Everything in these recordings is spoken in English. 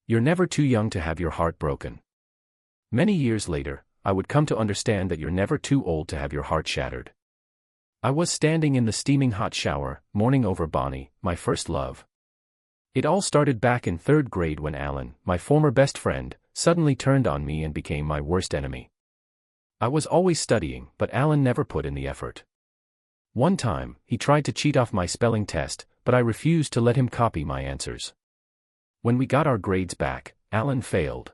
You're never too young to have your heart broken. Many years later, I would come to understand that you're never too old to have your heart shattered. I was standing in the steaming hot shower, mourning over Bonnie, my first love. It all started back in 3rd grade when Alan, my former best friend, suddenly turned on me and became my worst enemy. I was always studying, but Alan never put in the effort. One time, he tried to cheat off my spelling test, but I refused to let him copy my answers. When we got our grades back, Alan failed.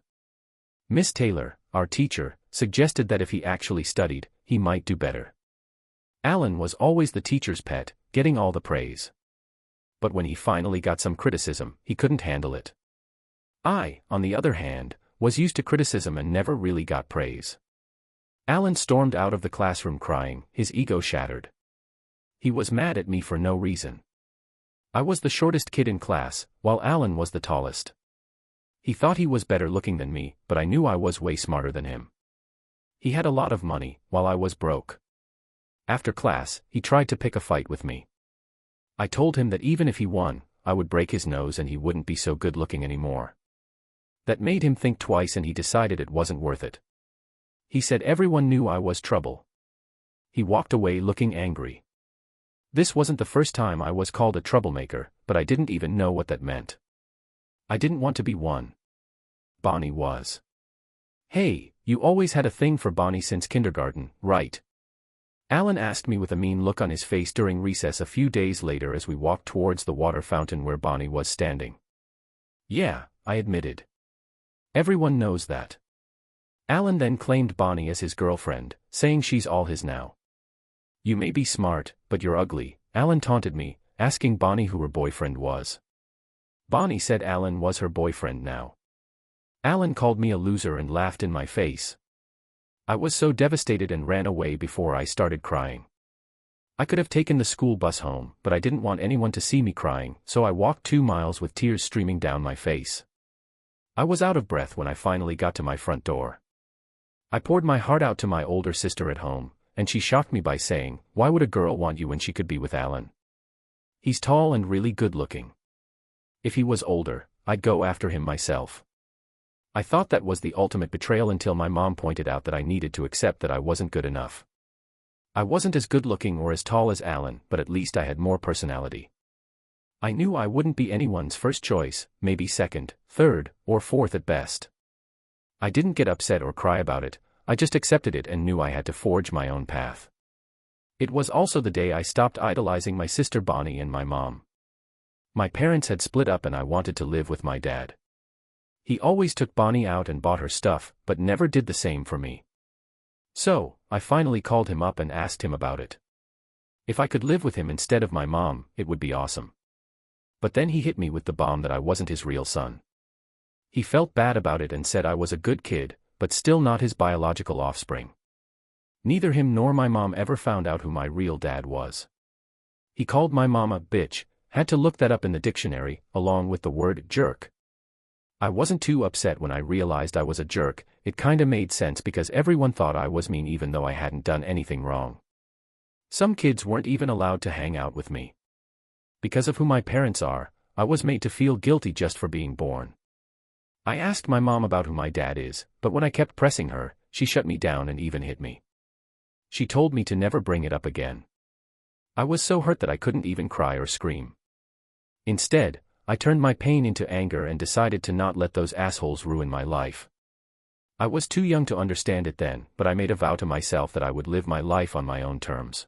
Miss Taylor, our teacher, suggested that if he actually studied, he might do better. Alan was always the teacher's pet, getting all the praise. But when he finally got some criticism, he couldn't handle it. I, on the other hand, was used to criticism and never really got praise. Alan stormed out of the classroom crying, his ego shattered. He was mad at me for no reason. I was the shortest kid in class, while Alan was the tallest. He thought he was better looking than me, but I knew I was way smarter than him. He had a lot of money, while I was broke. After class, he tried to pick a fight with me. I told him that even if he won, I would break his nose and he wouldn't be so good looking anymore. That made him think twice and he decided it wasn't worth it. He said everyone knew I was trouble. He walked away looking angry. This wasn't the first time I was called a troublemaker, but I didn't even know what that meant. I didn't want to be one. Bonnie was. Hey, you always had a thing for Bonnie since kindergarten, right? Alan asked me with a mean look on his face during recess a few days later as we walked towards the water fountain where Bonnie was standing. Yeah, I admitted. Everyone knows that. Alan then claimed Bonnie as his girlfriend, saying she's all his now. You may be smart, but you're ugly, Alan taunted me, asking Bonnie who her boyfriend was. Bonnie said Alan was her boyfriend now. Alan called me a loser and laughed in my face. I was so devastated and ran away before I started crying. I could have taken the school bus home, but I didn't want anyone to see me crying, so I walked 2 miles with tears streaming down my face. I was out of breath when I finally got to my front door. I poured my heart out to my older sister at home, and she shocked me by saying, "Why would a girl want you when she could be with Alan? He's tall and really good looking. If he was older, I'd go after him myself." I thought that was the ultimate betrayal until my mom pointed out that I needed to accept that I wasn't good enough. I wasn't as good looking or as tall as Alan, but at least I had more personality. I knew I wouldn't be anyone's first choice, maybe second, third, or fourth at best. I didn't get upset or cry about it, I just accepted it and knew I had to forge my own path. It was also the day I stopped idolizing my sister Bonnie and my mom. My parents had split up and I wanted to live with my dad. He always took Bonnie out and bought her stuff, but never did the same for me. So, I finally called him up and asked him about it. If I could live with him instead of my mom, it would be awesome. But then he hit me with the bomb that I wasn't his real son. He felt bad about it and said I was a good kid, but still not his biological offspring. Neither him nor my mom ever found out who my real dad was. He called my mom a bitch, had to look that up in the dictionary, along with the word jerk. I wasn't too upset when I realized I was a jerk, it kinda made sense because everyone thought I was mean even though I hadn't done anything wrong. Some kids weren't even allowed to hang out with me. Because of who my parents are, I was made to feel guilty just for being born. I asked my mom about who my dad is, but when I kept pressing her, she shut me down and even hit me. She told me to never bring it up again. I was so hurt that I couldn't even cry or scream. Instead, I turned my pain into anger and decided to not let those assholes ruin my life. I was too young to understand it then, but I made a vow to myself that I would live my life on my own terms.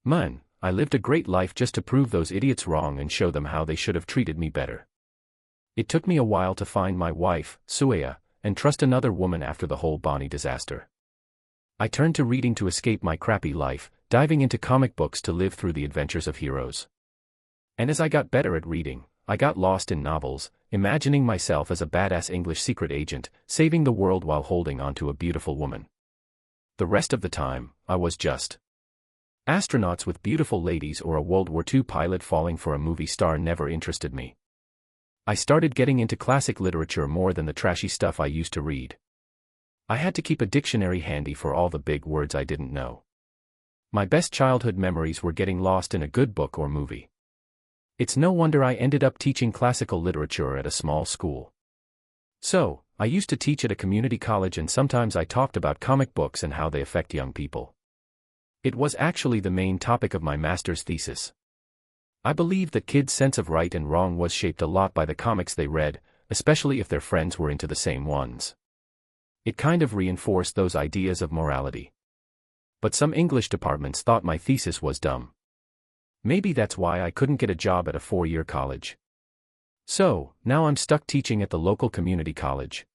Man, I lived a great life just to prove those idiots wrong and show them how they should have treated me better. It took me a while to find my wife, Sueya, and trust another woman after the whole Bonnie disaster. I turned to reading to escape my crappy life, diving into comic books to live through the adventures of heroes. And as I got better at reading, I got lost in novels, imagining myself as a badass English secret agent, saving the world while holding onto a beautiful woman. The rest of the time, I was just astronauts with beautiful ladies or a World War II pilot falling for a movie star never interested me. I started getting into classic literature more than the trashy stuff I used to read. I had to keep a dictionary handy for all the big words I didn't know. My best childhood memories were getting lost in a good book or movie. It's no wonder I ended up teaching classical literature at a small school. So, I used to teach at a community college and sometimes I talked about comic books and how they affect young people. It was actually the main topic of my master's thesis. I believe that kids' sense of right and wrong was shaped a lot by the comics they read, especially if their friends were into the same ones. It kind of reinforced those ideas of morality. But some English departments thought my thesis was dumb. Maybe that's why I couldn't get a job at a 4-year college. So, now I'm stuck teaching at the local community college.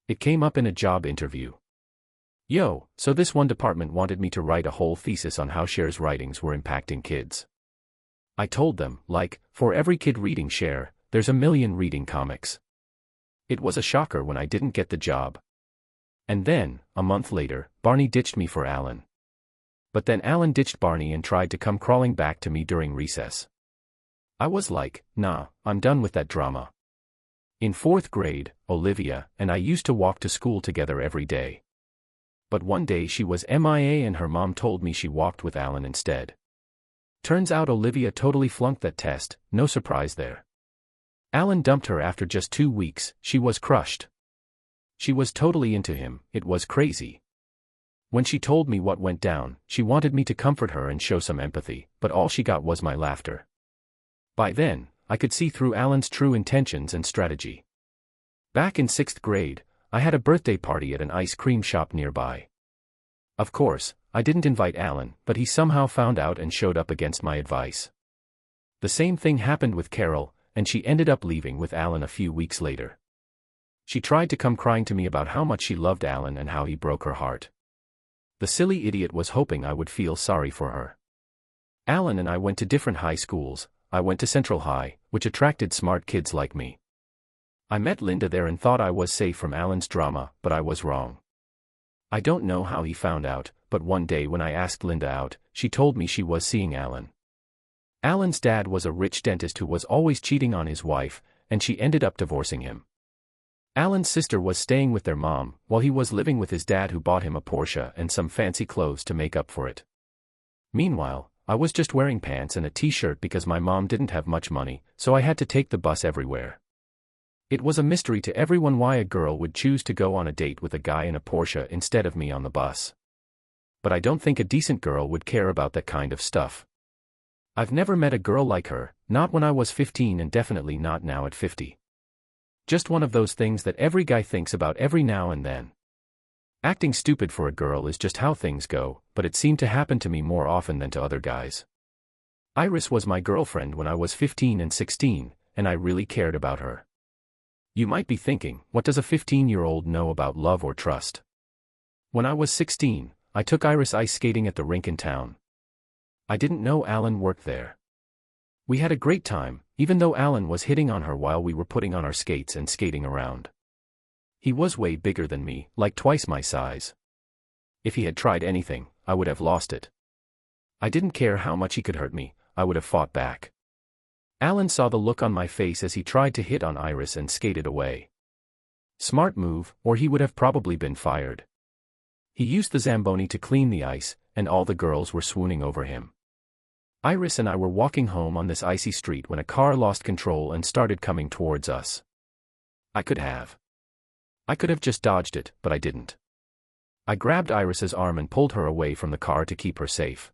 It came up in a job interview. Yo, so this one department wanted me to write a whole thesis on how Cher's writings were impacting kids. I told them, like, for every kid reading Cher, there's a million reading comics. It was a shocker when I didn't get the job. And then, a month later, Barney ditched me for Alan. But then Alan ditched Barney and tried to come crawling back to me during recess. I was like, nah, I'm done with that drama. In 4th grade, Olivia and I used to walk to school together every day. But one day she was MIA and her mom told me she walked with Alan instead. Turns out Olivia totally flunked that test, no surprise there. Alan dumped her after just 2 weeks, she was crushed. She was totally into him, it was crazy. When she told me what went down, she wanted me to comfort her and show some empathy, but all she got was my laughter. By then, I could see through Alan's true intentions and strategy. Back in 6th grade, I had a birthday party at an ice cream shop nearby. Of course, I didn't invite Alan, but he somehow found out and showed up against my advice. The same thing happened with Carol, and she ended up leaving with Alan a few weeks later. She tried to come crying to me about how much she loved Alan and how he broke her heart. The silly idiot was hoping I would feel sorry for her. Alan and I went to different high schools. I went to Central High, which attracted smart kids like me. I met Linda there and thought I was safe from Alan's drama, but I was wrong. I don't know how he found out, but one day when I asked Linda out, she told me she was seeing Alan. Alan's dad was a rich dentist who was always cheating on his wife, and she ended up divorcing him. Alan's sister was staying with their mom, while he was living with his dad who bought him a Porsche and some fancy clothes to make up for it. Meanwhile, I was just wearing pants and a t-shirt because my mom didn't have much money, so I had to take the bus everywhere. It was a mystery to everyone why a girl would choose to go on a date with a guy in a Porsche instead of me on the bus. But I don't think a decent girl would care about that kind of stuff. I've never met a girl like her, not when I was 15 and definitely not now at 50. Just one of those things that every guy thinks about every now and then. Acting stupid for a girl is just how things go, but it seemed to happen to me more often than to other guys. Iris was my girlfriend when I was 15 and 16, and I really cared about her. You might be thinking, what does a 15-year-old know about love or trust? When I was 16, I took Iris ice skating at the rink in town. I didn't know Alan worked there. We had a great time, even though Alan was hitting on her while we were putting on our skates and skating around. He was way bigger than me, like twice my size. If he had tried anything, I would have lost it. I didn't care how much he could hurt me, I would have fought back. Alan saw the look on my face as he tried to hit on Iris and skated away. Smart move, or he would have probably been fired. He used the Zamboni to clean the ice, and all the girls were swooning over him. Iris and I were walking home on this icy street when a car lost control and started coming towards us. I could have just dodged it, but I didn't. I grabbed Iris's arm and pulled her away from the car to keep her safe.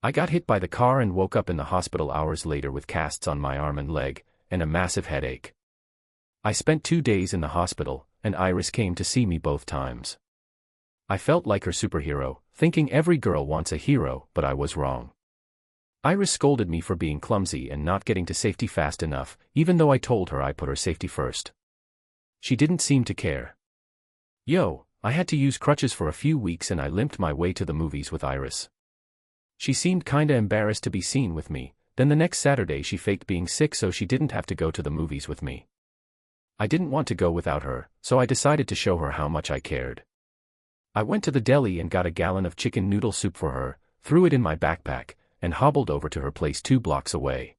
I got hit by the car and woke up in the hospital hours later with casts on my arm and leg, and a massive headache. I spent 2 days in the hospital, and Iris came to see me both times. I felt like her superhero, thinking every girl wants a hero, but I was wrong. Iris scolded me for being clumsy and not getting to safety fast enough, even though I told her I put her safety first. She didn't seem to care. I had to use crutches for a few weeks and I limped my way to the movies with Iris. She seemed kinda embarrassed to be seen with me, then the next Saturday she faked being sick so she didn't have to go to the movies with me. I didn't want to go without her, so I decided to show her how much I cared. I went to the deli and got a gallon of chicken noodle soup for her, threw it in my backpack, and hobbled over to her place 2 blocks away.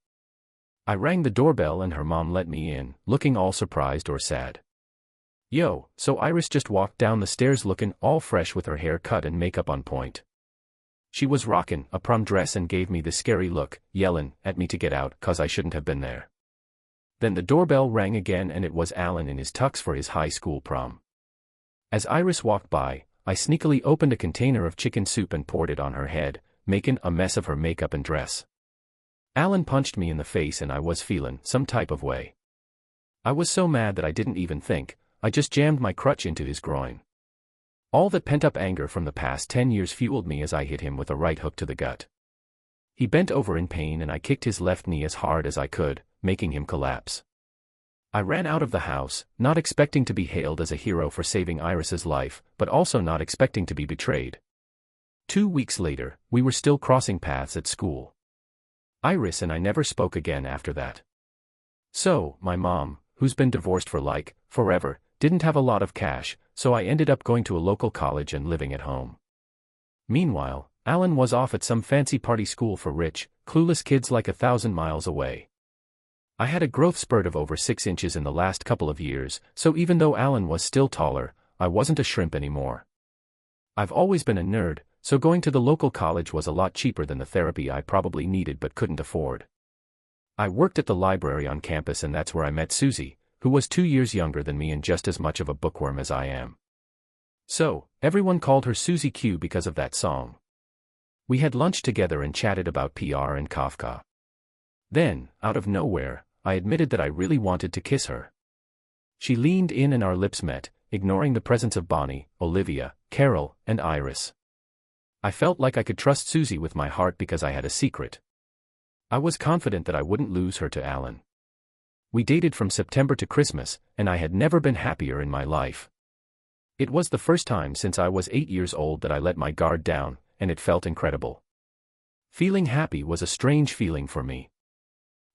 I rang the doorbell and her mom let me in, looking all surprised or sad. So Iris just walked down the stairs looking all fresh with her hair cut and makeup on point. She was rockin' a prom dress and gave me this scary look, yellin' at me to get out 'cause I shouldn't have been there. Then the doorbell rang again and it was Alan in his tux for his high school prom. As Iris walked by, I sneakily opened a container of chicken soup and poured it on her head, making a mess of her makeup and dress. Alan punched me in the face and I was feeling some type of way. I was so mad that I didn't even think, I just jammed my crutch into his groin. All that pent-up anger from the past 10 years fueled me as I hit him with a right hook to the gut. He bent over in pain and I kicked his left knee as hard as I could, making him collapse. I ran out of the house, not expecting to be hailed as a hero for saving Iris's life, but also not expecting to be betrayed. 2 weeks later, we were still crossing paths at school. Iris and I never spoke again after that. So, my mom, who's been divorced for forever, didn't have a lot of cash, so I ended up going to a local college and living at home. Meanwhile, Alan was off at some fancy party school for rich, clueless kids 1,000 miles away. I had a growth spurt of over 6 inches in the last couple of years, so even though Alan was still taller, I wasn't a shrimp anymore. I've always been a nerd, so going to the local college was a lot cheaper than the therapy I probably needed but couldn't afford. I worked at the library on campus and that's where I met Susie, who was 2 years younger than me and just as much of a bookworm as I am. So, everyone called her Susie Q because of that song. We had lunch together and chatted about PR and Kafka. Then, out of nowhere, I admitted that I really wanted to kiss her. She leaned in and our lips met, ignoring the presence of Bonnie, Olivia, Carol, and Iris. I felt like I could trust Susie with my heart because I had a secret. I was confident that I wouldn't lose her to Alan. We dated from September to Christmas, and I had never been happier in my life. It was the first time since I was 8 years old that I let my guard down, and it felt incredible. Feeling happy was a strange feeling for me.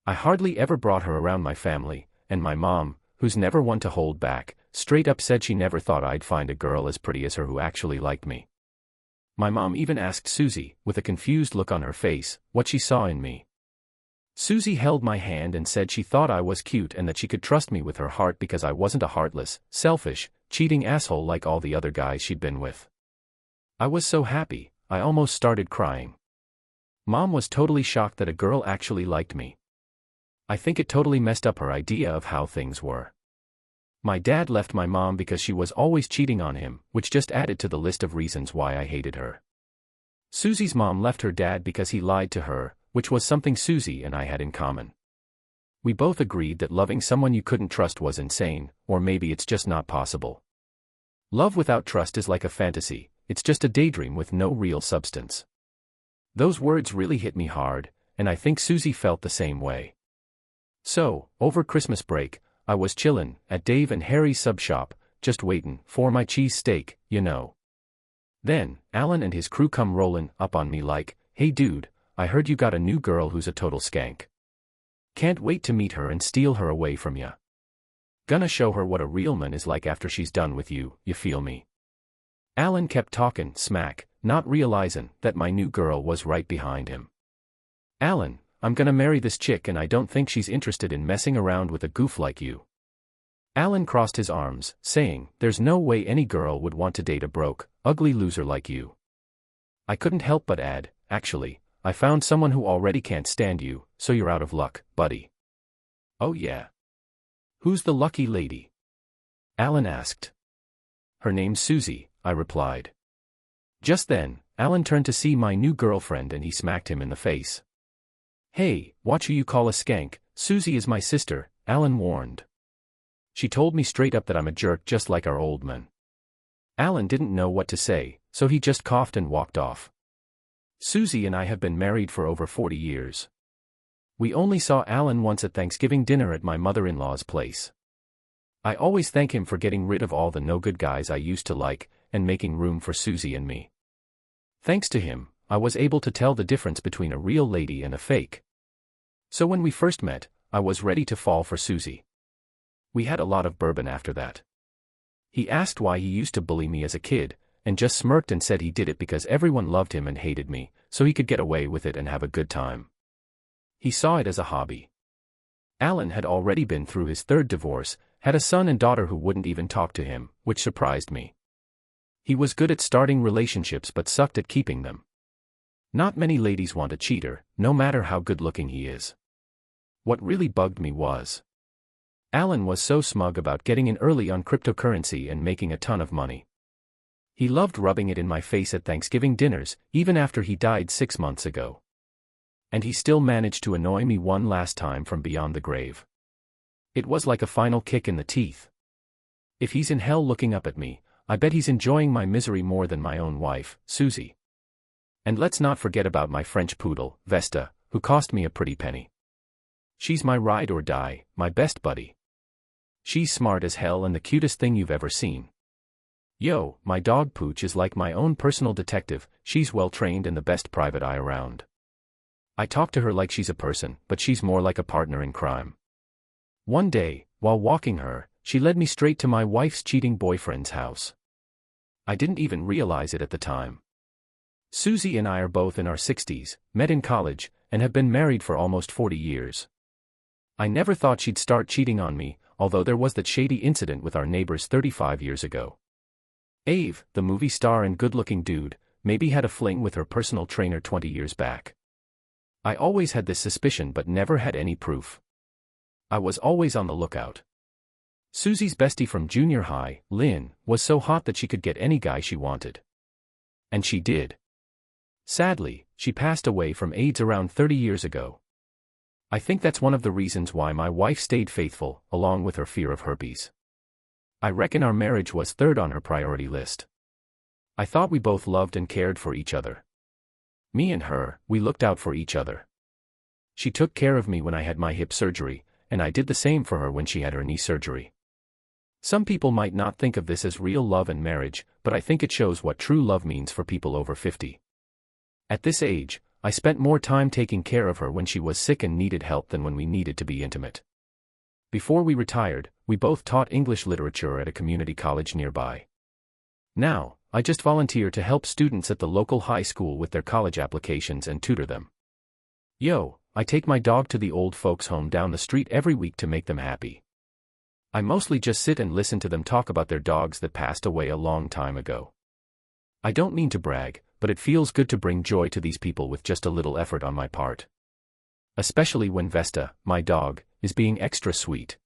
I hardly ever brought her around my family, and my mom, who's never one to hold back, straight up said she never thought I'd find a girl as pretty as her who actually liked me. My mom even asked Susie, with a confused look on her face, what she saw in me. Susie held my hand and said she thought I was cute and that she could trust me with her heart because I wasn't a heartless, selfish, cheating asshole like all the other guys she'd been with. I was so happy, I almost started crying. Mom was totally shocked that a girl actually liked me. I think it totally messed up her idea of how things were. My dad left my mom because she was always cheating on him, which just added to the list of reasons why I hated her. Susie's mom left her dad because he lied to her, which was something Susie and I had in common. We both agreed that loving someone you couldn't trust was insane, or maybe it's just not possible. Love without trust is like a fantasy, it's just a daydream with no real substance. Those words really hit me hard, and I think Susie felt the same way. So, over Christmas break, I was chillin' at Dave and Harry's sub shop, just waitin' for my cheese steak, you know. Then, Alan and his crew come rollin' up on me like, "Hey dude, I heard you got a new girl who's a total skank. Can't wait to meet her and steal her away from ya. Gonna show her what a real man is like after she's done with you, you feel me?" Alan kept talking smack, not realizing that my new girl was right behind him. "Alan, I'm gonna marry this chick and I don't think she's interested in messing around with a goof like you." Alan crossed his arms, saying, "There's no way any girl would want to date a broke, ugly loser like you." I couldn't help but add, "Actually, I found someone who already can't stand you, so you're out of luck, buddy." "Oh yeah? Who's the lucky lady?" Alan asked. "Her name's Susie," I replied. Just then, Alan turned to see my new girlfriend and he smacked him in the face. "Hey, watch who you call a skank, Susie is my sister," Alan warned. "She told me straight up that I'm a jerk just like our old man." Alan didn't know what to say, so he just coughed and walked off. Susie and I have been married for over 40 years. We only saw Alan once at Thanksgiving dinner at my mother-in-law's place. I always thank him for getting rid of all the no-good guys I used to like, and making room for Susie and me. Thanks to him, I was able to tell the difference between a real lady and a fake. So when we first met, I was ready to fall for Susie. We had a lot of bourbon after that. He asked why he used to bully me as a kid, and just smirked and said he did it because everyone loved him and hated me, so he could get away with it and have a good time. He saw it as a hobby. Alan had already been through his third divorce, had a son and daughter who wouldn't even talk to him, which surprised me. He was good at starting relationships but sucked at keeping them. Not many ladies want a cheater, no matter how good-looking he is. What really bugged me was, Alan was so smug about getting in early on cryptocurrency and making a ton of money. He loved rubbing it in my face at Thanksgiving dinners, even after he died 6 months ago. And he still managed to annoy me one last time from beyond the grave. It was like a final kick in the teeth. If he's in hell looking up at me, I bet he's enjoying my misery more than my own wife, Susie. And let's not forget about my French poodle, Vesta, who cost me a pretty penny. She's my ride or die, my best buddy. She's smart as hell and the cutest thing you've ever seen. Yo, my dog Pooch is like my own personal detective. She's well trained and the best private eye around. I talk to her like she's a person, but she's more like a partner in crime. One day, while walking her, she led me straight to my wife's cheating boyfriend's house. I didn't even realize it at the time. Susie and I are both in our 60s, met in college, and have been married for almost 40 years. I never thought she'd start cheating on me, although there was that shady incident with our neighbors 35 years ago. Ave, the movie star and good-looking dude, maybe had a fling with her personal trainer 20 years back. I always had this suspicion but never had any proof. I was always on the lookout. Susie's bestie from junior high, Lynn, was so hot that she could get any guy she wanted. And she did. Sadly, she passed away from AIDS around 30 years ago. I think that's one of the reasons why my wife stayed faithful, along with her fear of herpes. I reckon our marriage was third on her priority list. I thought we both loved and cared for each other. Me and her, we looked out for each other. She took care of me when I had my hip surgery, and I did the same for her when she had her knee surgery. Some people might not think of this as real love and marriage, but I think it shows what true love means for people over 50. At this age, I spent more time taking care of her when she was sick and needed help than when we needed to be intimate. Before we retired, we both taught English literature at a community college nearby. Now, I just volunteer to help students at the local high school with their college applications and tutor them. Yo, I take my dog to the old folks' home down the street every week to make them happy. I mostly just sit and listen to them talk about their dogs that passed away a long time ago. I don't mean to brag, but it feels good to bring joy to these people with just a little effort on my part. Especially when Vesta, my dog, is being extra sweet.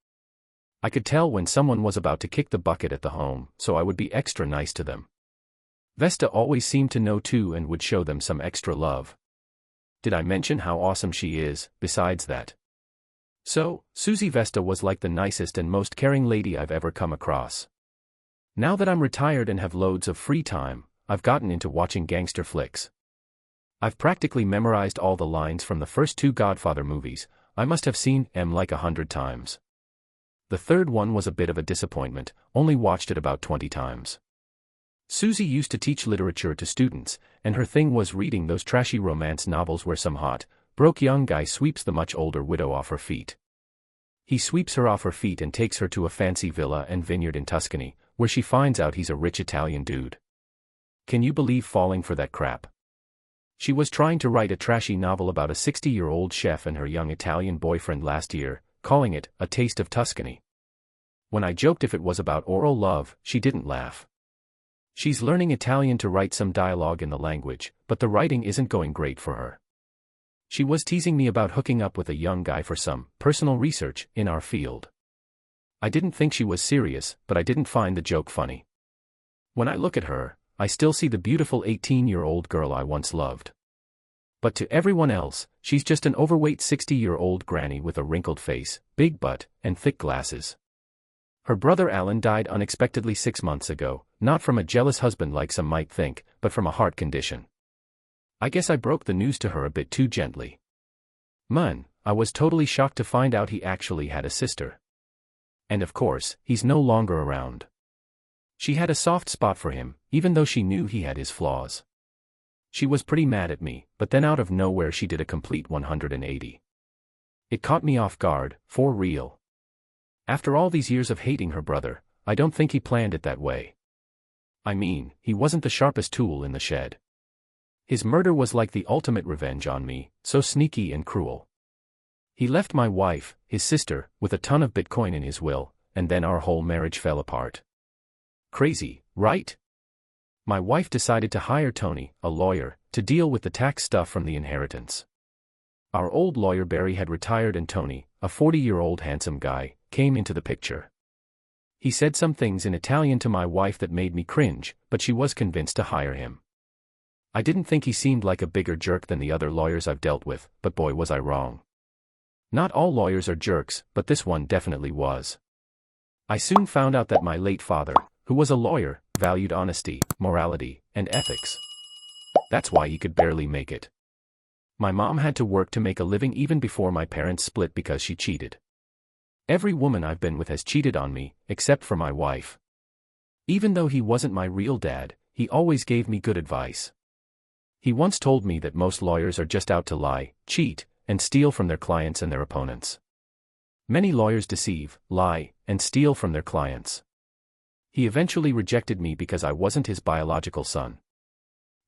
I could tell when someone was about to kick the bucket at the home, so I would be extra nice to them. Vesta always seemed to know too and would show them some extra love. Did I mention how awesome she is, besides that? So, Susie Vesta was like the nicest and most caring lady I've ever come across. Now that I'm retired and have loads of free time, I've gotten into watching gangster flicks. I've practically memorized all the lines from the first 2 Godfather movies. I must have seen them like 100 times. The third one was a bit of a disappointment, only watched it about 20 times. Susie used to teach literature to students, and her thing was reading those trashy romance novels where some hot, broke young guy sweeps the much older widow off her feet. He sweeps her off her feet and takes her to a fancy villa and vineyard in Tuscany, where she finds out he's a rich Italian dude. Can you believe falling for that crap? She was trying to write a trashy novel about a 60-year-old chef and her young Italian boyfriend last year, calling it A Taste of Tuscany. When I joked if it was about oral love, she didn't laugh. She's learning Italian to write some dialogue in the language, but the writing isn't going great for her. She was teasing me about hooking up with a young guy for some personal research in our field. I didn't think she was serious, but I didn't find the joke funny. When I look at her, I still see the beautiful 18-year-old girl I once loved. But to everyone else, she's just an overweight 60-year-old granny with a wrinkled face, big butt, and thick glasses. Her brother Alan died unexpectedly 6 months ago, not from a jealous husband like some might think, but from a heart condition. I guess I broke the news to her a bit too gently. Man, I was totally shocked to find out he actually had a sister. And of course, he's no longer around. She had a soft spot for him, even though she knew he had his flaws. She was pretty mad at me, but then out of nowhere she did a complete 180. It caught me off guard, for real. After all these years of hating her brother, I don't think he planned it that way. I mean, he wasn't the sharpest tool in the shed. His murder was like the ultimate revenge on me, so sneaky and cruel. He left my wife, his sister, with a ton of Bitcoin in his will, and then our whole marriage fell apart. Crazy, right? My wife decided to hire Tony, a lawyer, to deal with the tax stuff from the inheritance. Our old lawyer Barry had retired and Tony, a 40-year-old handsome guy, came into the picture. He said some things in Italian to my wife that made me cringe, but she was convinced to hire him. I didn't think he seemed like a bigger jerk than the other lawyers I've dealt with, but boy was I wrong. Not all lawyers are jerks, but this one definitely was. I soon found out that my late father, who was a lawyer, valued honesty, morality, and ethics. That's why he could barely make it. My mom had to work to make a living even before my parents split because she cheated. Every woman I've been with has cheated on me, except for my wife. Even though he wasn't my real dad, he always gave me good advice. He once told me that most lawyers are just out to lie, cheat, and steal from their clients and their opponents. Many lawyers deceive, lie, and steal from their clients. He eventually rejected me because I wasn't his biological son.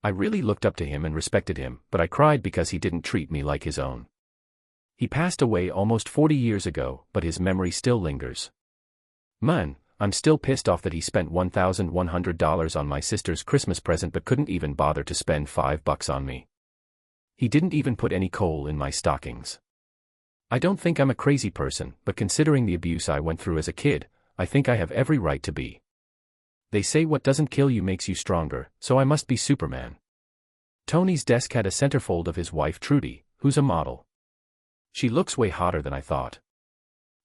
I really looked up to him and respected him, but I cried because he didn't treat me like his own. He passed away almost 40 years ago, but his memory still lingers. Man, I'm still pissed off that he spent $1,100 on my sister's Christmas present but couldn't even bother to spend $5 on me. He didn't even put any coal in my stockings. I don't think I'm a crazy person, but considering the abuse I went through as a kid, I think I have every right to be. They say what doesn't kill you makes you stronger, so I must be Superman. Tony's desk had a centerfold of his wife Trudy, who's a model. She looks way hotter than I thought.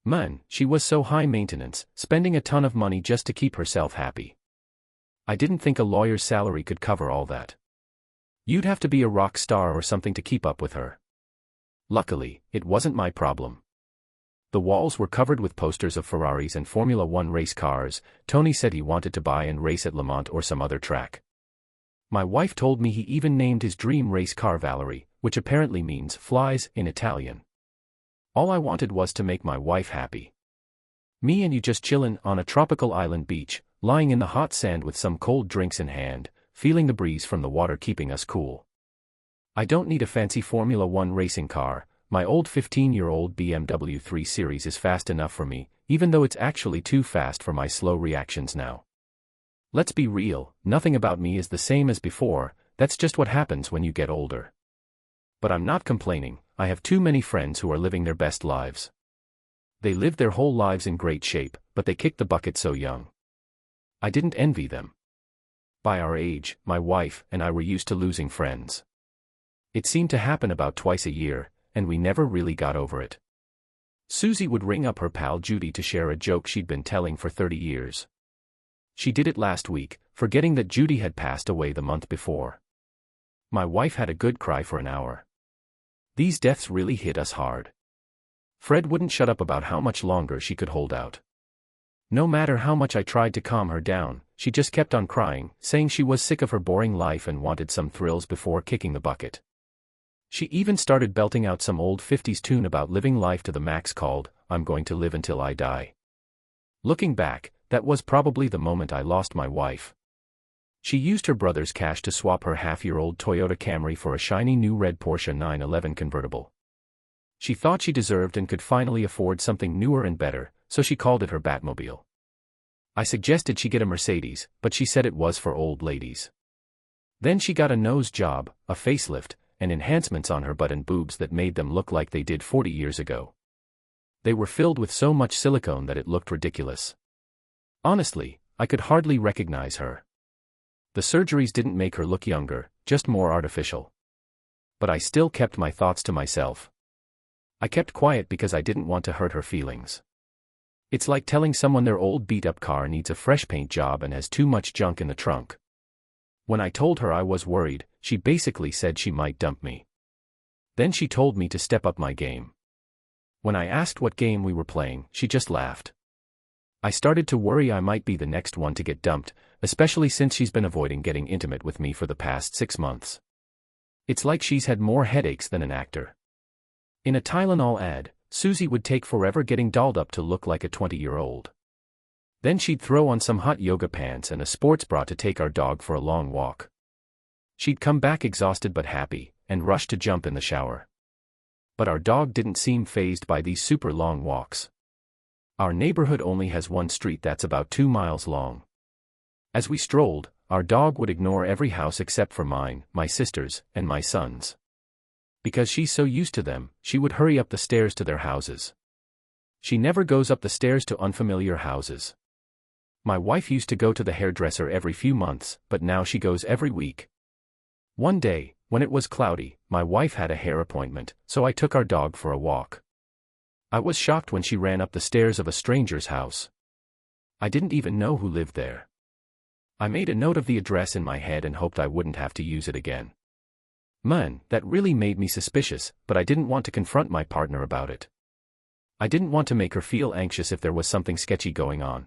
Man, she was so high maintenance, spending a ton of money just to keep herself happy. I didn't think a lawyer's salary could cover all that. You'd have to be a rock star or something to keep up with her. Luckily, it wasn't my problem. The walls were covered with posters of Ferraris and Formula One race cars. Tony said he wanted to buy and race at Le Mans or some other track. My wife told me he even named his dream race car Valerie, which apparently means flies in Italian. All I wanted was to make my wife happy. Me and you just chillin' on a tropical island beach, lying in the hot sand with some cold drinks in hand, feeling the breeze from the water keeping us cool. I don't need a fancy Formula One racing car. My old 15-year-old BMW 3 Series is fast enough for me, even though it's actually too fast for my slow reactions now. Let's be real, nothing about me is the same as before, that's just what happens when you get older. But I'm not complaining, I have too many friends who are living their best lives. They lived their whole lives in great shape, but they kicked the bucket so young. I didn't envy them. By our age, my wife and I were used to losing friends. It seemed to happen about twice a year, and we never really got over it. Susie would ring up her pal Judy to share a joke she'd been telling for 30 years. She did it last week, forgetting that Judy had passed away the month before. My wife had a good cry for an hour. These deaths really hit us hard. Fred wouldn't shut up about how much longer she could hold out. No matter how much I tried to calm her down, she just kept on crying, saying she was sick of her boring life and wanted some thrills before kicking the bucket. She even started belting out some old 50s tune about living life to the max called, "I'm Going to Live Until I Die." Looking back, that was probably the moment I lost my wife. She used her brother's cash to swap her half-year-old Toyota Camry for a shiny new red Porsche 911 convertible. She thought she deserved and could finally afford something newer and better, so she called it her Batmobile. I suggested she get a Mercedes, but she said it was for old ladies. Then she got a nose job, a facelift, and enhancements on her butt and boobs that made them look like they did 40 years ago. They were filled with so much silicone that it looked ridiculous. Honestly, I could hardly recognize her. The surgeries didn't make her look younger, just more artificial. But I still kept my thoughts to myself. I kept quiet because I didn't want to hurt her feelings. It's like telling someone their old beat-up car needs a fresh paint job and has too much junk in the trunk. When I told her I was worried, she basically said she might dump me. Then she told me to step up my game. When I asked what game we were playing, she just laughed. I started to worry I might be the next one to get dumped, especially since she's been avoiding getting intimate with me for the past 6 months. It's like she's had more headaches than an actor. In a Tylenol ad, Susie would take forever getting dolled up to look like a 20-year-old. Then she'd throw on some hot yoga pants and a sports bra to take our dog for a long walk. She'd come back exhausted but happy, and rush to jump in the shower. But our dog didn't seem fazed by these super long walks. Our neighborhood only has one street that's about 2 miles long. As we strolled, our dog would ignore every house except for mine, my sister's, and my son's. Because she's so used to them, she would hurry up the stairs to their houses. She never goes up the stairs to unfamiliar houses. My wife used to go to the hairdresser every few months, but now she goes every week. One day, when it was cloudy, my wife had a hair appointment, so I took our dog for a walk. I was shocked when she ran up the stairs of a stranger's house. I didn't even know who lived there. I made a note of the address in my head and hoped I wouldn't have to use it again. Man, that really made me suspicious, but I didn't want to confront my partner about it. I didn't want to make her feel anxious if there was something sketchy going on.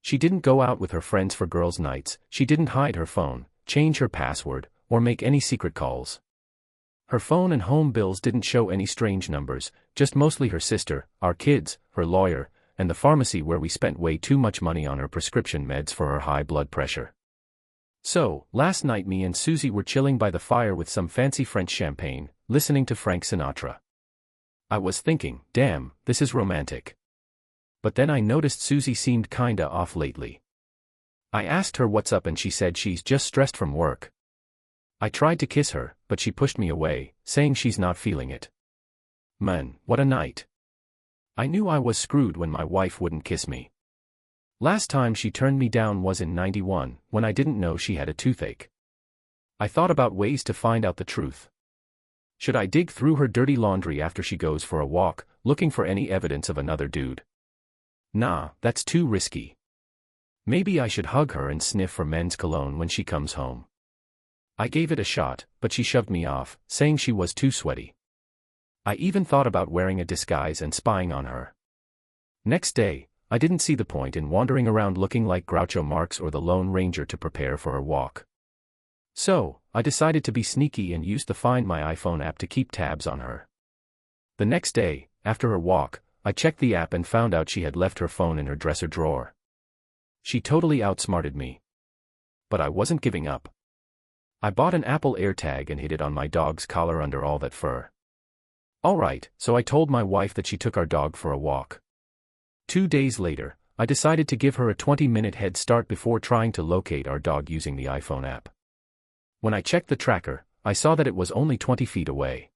She didn't go out with her friends for girls' nights, she didn't hide her phone, change her password, or make any secret calls. Her phone and home bills didn't show any strange numbers, just mostly her sister, our kids, her lawyer, and the pharmacy where we spent way too much money on her prescription meds for her high blood pressure. So, last night me and Susie were chilling by the fire with some fancy French champagne, listening to Frank Sinatra. I was thinking, damn, this is romantic. But then I noticed Susie seemed kinda off lately. I asked her what's up and she said she's just stressed from work. I tried to kiss her, but she pushed me away, saying she's not feeling it. Man, what a night. I knew I was screwed when my wife wouldn't kiss me. Last time she turned me down was in '91, when I didn't know she had a toothache. I thought about ways to find out the truth. Should I dig through her dirty laundry after she goes for a walk, looking for any evidence of another dude? Nah, that's too risky. Maybe I should hug her and sniff for men's cologne when she comes home. I gave it a shot, but she shoved me off, saying she was too sweaty. I even thought about wearing a disguise and spying on her. Next day, I didn't see the point in wandering around looking like Groucho Marx or the Lone Ranger to prepare for her walk. So, I decided to be sneaky and used the Find My iPhone app to keep tabs on her. The next day, after her walk, I checked the app and found out she had left her phone in her dresser drawer. She totally outsmarted me. But I wasn't giving up. I bought an Apple AirTag and hid it on my dog's collar under all that fur. Alright, so I told my wife that she took our dog for a walk. 2 days later, I decided to give her a 20-minute head start before trying to locate our dog using the iPhone app. When I checked the tracker, I saw that it was only 20 feet away.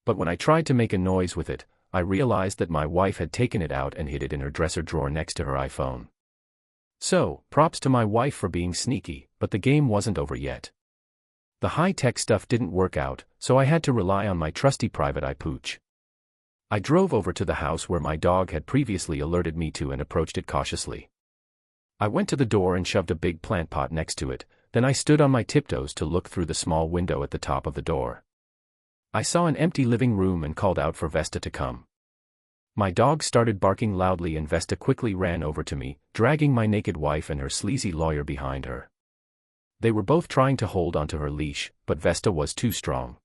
But when I tried to make a noise with it, I realized that my wife had taken it out and hid it in her dresser drawer next to her iPhone. So, props to my wife for being sneaky, but the game wasn't over yet. The high-tech stuff didn't work out, so I had to rely on my trusty private eye pooch. I drove over to the house where my dog had previously alerted me to and approached it cautiously. I went to the door and shoved a big plant pot next to it, then I stood on my tiptoes to look through the small window at the top of the door. I saw an empty living room and called out for Vesta to come. My dog started barking loudly and Vesta quickly ran over to me, dragging my naked wife and her sleazy lawyer behind her. They were both trying to hold onto her leash, but Vesta was too strong.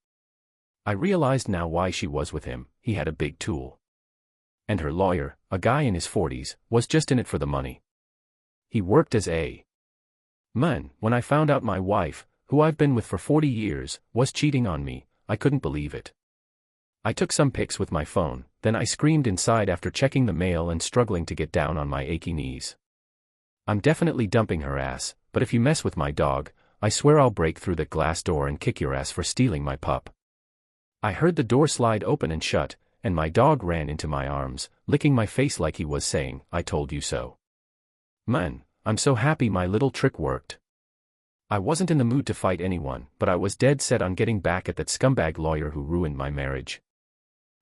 I realized now why she was with him, he had a big tool. And her lawyer, a guy in his 40s, was just in it for the money. He worked as a man. When I found out my wife, who I've been with for 40 years, was cheating on me, I couldn't believe it. I took some pics with my phone, then I screamed inside after checking the mail and struggling to get down on my achy knees. I'm definitely dumping her ass, but if you mess with my dog, I swear I'll break through that glass door and kick your ass for stealing my pup. I heard the door slide open and shut, and my dog ran into my arms, licking my face like he was saying, "I told you so." Man, I'm so happy my little trick worked. I wasn't in the mood to fight anyone, but I was dead set on getting back at that scumbag lawyer who ruined my marriage.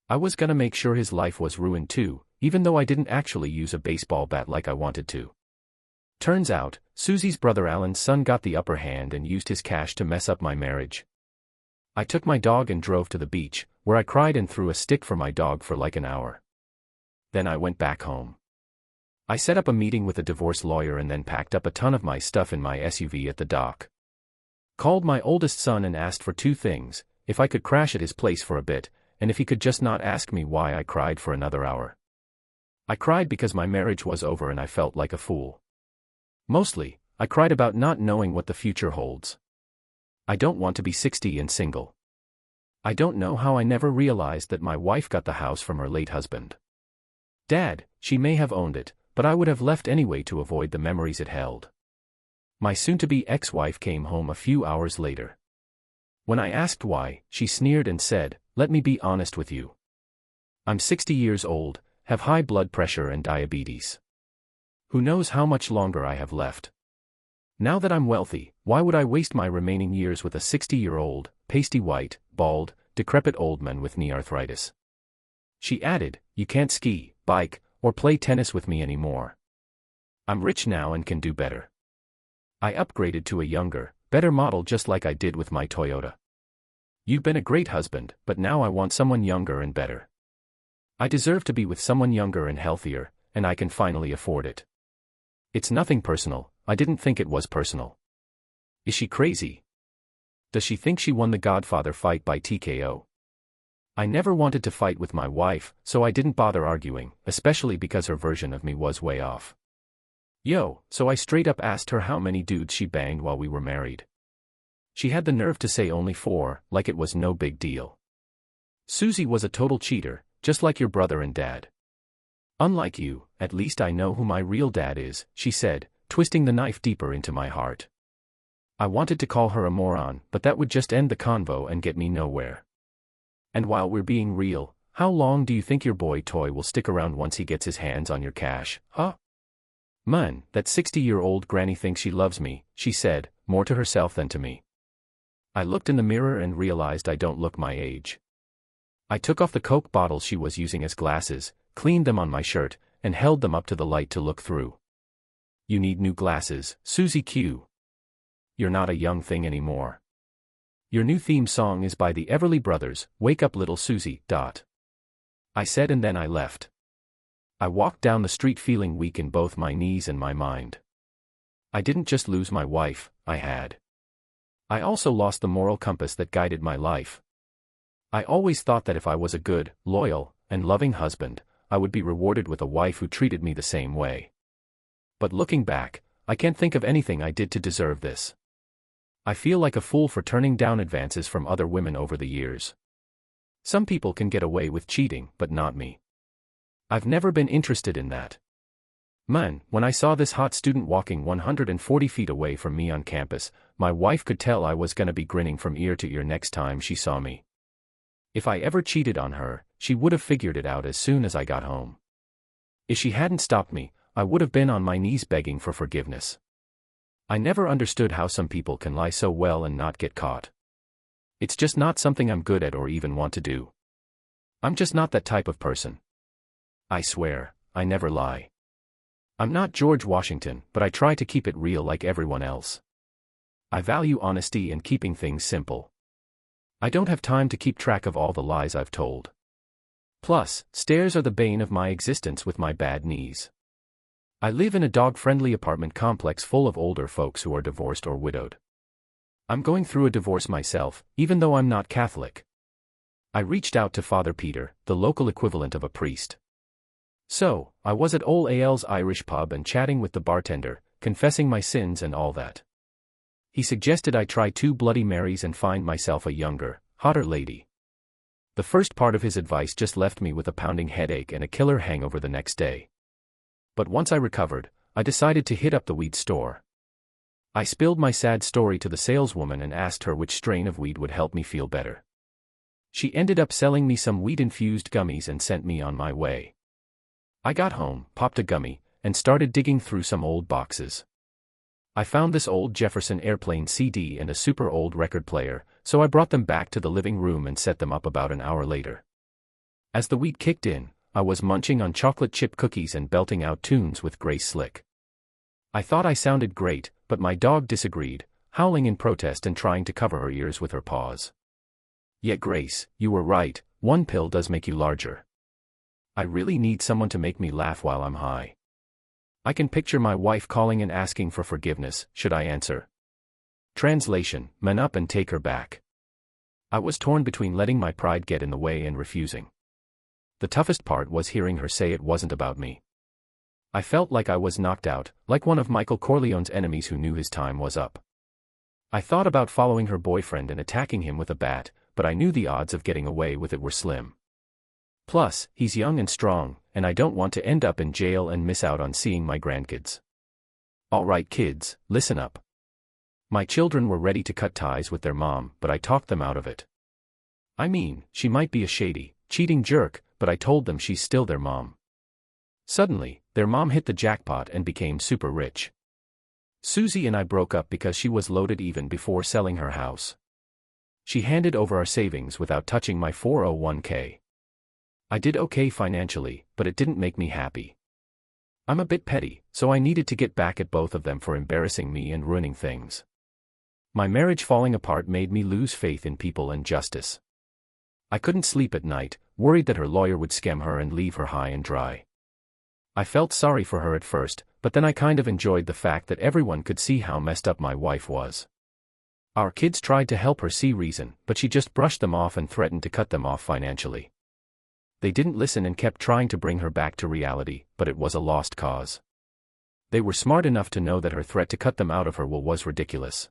I was gonna make sure his life was ruined too, even though I didn't actually use a baseball bat like I wanted to. Turns out, Susie's brother Alan's son got the upper hand and used his cash to mess up my marriage. I took my dog and drove to the beach, where I cried and threw a stick for my dog for like an hour. Then I went back home. I set up a meeting with a divorce lawyer and then packed up a ton of my stuff in my SUV at the dock. Called my oldest son and asked for 2 things, if I could crash at his place for a bit, and if he could just not ask me why I cried for another hour. I cried because my marriage was over and I felt like a fool. Mostly, I cried about not knowing what the future holds. I don't want to be 60 and single. I don't know how I never realized that my wife got the house from her late husband. Dad, she may have owned it, but I would have left anyway to avoid the memories it held. My soon-to-be ex-wife came home a few hours later. When I asked why, she sneered and said, "Let me be honest with you. I'm 60 years old, have high blood pressure and diabetes. Who knows how much longer I have left? Now that I'm wealthy, why would I waste my remaining years with a 60-year-old, pasty-white, bald, decrepit old man with knee arthritis? She added, you can't ski, bike, or play tennis with me anymore. I'm rich now and can do better. I upgraded to a younger, better model just like I did with my Toyota. You've been a great husband, but now I want someone younger and better. I deserve to be with someone younger and healthier, and I can finally afford it. It's nothing personal, I didn't think it was personal. Is she crazy? Does she think she won the Godfather fight by TKO? I never wanted to fight with my wife, so I didn't bother arguing, especially because her version of me was way off. So I straight up asked her how many dudes she banged while we were married. She had the nerve to say only 4, like it was no big deal. Susie was a total cheater, just like your brother and dad. Unlike you, at least I know who my real dad is, she said, twisting the knife deeper into my heart. I wanted to call her a moron, but that would just end the convo and get me nowhere. And while we're being real, how long do you think your boy Toy will stick around once he gets his hands on your cash, huh? Man, that 60-year-old granny thinks she loves me, she said, more to herself than to me. I looked in the mirror and realized I don't look my age. I took off the Coke bottles she was using as glasses, cleaned them on my shirt, and held them up to the light to look through. You need new glasses, Susie Q. You're not a young thing anymore. Your new theme song is by the Everly Brothers, Wake Up Little Susie. I said, and then I left. I walked down the street feeling weak in both my knees and my mind. I didn't just lose my wife, I also lost the moral compass that guided my life. I always thought that if I was a good, loyal, and loving husband, I would be rewarded with a wife who treated me the same way. But looking back, I can't think of anything I did to deserve this. I feel like a fool for turning down advances from other women over the years. Some people can get away with cheating, but not me. I've never been interested in that. Man, when I saw this hot student walking 140 feet away from me on campus, my wife could tell I was gonna be grinning from ear to ear next time she saw me. If I ever cheated on her, she would have figured it out as soon as I got home. If she hadn't stopped me, I would have been on my knees begging for forgiveness. I never understood how some people can lie so well and not get caught. It's just not something I'm good at or even want to do. I'm just not that type of person. I swear, I never lie. I'm not George Washington, but I try to keep it real like everyone else. I value honesty and keeping things simple. I don't have time to keep track of all the lies I've told. Plus, stairs are the bane of my existence with my bad knees. I live in a dog-friendly apartment complex full of older folks who are divorced or widowed. I'm going through a divorce myself, even though I'm not Catholic. I reached out to Father Peter, the local equivalent of a priest. So, I was at Old Al's Irish pub and chatting with the bartender, confessing my sins and all that. He suggested I try 2 Bloody Marys and find myself a younger, hotter lady. The first part of his advice just left me with a pounding headache and a killer hangover the next day. But once I recovered, I decided to hit up the weed store. I spilled my sad story to the saleswoman and asked her which strain of weed would help me feel better. She ended up selling me some weed-infused gummies and sent me on my way. I got home, popped a gummy, and started digging through some old boxes. I found this old Jefferson Airplane CD and a super old record player, so I brought them back to the living room and set them up about an hour later. As the weed kicked in, I was munching on chocolate chip cookies and belting out tunes with Grace Slick. I thought I sounded great, but my dog disagreed, howling in protest and trying to cover her ears with her paws. Yet Grace, you were right, one pill does make you larger. I really need someone to make me laugh while I'm high. I can picture my wife calling and asking for forgiveness, should I answer? Translation, man up and take her back. I was torn between letting my pride get in the way and refusing. The toughest part was hearing her say it wasn't about me. I felt like I was knocked out, like one of Michael Corleone's enemies who knew his time was up. I thought about following her boyfriend and attacking him with a bat, but I knew the odds of getting away with it were slim. Plus, he's young and strong, and I don't want to end up in jail and miss out on seeing my grandkids. Alright kids, listen up. My children were ready to cut ties with their mom, but I talked them out of it. I mean, she might be a shady, cheating jerk, but I told them she's still their mom. Suddenly, their mom hit the jackpot and became super rich. Susie and I broke up because she was loaded even before selling her house. She handed over our savings without touching my 401k. I did okay financially, but it didn't make me happy. I'm a bit petty, so I needed to get back at both of them for embarrassing me and ruining things. My marriage falling apart made me lose faith in people and justice. I couldn't sleep at night, worried that her lawyer would scam her and leave her high and dry. I felt sorry for her at first, but then I kind of enjoyed the fact that everyone could see how messed up my wife was. Our kids tried to help her see reason, but she just brushed them off and threatened to cut them off financially. They didn't listen and kept trying to bring her back to reality, but it was a lost cause. They were smart enough to know that her threat to cut them out of her will was ridiculous.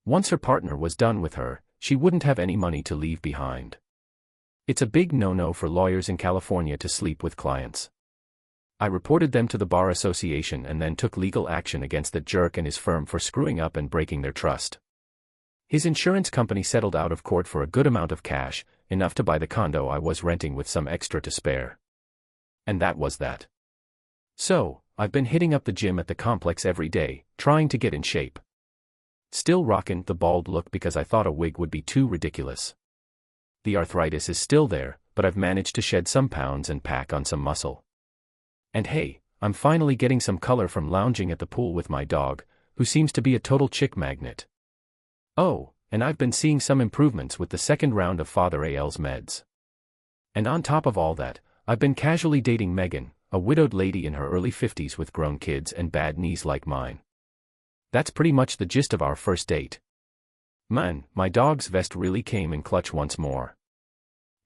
Once her partner was done with her, she wouldn't have any money to leave behind. It's a big no-no for lawyers in California to sleep with clients. I reported them to the Bar Association and then took legal action against that jerk and his firm for screwing up and breaking their trust. His insurance company settled out of court for a good amount of cash, enough to buy the condo I was renting with some extra to spare. And that was that. So, I've been hitting up the gym at the complex every day, trying to get in shape. Still rockin' the bald look because I thought a wig would be too ridiculous. The arthritis is still there, but I've managed to shed some pounds and pack on some muscle. And hey, I'm finally getting some color from lounging at the pool with my dog, who seems to be a total chick magnet. Oh, and I've been seeing some improvements with the second round of Father AL's meds. And on top of all that, I've been casually dating Megan, a widowed lady in her early 50s with grown kids and bad knees like mine. That's pretty much the gist of our first date. Man, my dog's vest really came in clutch once more.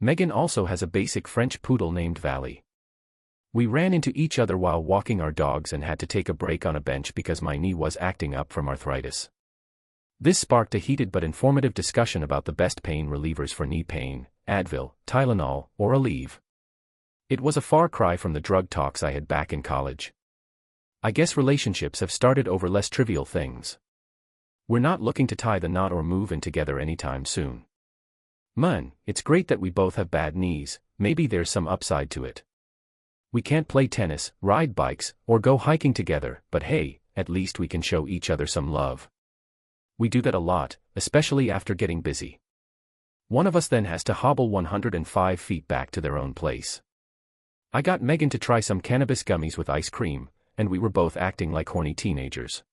Megan also has a basic French poodle named Valley. We ran into each other while walking our dogs and had to take a break on a bench because my knee was acting up from arthritis. This sparked a heated but informative discussion about the best pain relievers for knee pain, Advil, Tylenol, or Aleve. It was a far cry from the drug talks I had back in college. I guess relationships have started over less trivial things. We're not looking to tie the knot or move in together anytime soon. Man, it's great that we both have bad knees, maybe there's some upside to it. We can't play tennis, ride bikes, or go hiking together, but hey, at least we can show each other some love. We do that a lot, especially after getting busy. One of us then has to hobble 105 feet back to their own place. I got Megan to try some cannabis gummies with ice cream, and we were both acting like horny teenagers.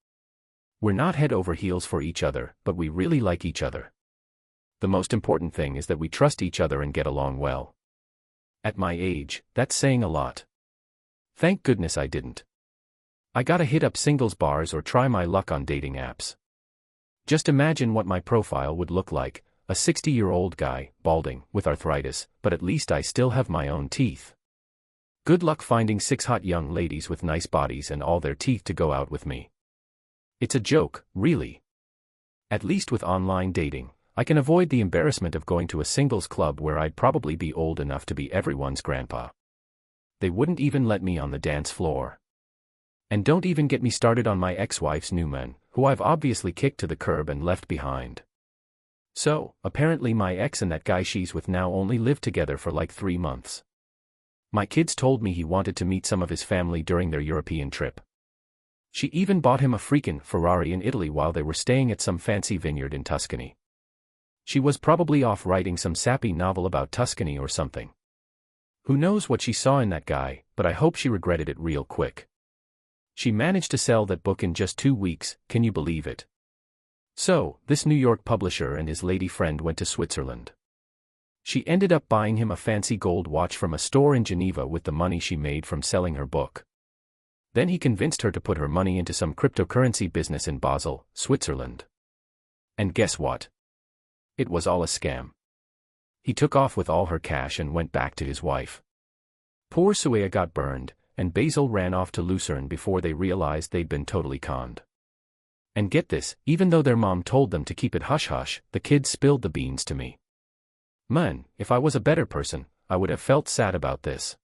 We're not head over heels for each other, but we really like each other. The most important thing is that we trust each other and get along well. At my age, that's saying a lot. Thank goodness I didn't. I gotta hit up singles bars or try my luck on dating apps. Just imagine what my profile would look like, a 60-year-old guy, balding, with arthritis, but at least I still have my own teeth. Good luck finding 6 hot young ladies with nice bodies and all their teeth to go out with me. It's a joke, really. At least with online dating, I can avoid the embarrassment of going to a singles club where I'd probably be old enough to be everyone's grandpa. They wouldn't even let me on the dance floor. And don't even get me started on my ex-wife's new man, who I've obviously kicked to the curb and left behind. So, apparently my ex and that guy she's with now only lived together for like 3 months. My kids told me he wanted to meet some of his family during their European trip. She even bought him a freaking Ferrari in Italy while they were staying at some fancy vineyard in Tuscany. She was probably off writing some sappy novel about Tuscany or something. Who knows what she saw in that guy, but I hope she regretted it real quick. She managed to sell that book in just 2 weeks, can you believe it? So, this New York publisher and his lady friend went to Switzerland. She ended up buying him a fancy gold watch from a store in Geneva with the money she made from selling her book. Then he convinced her to put her money into some cryptocurrency business in Basel, Switzerland. And guess what? It was all a scam. He took off with all her cash and went back to his wife. Poor Suea got burned, and Basil ran off to Lucerne before they realized they'd been totally conned. And get this, even though their mom told them to keep it hush-hush, the kids spilled the beans to me. Man, if I was a better person, I would have felt sad about this.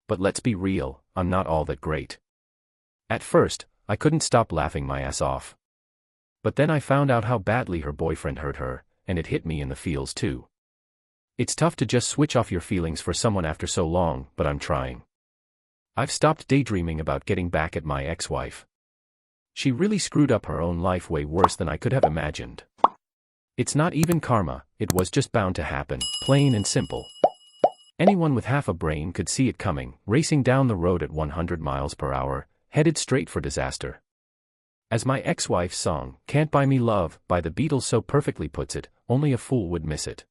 But let's be real, I'm not all that great. At first, I couldn't stop laughing my ass off. But then I found out how badly her boyfriend hurt her, and it hit me in the feels too. It's tough to just switch off your feelings for someone after so long, but I'm trying. I've stopped daydreaming about getting back at my ex-wife. She really screwed up her own life way worse than I could have imagined. It's not even karma, it was just bound to happen, plain and simple. Anyone with half a brain could see it coming, racing down the road at 100 miles per hour, headed straight for disaster. As my ex-wife's song, "Can't Buy Me Love," by the Beatles so perfectly puts it, only a fool would miss it.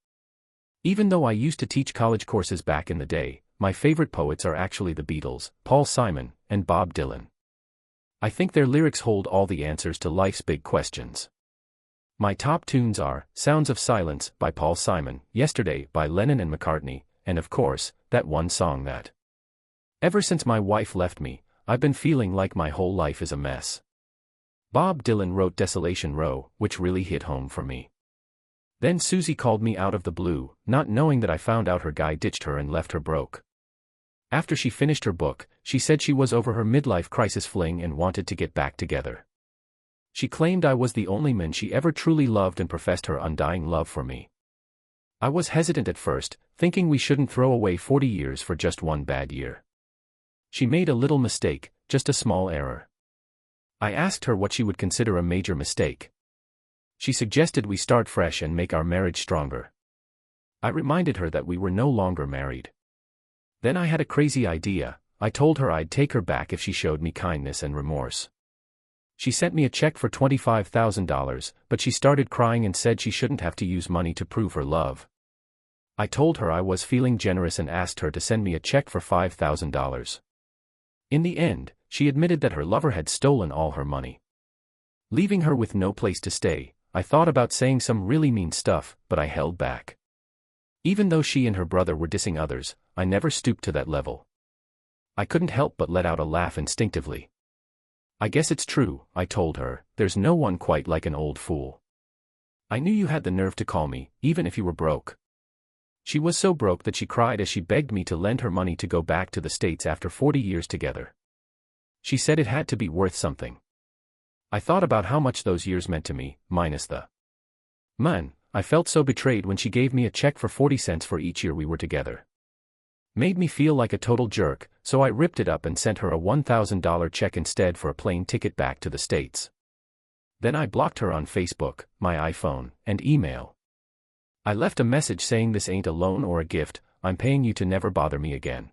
Even though I used to teach college courses back in the day, my favorite poets are actually the Beatles, Paul Simon, and Bob Dylan. I think their lyrics hold all the answers to life's big questions. My top tunes are Sounds of Silence by Paul Simon, Yesterday by Lennon and McCartney, and of course, that one song that. Ever since my wife left me, I've been feeling like my whole life is a mess. Bob Dylan wrote Desolation Row, which really hit home for me. Then Susie called me out of the blue, not knowing that I found out her guy ditched her and left her broke. After she finished her book, she said she was over her midlife crisis fling and wanted to get back together. She claimed I was the only man she ever truly loved and professed her undying love for me. I was hesitant at first, thinking we shouldn't throw away 40 years for just one bad year. She made a little mistake, just a small error. I asked her what she would consider a major mistake. She suggested we start fresh and make our marriage stronger. I reminded her that we were no longer married. Then I had a crazy idea. I told her I'd take her back if she showed me kindness and remorse. She sent me a check for $25,000, but she started crying and said she shouldn't have to use money to prove her love. I told her I was feeling generous and asked her to send me a check for $5,000. In the end, she admitted that her lover had stolen all her money. Leaving her with no place to stay, I thought about saying some really mean stuff, but I held back. Even though she and her brother were dissing others, I never stooped to that level. I couldn't help but let out a laugh instinctively. I guess it's true, I told her, there's no one quite like an old fool. I knew you had the nerve to call me, even if you were broke. She was so broke that she cried as she begged me to lend her money to go back to the States after 40 years together. She said it had to be worth something. I thought about how much those years meant to me, minus the man. I felt so betrayed when she gave me a check for 40 cents for each year we were together. Made me feel like a total jerk, so I ripped it up and sent her a $1,000 check instead for a plane ticket back to the States. Then I blocked her on Facebook, my iPhone, and email. I left a message saying this ain't a loan or a gift, I'm paying you to never bother me again.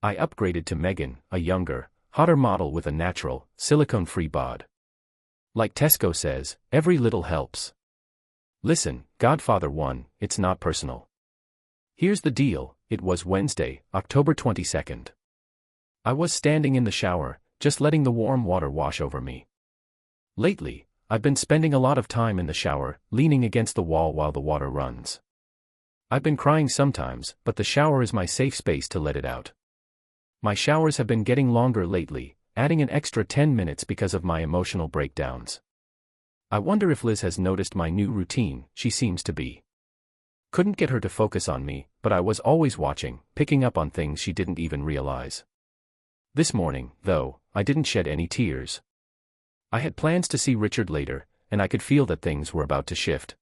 I upgraded to Megan, a younger, hotter model with a natural, silicone-free bod. Like Tesco says, every little helps. Listen, Godfather 1, it's not personal. Here's the deal, it was Wednesday, October 22nd. I was standing in the shower, just letting the warm water wash over me. Lately, I've been spending a lot of time in the shower, leaning against the wall while the water runs. I've been crying sometimes, but the shower is my safe space to let it out. My showers have been getting longer lately, adding an extra 10 minutes because of my emotional breakdowns. I wonder if Liz has noticed my new routine. She seems to be. Couldn't get her to focus on me, but I was always watching, picking up on things she didn't even realize. This morning, though, I didn't shed any tears. I had plans to see Richard later, and I could feel that things were about to shift.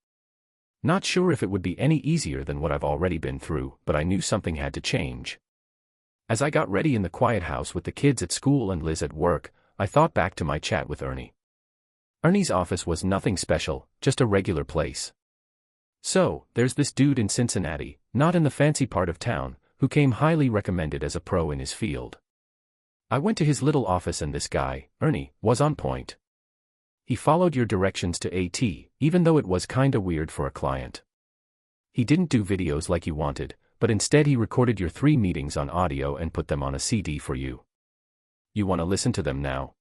Not sure if it would be any easier than what I've already been through, but I knew something had to change. As I got ready in the quiet house with the kids at school and Liz at work, I thought back to my chat with Ernie. Ernie's office was nothing special, just a regular place. So, there's this dude in Cincinnati, not in the fancy part of town, who came highly recommended as a pro in his field. I went to his little office and this guy, Ernie, was on point. He followed your directions to AT, even though it was kinda weird for a client. He didn't do videos like you wanted, but instead he recorded your 3 meetings on audio and put them on a CD for you. You wanna listen to them now?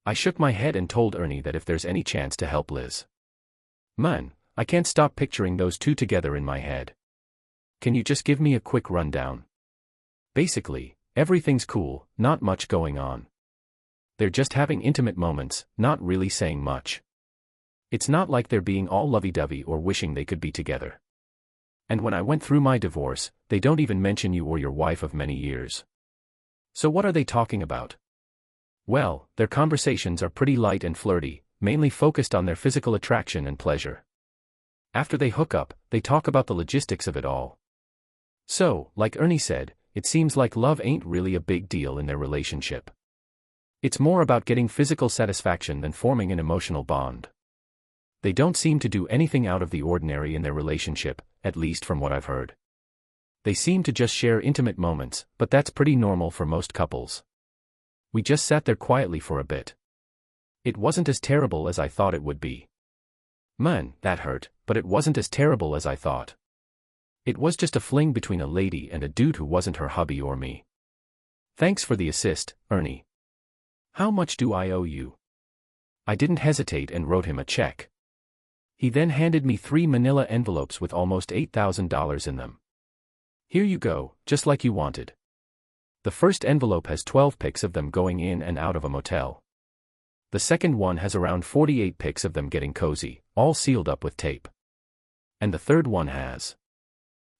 I shook my head and told Ernie that if there's any chance to help Liz. Man, I can't stop picturing those two together in my head. Can you just give me a quick rundown? Basically, everything's cool, not much going on. They're just having intimate moments, not really saying much. It's not like they're being all lovey-dovey or wishing they could be together. And when I went through my divorce, they don't even mention you or your wife of many years. So what are they talking about? Well, their conversations are pretty light and flirty, mainly focused on their physical attraction and pleasure. After they hook up, they talk about the logistics of it all. So, like Ernie said, it seems like love ain't really a big deal in their relationship. It's more about getting physical satisfaction than forming an emotional bond. They don't seem to do anything out of the ordinary in their relationship, at least from what I've heard. They seem to just share intimate moments, but that's pretty normal for most couples. We just sat there quietly for a bit. It wasn't as terrible as I thought it would be. Man, that hurt, but it wasn't as terrible as I thought. It was just a fling between a lady and a dude who wasn't her hubby or me. Thanks for the assist, Ernie. How much do I owe you? I didn't hesitate and wrote him a check. He then handed me 3 manila envelopes with almost $8,000 in them. Here you go, just like you wanted. The first envelope has 12 pics of them going in and out of a motel. The second one has around 48 pics of them getting cozy, all sealed up with tape. And the third one has.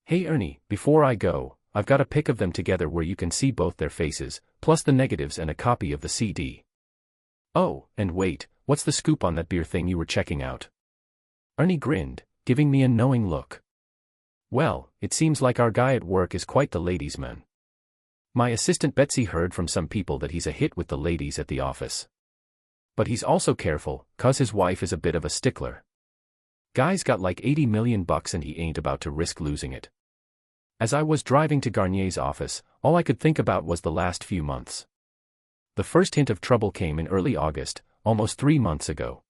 Hey Ernie, before I go, I've got a pic of them together where you can see both their faces, plus the negatives and a copy of the CD. Oh, and wait, what's the scoop on that beer thing you were checking out? Ernie grinned, giving me a knowing look. Well, it seems like our guy at work is quite the ladies' man. My assistant Betsy heard from some people that he's a hit with the ladies at the office. But he's also careful, 'cause his wife is a bit of a stickler. Guy's got like $80 million and he ain't about to risk losing it. As I was driving to Garnier's office, all I could think about was the last few months. The first hint of trouble came in early August, almost 3 months ago.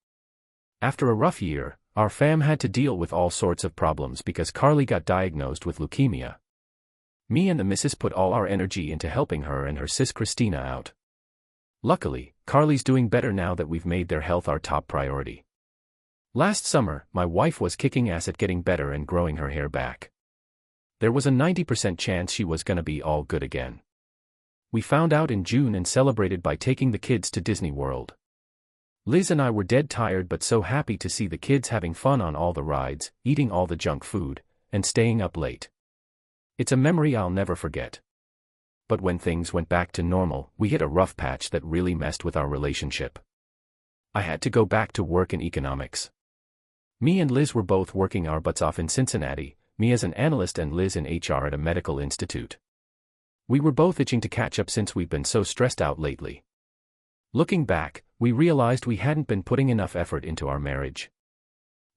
After a rough year, our fam had to deal with all sorts of problems because Carly got diagnosed with leukemia. Me and the missus put all our energy into helping her and her sis Christina out. Luckily, Carly's doing better now that we've made their health our top priority. Last summer, my wife was kicking ass at getting better and growing her hair back. There was a 90% chance she was gonna be all good again. We found out in June and celebrated by taking the kids to Disney World. Liz and I were dead tired but so happy to see the kids having fun on all the rides, eating all the junk food, and staying up late. It's a memory I'll never forget. But when things went back to normal, we hit a rough patch that really messed with our relationship. I had to go back to work in economics. Me and Liz were both working our butts off in Cincinnati, me as an analyst and Liz in HR at a medical institute. We were both itching to catch up since we've been so stressed out lately. Looking back, we realized we hadn't been putting enough effort into our marriage.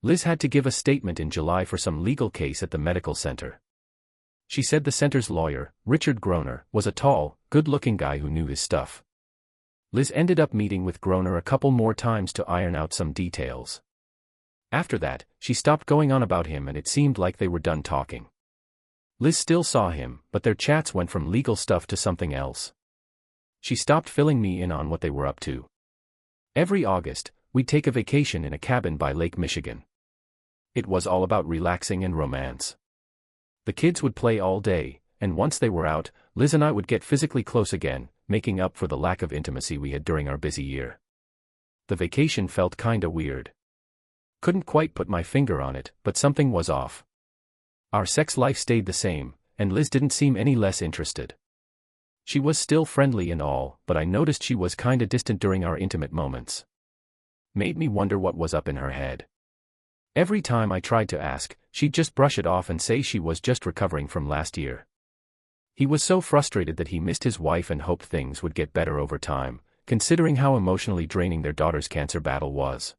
Liz had to give a statement in July for some legal case at the medical center. She said the center's lawyer, Richard Groner, was a tall, good-looking guy who knew his stuff. Liz ended up meeting with Groner a couple more times to iron out some details. After that, she stopped going on about him and it seemed like they were done talking. Liz still saw him, but their chats went from legal stuff to something else. She stopped filling me in on what they were up to. Every August, we'd take a vacation in a cabin by Lake Michigan. It was all about relaxing and romance. The kids would play all day, and once they were out, Liz and I would get physically close again, making up for the lack of intimacy we had during our busy year. The vacation felt kinda weird. Couldn't quite put my finger on it, but something was off. Our sex life stayed the same, and Liz didn't seem any less interested. She was still friendly and all, but I noticed she was kinda distant during our intimate moments. Made me wonder what was up in her head. Every time I tried to ask, she'd just brush it off and say she was just recovering from last year. He was so frustrated that he missed his wife and hoped things would get better over time, considering how emotionally draining their daughter's cancer battle was.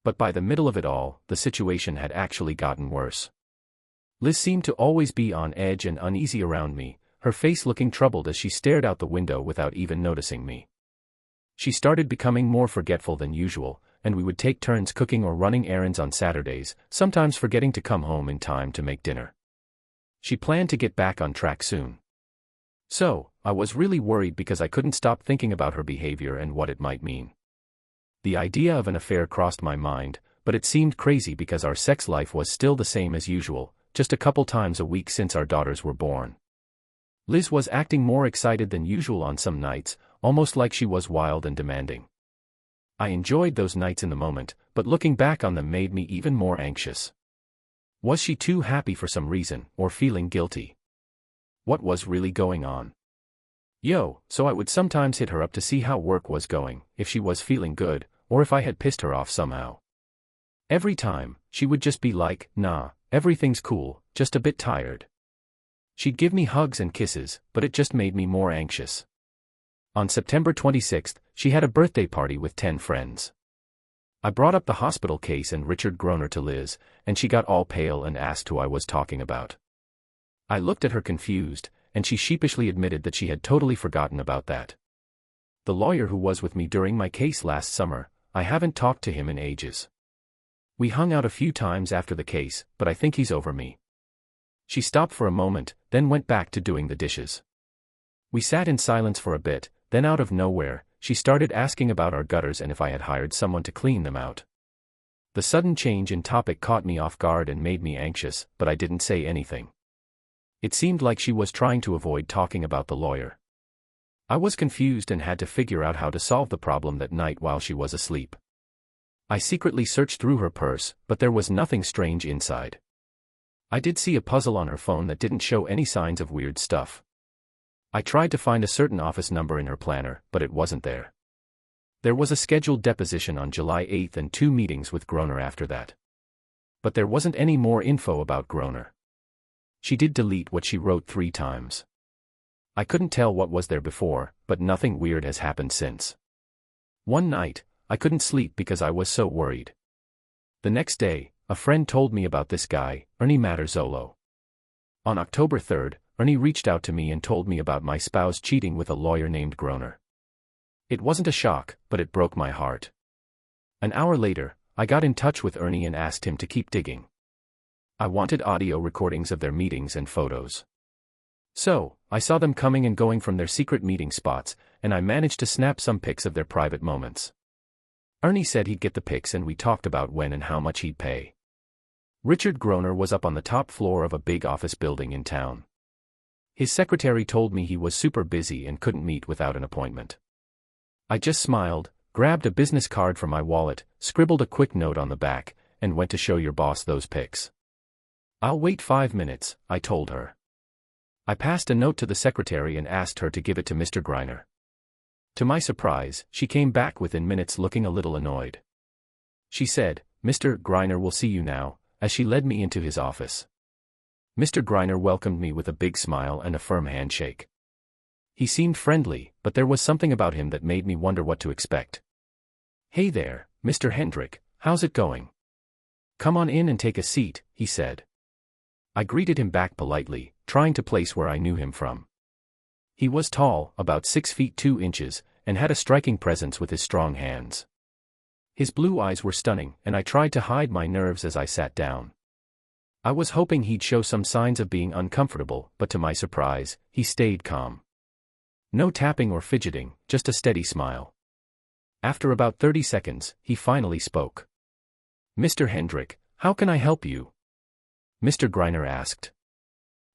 But by the middle of it all, the situation had actually gotten worse. Liz seemed to always be on edge and uneasy around me, her face looking troubled as she stared out the window without even noticing me. She started becoming more forgetful than usual, and we would take turns cooking or running errands on Saturdays, sometimes forgetting to come home in time to make dinner. She planned to get back on track soon. So, I was really worried because I couldn't stop thinking about her behavior and what it might mean. The idea of an affair crossed my mind, but it seemed crazy because our sex life was still the same as usual, just a couple times a week since our daughters were born. Liz was acting more excited than usual on some nights, almost like she was wild and demanding. I enjoyed those nights in the moment, but looking back on them made me even more anxious. Was she too happy for some reason, or feeling guilty? What was really going on? So I would sometimes hit her up to see how work was going, if she was feeling good, or if I had pissed her off somehow. Every time, she would just be like, "Nah, everything's cool, just a bit tired." She'd give me hugs and kisses, but it just made me more anxious. On September 26th, she had a birthday party with 10 friends. I brought up the hospital case and Richard Groner to Liz, and she got all pale and asked who I was talking about. I looked at her confused, and she sheepishly admitted that she had totally forgotten about that. The lawyer who was with me during my case last summer, I haven't talked to him in ages. We hung out a few times after the case, but I think he's over me. She stopped for a moment, then went back to doing the dishes. We sat in silence for a bit, then out of nowhere, she started asking about our gutters and if I had hired someone to clean them out. The sudden change in topic caught me off guard and made me anxious, but I didn't say anything. It seemed like she was trying to avoid talking about the lawyer. I was confused and had to figure out how to solve the problem that night while she was asleep. I secretly searched through her purse, but there was nothing strange inside. I did see a puzzle on her phone that didn't show any signs of weird stuff. I tried to find a certain office number in her planner, but it wasn't there. There was a scheduled deposition on July 8th and 2 meetings with Groner after that. But there wasn't any more info about Groner. She did delete what she wrote 3 times. I couldn't tell what was there before, but nothing weird has happened since. One night, I couldn't sleep because I was so worried. The next day, a friend told me about this guy, Ernie Matarzolo. On October 3rd, Ernie reached out to me and told me about my spouse cheating with a lawyer named Groner. It wasn't a shock, but it broke my heart. An hour later, I got in touch with Ernie and asked him to keep digging. I wanted audio recordings of their meetings and photos. So, I saw them coming and going from their secret meeting spots, and I managed to snap some pics of their private moments. Ernie said he'd get the pics and we talked about when and how much he'd pay. Richard Groner was up on the top floor of a big office building in town. His secretary told me he was super busy and couldn't meet without an appointment. I just smiled, grabbed a business card from my wallet, scribbled a quick note on the back, and went to show your boss those pics. I'll wait 5 minutes, I told her. I passed a note to the secretary and asked her to give it to Mr. Groner. To my surprise, she came back within minutes looking a little annoyed. She said, "Mr. Groner will see you now," as she led me into his office. Mr. Groner welcomed me with a big smile and a firm handshake. He seemed friendly, but there was something about him that made me wonder what to expect. "Hey there, Mr. Hendrick, how's it going? Come on in and take a seat," he said. I greeted him back politely, trying to place where I knew him from. He was tall, about 6 feet 2 inches, and had a striking presence with his strong hands. His blue eyes were stunning, and I tried to hide my nerves as I sat down. I was hoping he'd show some signs of being uncomfortable, but to my surprise, he stayed calm. No tapping or fidgeting, just a steady smile. After about 30 seconds, he finally spoke. "Mr. Hendrick, how can I help you?" Mr. Groner asked.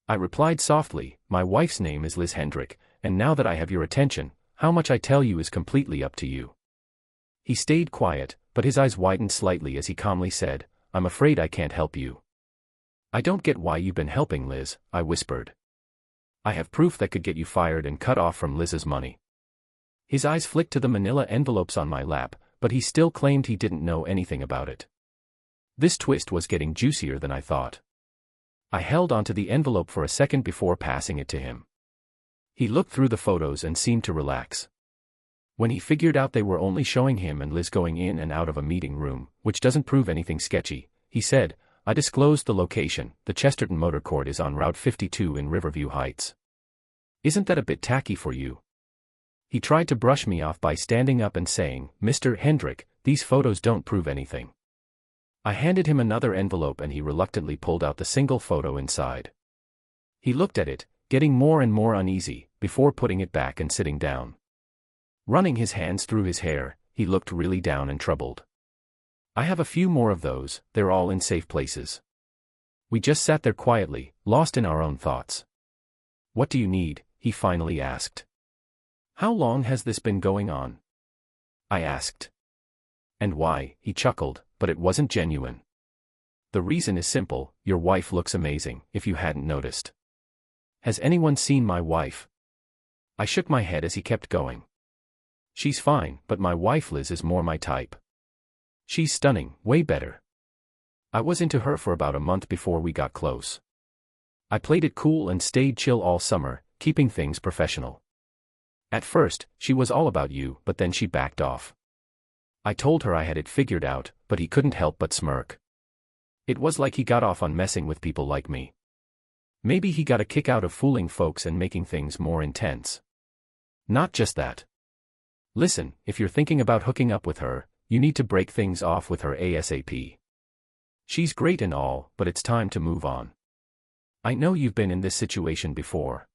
I replied softly, "My wife's name is Liz Hendrick, and now that I have your attention, how much I tell you is completely up to you." He stayed quiet, but his eyes widened slightly as he calmly said, "I'm afraid I can't help you." "I don't get why you've been helping Liz," I whispered. "I have proof that could get you fired and cut off from Liz's money." His eyes flicked to the manila envelopes on my lap, but he still claimed he didn't know anything about it. This twist was getting juicier than I thought. I held onto the envelope for a second before passing it to him. He looked through the photos and seemed to relax. When he figured out they were only showing him and Liz going in and out of a meeting room, which doesn't prove anything sketchy, he said, "I disclosed the location. The Chesterton Motor Court is on Route 52 in Riverview Heights. Isn't that a bit tacky for you?" He tried to brush me off by standing up and saying, "Mr. Hendrick, these photos don't prove anything." I handed him another envelope and he reluctantly pulled out the single photo inside. He looked at it, getting more and more uneasy, before putting it back and sitting down. Running his hands through his hair, he looked really down and troubled. "I have a few more of those, they're all in safe places." We just sat there quietly, lost in our own thoughts. "What do you need?" he finally asked. "How long has this been going on?" I asked. "And why?" he chuckled, but it wasn't genuine. "The reason is simple, your wife looks amazing, if you hadn't noticed." "Has anyone seen my wife?" I shook my head as he kept going. "She's fine, but my wife Liz is more my type. She's stunning, way better. I was into her for about a month before we got close." I played it cool and stayed chill all summer, keeping things professional. At first, she was all about you, but then she backed off. I told her I had it figured out, but he couldn't help but smirk. It was like he got off on messing with people like me. Maybe he got a kick out of fooling folks and making things more intense. Not just that. Listen, if you're thinking about hooking up with her, you need to break things off with her ASAP. She's great and all, but it's time to move on. I know you've been in this situation before.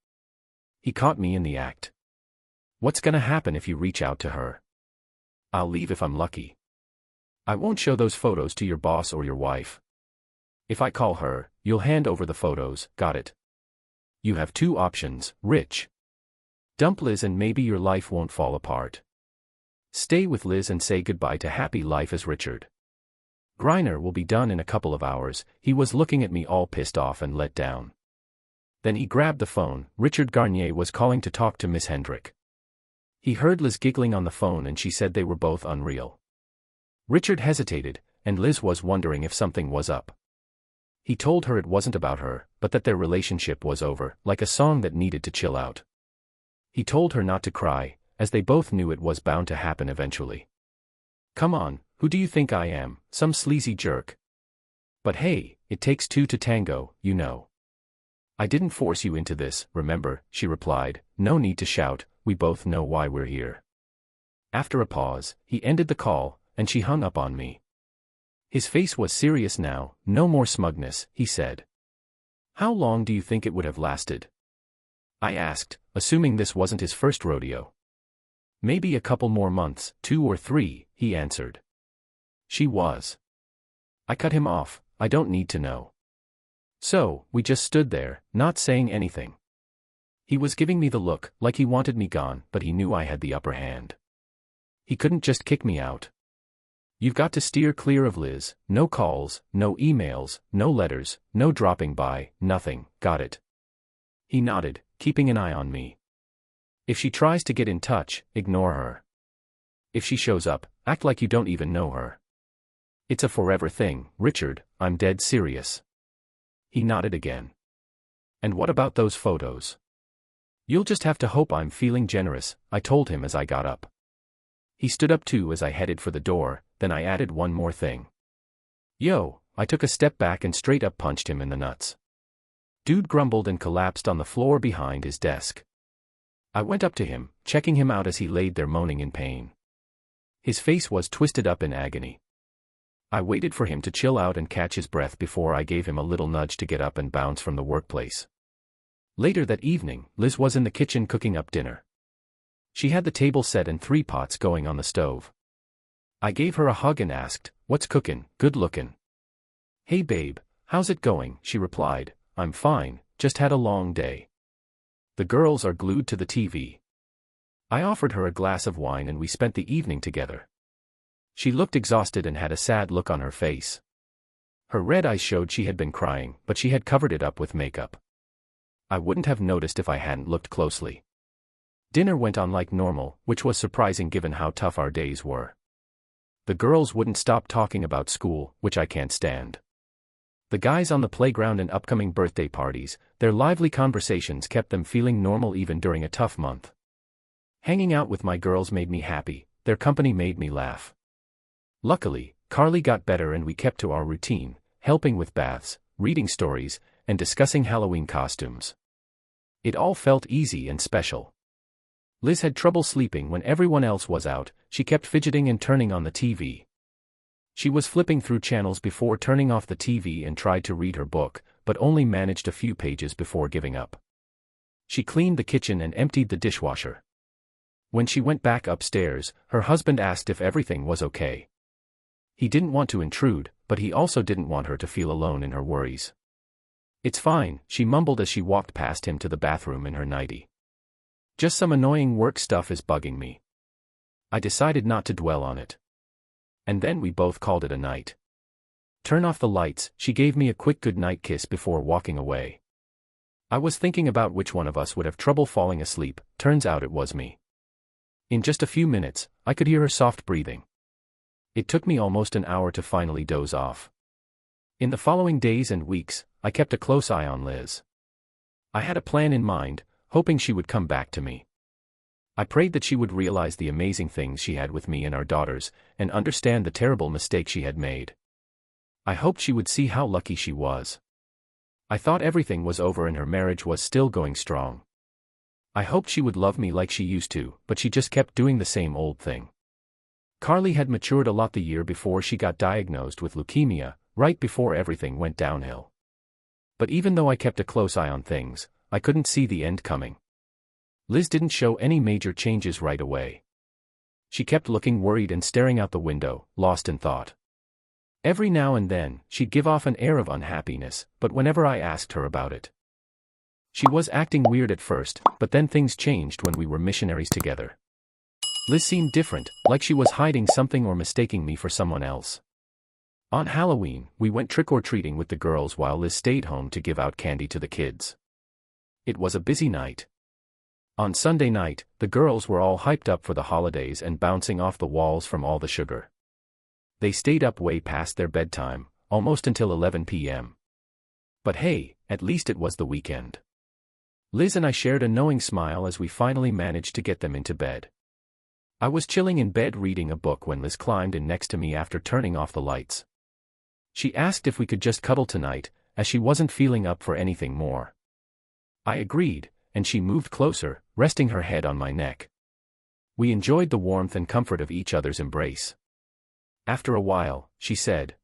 He caught me in the act. What's gonna happen if you reach out to her? I'll leave if I'm lucky. I won't show those photos to your boss or your wife. If I call her, you'll hand over the photos, got it? You have two options, Rich. Dump Liz and maybe your life won't fall apart. Stay with Liz and say goodbye to happy life as Richard. Griner will be done in a couple of hours. He was looking at me all pissed off and let down. Then he grabbed the phone. Richard Garnier was calling to talk to Miss Hendrick. He heard Liz giggling on the phone and she said they were both unreal. Richard hesitated, and Liz was wondering if something was up. He told her it wasn't about her, but that their relationship was over, like a song that needed to chill out. He told her not to cry, as they both knew it was bound to happen eventually. Come on, who do you think I am, some sleazy jerk? But hey, it takes two to tango, you know. I didn't force you into this, remember, she replied, no need to shout, we both know why we're here. After a pause, he ended the call, and she hung up on me. His face was serious now, no more smugness, he said. How long do you think it would have lasted? I asked, assuming this wasn't his first rodeo. Maybe a couple more months, 2 or 3, he answered. She was. I cut him off, I don't need to know. So, we just stood there, not saying anything. He was giving me the look, like he wanted me gone, but he knew I had the upper hand. He couldn't just kick me out. You've got to steer clear of Liz, no calls, no emails, no letters, no dropping by, nothing, got it? He nodded, keeping an eye on me. If she tries to get in touch, ignore her. If she shows up, act like you don't even know her. It's a forever thing, Richard, I'm dead serious. He nodded again. And what about those photos? You'll just have to hope I'm feeling generous, I told him as I got up. He stood up too as I headed for the door, then I added one more thing. Yo, I took a step back and straight up punched him in the nuts. Dude grumbled and collapsed on the floor behind his desk. I went up to him, checking him out as he laid there moaning in pain. His face was twisted up in agony. I waited for him to chill out and catch his breath before I gave him a little nudge to get up and bounce from the workplace. Later that evening, Liz was in the kitchen cooking up dinner. She had the table set and 3 pots going on the stove. I gave her a hug and asked, "What's cookin', good lookin'?" "Hey babe, how's it going?" she replied, "I'm fine, just had a long day." The girls are glued to the TV. I offered her a glass of wine and we spent the evening together. She looked exhausted and had a sad look on her face. Her red eyes showed she had been crying, but she had covered it up with makeup. I wouldn't have noticed if I hadn't looked closely. Dinner went on like normal, which was surprising given how tough our days were. The girls wouldn't stop talking about school, which I can't stand. The guys on the playground and upcoming birthday parties, their lively conversations kept them feeling normal even during a tough month. Hanging out with my girls made me happy, their company made me laugh. Luckily, Carly got better and we kept to our routine, helping with baths, reading stories, and discussing Halloween costumes. It all felt easy and special. Liz had trouble sleeping when everyone else was out, she kept fidgeting and turning on the TV. She was flipping through channels before turning off the TV and tried to read her book, but only managed a few pages before giving up. She cleaned the kitchen and emptied the dishwasher. When she went back upstairs, her husband asked if everything was okay. He didn't want to intrude, but he also didn't want her to feel alone in her worries. "It's fine," she mumbled as she walked past him to the bathroom in her nightie. "Just some annoying work stuff is bugging me." I decided not to dwell on it. And then we both called it a night. "Turn off the lights," she gave me a quick goodnight kiss before walking away. I was thinking about which one of us would have trouble falling asleep, turns out it was me. In just a few minutes, I could hear her soft breathing. It took me almost an hour to finally doze off. In the following days and weeks, I kept a close eye on Liz. I had a plan in mind, hoping she would come back to me. I prayed that she would realize the amazing things she had with me and our daughters, and understand the terrible mistake she had made. I hoped she would see how lucky she was. I thought everything was over and her marriage was still going strong. I hoped she would love me like she used to, but she just kept doing the same old thing. Carly had matured a lot the year before she got diagnosed with leukemia, right before everything went downhill. But even though I kept a close eye on things, I couldn't see the end coming. Liz didn't show any major changes right away. She kept looking worried and staring out the window, lost in thought. Every now and then, she'd give off an air of unhappiness, but whenever I asked her about it, she was acting weird at first, but then things changed when we were missionaries together. Liz seemed different, like she was hiding something or mistaking me for someone else. On Halloween, we went trick-or-treating with the girls while Liz stayed home to give out candy to the kids. It was a busy night. On Sunday night, the girls were all hyped up for the holidays and bouncing off the walls from all the sugar. They stayed up way past their bedtime, almost until 11 p.m. But hey, at least it was the weekend. Liz and I shared a knowing smile as we finally managed to get them into bed. I was chilling in bed reading a book when Liz climbed in next to me after turning off the lights. She asked if we could just cuddle tonight, as she wasn't feeling up for anything more. I agreed, and she moved closer, resting her head on my neck. We enjoyed the warmth and comfort of each other's embrace. After a while, she said,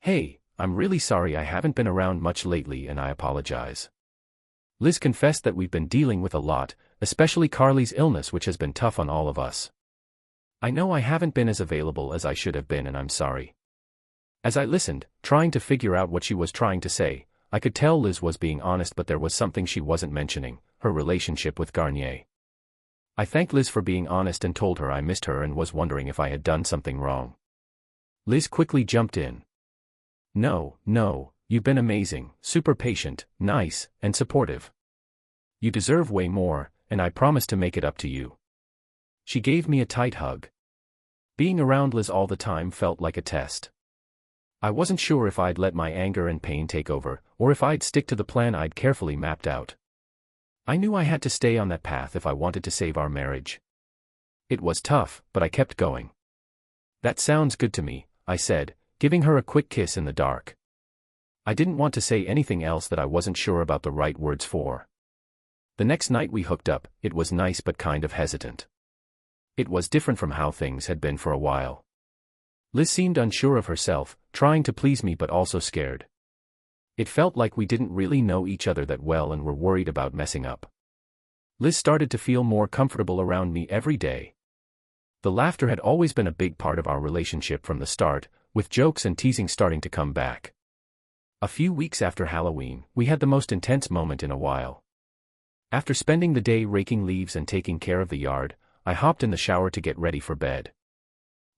Hey, I'm really sorry I haven't been around much lately and I apologize. Liz confessed that we've been dealing with a lot, especially Carly's illness, which has been tough on all of us. I know I haven't been as available as I should have been and I'm sorry. As I listened, trying to figure out what she was trying to say, I could tell Liz was being honest, but there was something she wasn't mentioning, her relationship with Garnier. I thanked Liz for being honest and told her I missed her and was wondering if I had done something wrong. Liz quickly jumped in. No, you've been amazing, super patient, nice, and supportive. You deserve way more, and I promise to make it up to you. She gave me a tight hug. Being around Liz all the time felt like a test. I wasn't sure if I'd let my anger and pain take over, or if I'd stick to the plan I'd carefully mapped out. I knew I had to stay on that path if I wanted to save our marriage. It was tough, but I kept going. That sounds good to me, I said, giving her a quick kiss in the dark. I didn't want to say anything else that I wasn't sure about the right words for. The next night we hooked up. It was nice but kind of hesitant. It was different from how things had been for a while. Liz seemed unsure of herself, trying to please me but also scared. It felt like we didn't really know each other that well and were worried about messing up. Liz started to feel more comfortable around me every day. The laughter had always been a big part of our relationship from the start, with jokes and teasing starting to come back. A few weeks after Halloween, we had the most intense moment in a while. After spending the day raking leaves and taking care of the yard, I hopped in the shower to get ready for bed.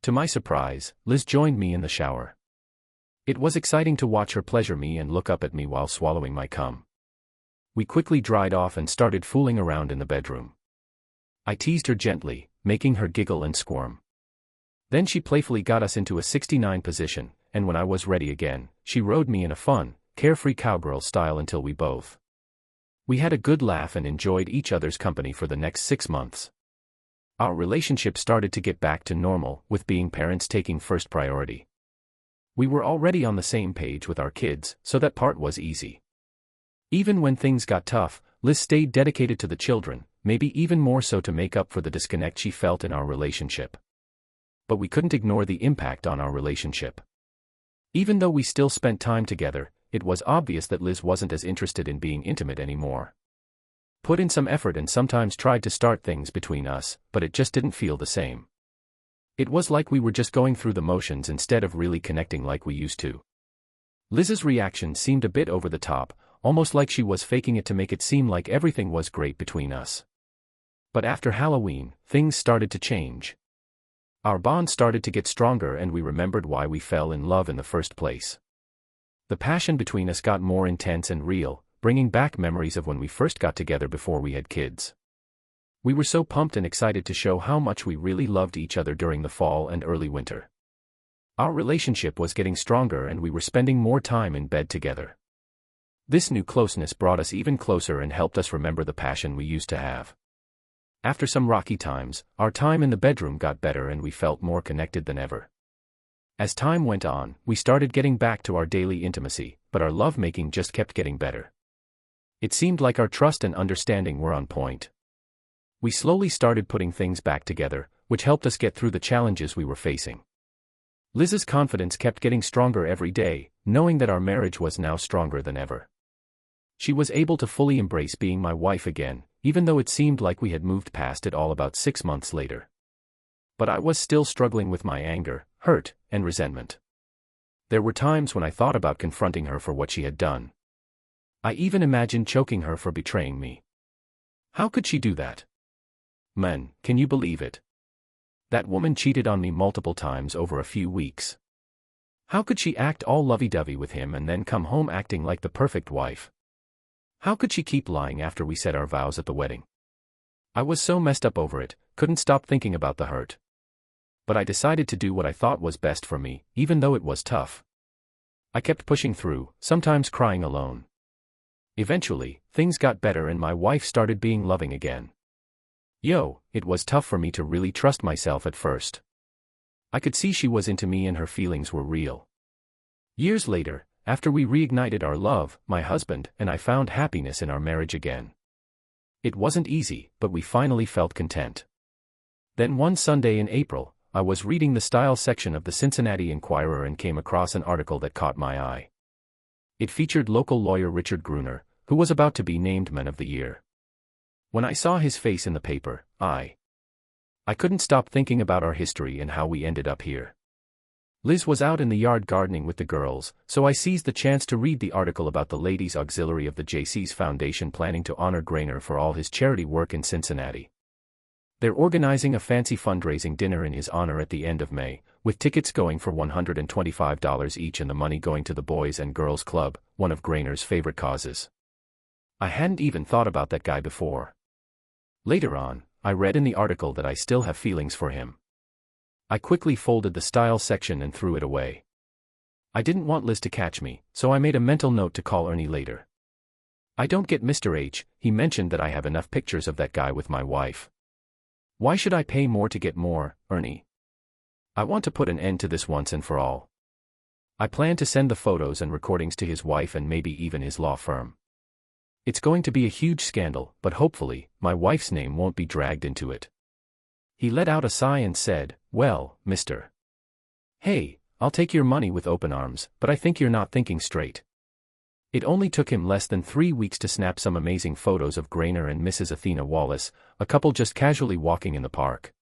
To my surprise, Liz joined me in the shower. It was exciting to watch her pleasure me and look up at me while swallowing my cum. We quickly dried off and started fooling around in the bedroom. I teased her gently, making her giggle and squirm. Then she playfully got us into a 69 position, and when I was ready again, she rode me in a fun, carefree cowgirl style until we both. We had a good laugh and enjoyed each other's company for the next 6 months. Our relationship started to get back to normal, with being parents taking first priority. We were already on the same page with our kids, so that part was easy. Even when things got tough, Liz stayed dedicated to the children, maybe even more so to make up for the disconnect she felt in our relationship. But we couldn't ignore the impact on our relationship. Even though we still spent time together, it was obvious that Liz wasn't as interested in being intimate anymore. Put in some effort and sometimes tried to start things between us, but it just didn't feel the same. It was like we were just going through the motions instead of really connecting like we used to. Liz's reaction seemed a bit over the top, almost like she was faking it to make it seem like everything was great between us. But after Halloween, things started to change. Our bond started to get stronger and we remembered why we fell in love in the first place. The passion between us got more intense and real, bringing back memories of when we first got together before we had kids. We were so pumped and excited to show how much we really loved each other during the fall and early winter. Our relationship was getting stronger and we were spending more time in bed together. This new closeness brought us even closer and helped us remember the passion we used to have. After some rocky times, our time in the bedroom got better and we felt more connected than ever. As time went on, we started getting back to our daily intimacy, but our lovemaking just kept getting better. It seemed like our trust and understanding were on point. We slowly started putting things back together, which helped us get through the challenges we were facing. Liz's confidence kept getting stronger every day, knowing that our marriage was now stronger than ever. She was able to fully embrace being my wife again, even though it seemed like we had moved past it all about 6 months later. But I was still struggling with my anger, hurt, and resentment. There were times when I thought about confronting her for what she had done. I even imagined choking her for betraying me. How could she do that? Man, can you believe it? That woman cheated on me multiple times over a few weeks. How could she act all lovey-dovey with him and then come home acting like the perfect wife? How could she keep lying after we said our vows at the wedding? I was so messed up over it, couldn't stop thinking about the hurt. But I decided to do what I thought was best for me, even though it was tough. I kept pushing through, sometimes crying alone. Eventually, things got better and my wife started being loving again. It was tough for me to really trust myself at first. I could see she was into me and her feelings were real. Years later, after we reignited our love, my husband and I found happiness in our marriage again. It wasn't easy, but we finally felt content. Then one Sunday in April, I was reading the style section of the Cincinnati Enquirer and came across an article that caught my eye. It featured local lawyer Richard Gruner, who was about to be named Man of the Year. When I saw his face in the paper, I couldn't stop thinking about our history and how we ended up here. Liz was out in the yard gardening with the girls, so I seized the chance to read the article about the Ladies Auxiliary of the JC's Foundation planning to honor Grainer for all his charity work in Cincinnati. They're organizing a fancy fundraising dinner in his honor at the end of May, with tickets going for $125 each and the money going to the Boys and Girls Club, one of Grainer's favorite causes. I hadn't even thought about that guy before. Later on, I read in the article that I still have feelings for him. I quickly folded the style section and threw it away. I didn't want Liz to catch me, so I made a mental note to call Ernie later. I don't get Mr. H, he mentioned that I have enough pictures of that guy with my wife. Why should I pay more to get more, Ernie? I want to put an end to this once and for all. I plan to send the photos and recordings to his wife and maybe even his law firm. It's going to be a huge scandal, but hopefully, my wife's name won't be dragged into it. He let out a sigh and said, "Well, Mr. Hey, I'll take your money with open arms, but I think you're not thinking straight." It only took him less than 3 weeks to snap some amazing photos of Grainer and Mrs. Athena Wallace, a couple just casually walking in the park.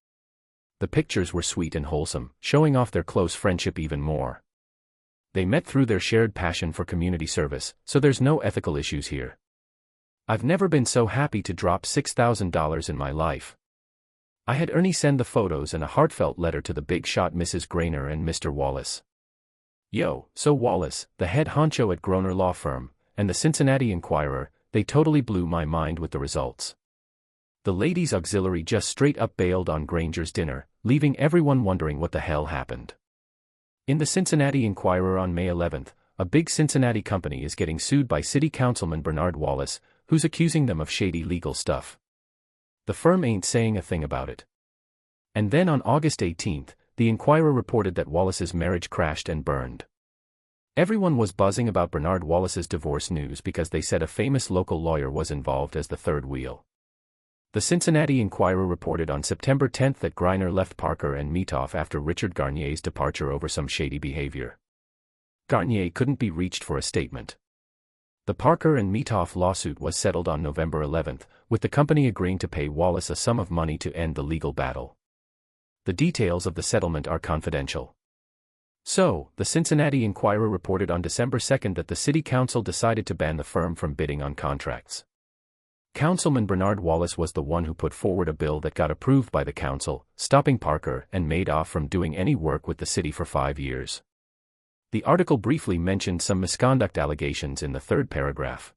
The pictures were sweet and wholesome, showing off their close friendship even more. They met through their shared passion for community service, so there's no ethical issues here. I've never been so happy to drop $6,000 in my life. I had Ernie send the photos and a heartfelt letter to the big shot Mrs. Grainer and Mr. Wallace. So Wallace, the head honcho at Groner Law Firm, and the Cincinnati Enquirer, they totally blew my mind with the results. The Ladies Auxiliary just straight up bailed on Granger's dinner, leaving everyone wondering what the hell happened. In the Cincinnati Enquirer on May 11th, a big Cincinnati company is getting sued by City Councilman Bernard Wallace, who's accusing them of shady legal stuff. The firm ain't saying a thing about it. And then on August 18th, the Enquirer reported that Wallace's marriage crashed and burned. Everyone was buzzing about Bernard Wallace's divorce news because they said a famous local lawyer was involved as the third wheel. The Cincinnati Enquirer reported on September 10th that Grainer left Parker and Meetoff after Richard Garnier's departure over some shady behavior. Garnier couldn't be reached for a statement. The Parker and Meetoff lawsuit was settled on November 11th, with the company agreeing to pay Wallace a sum of money to end the legal battle. The details of the settlement are confidential. So, the Cincinnati Enquirer reported on December 2nd that the city council decided to ban the firm from bidding on contracts. Councilman Bernard Wallace was the one who put forward a bill that got approved by the council, stopping Parker and Meetoff from doing any work with the city for 5 years. The article briefly mentioned some misconduct allegations in the third paragraph.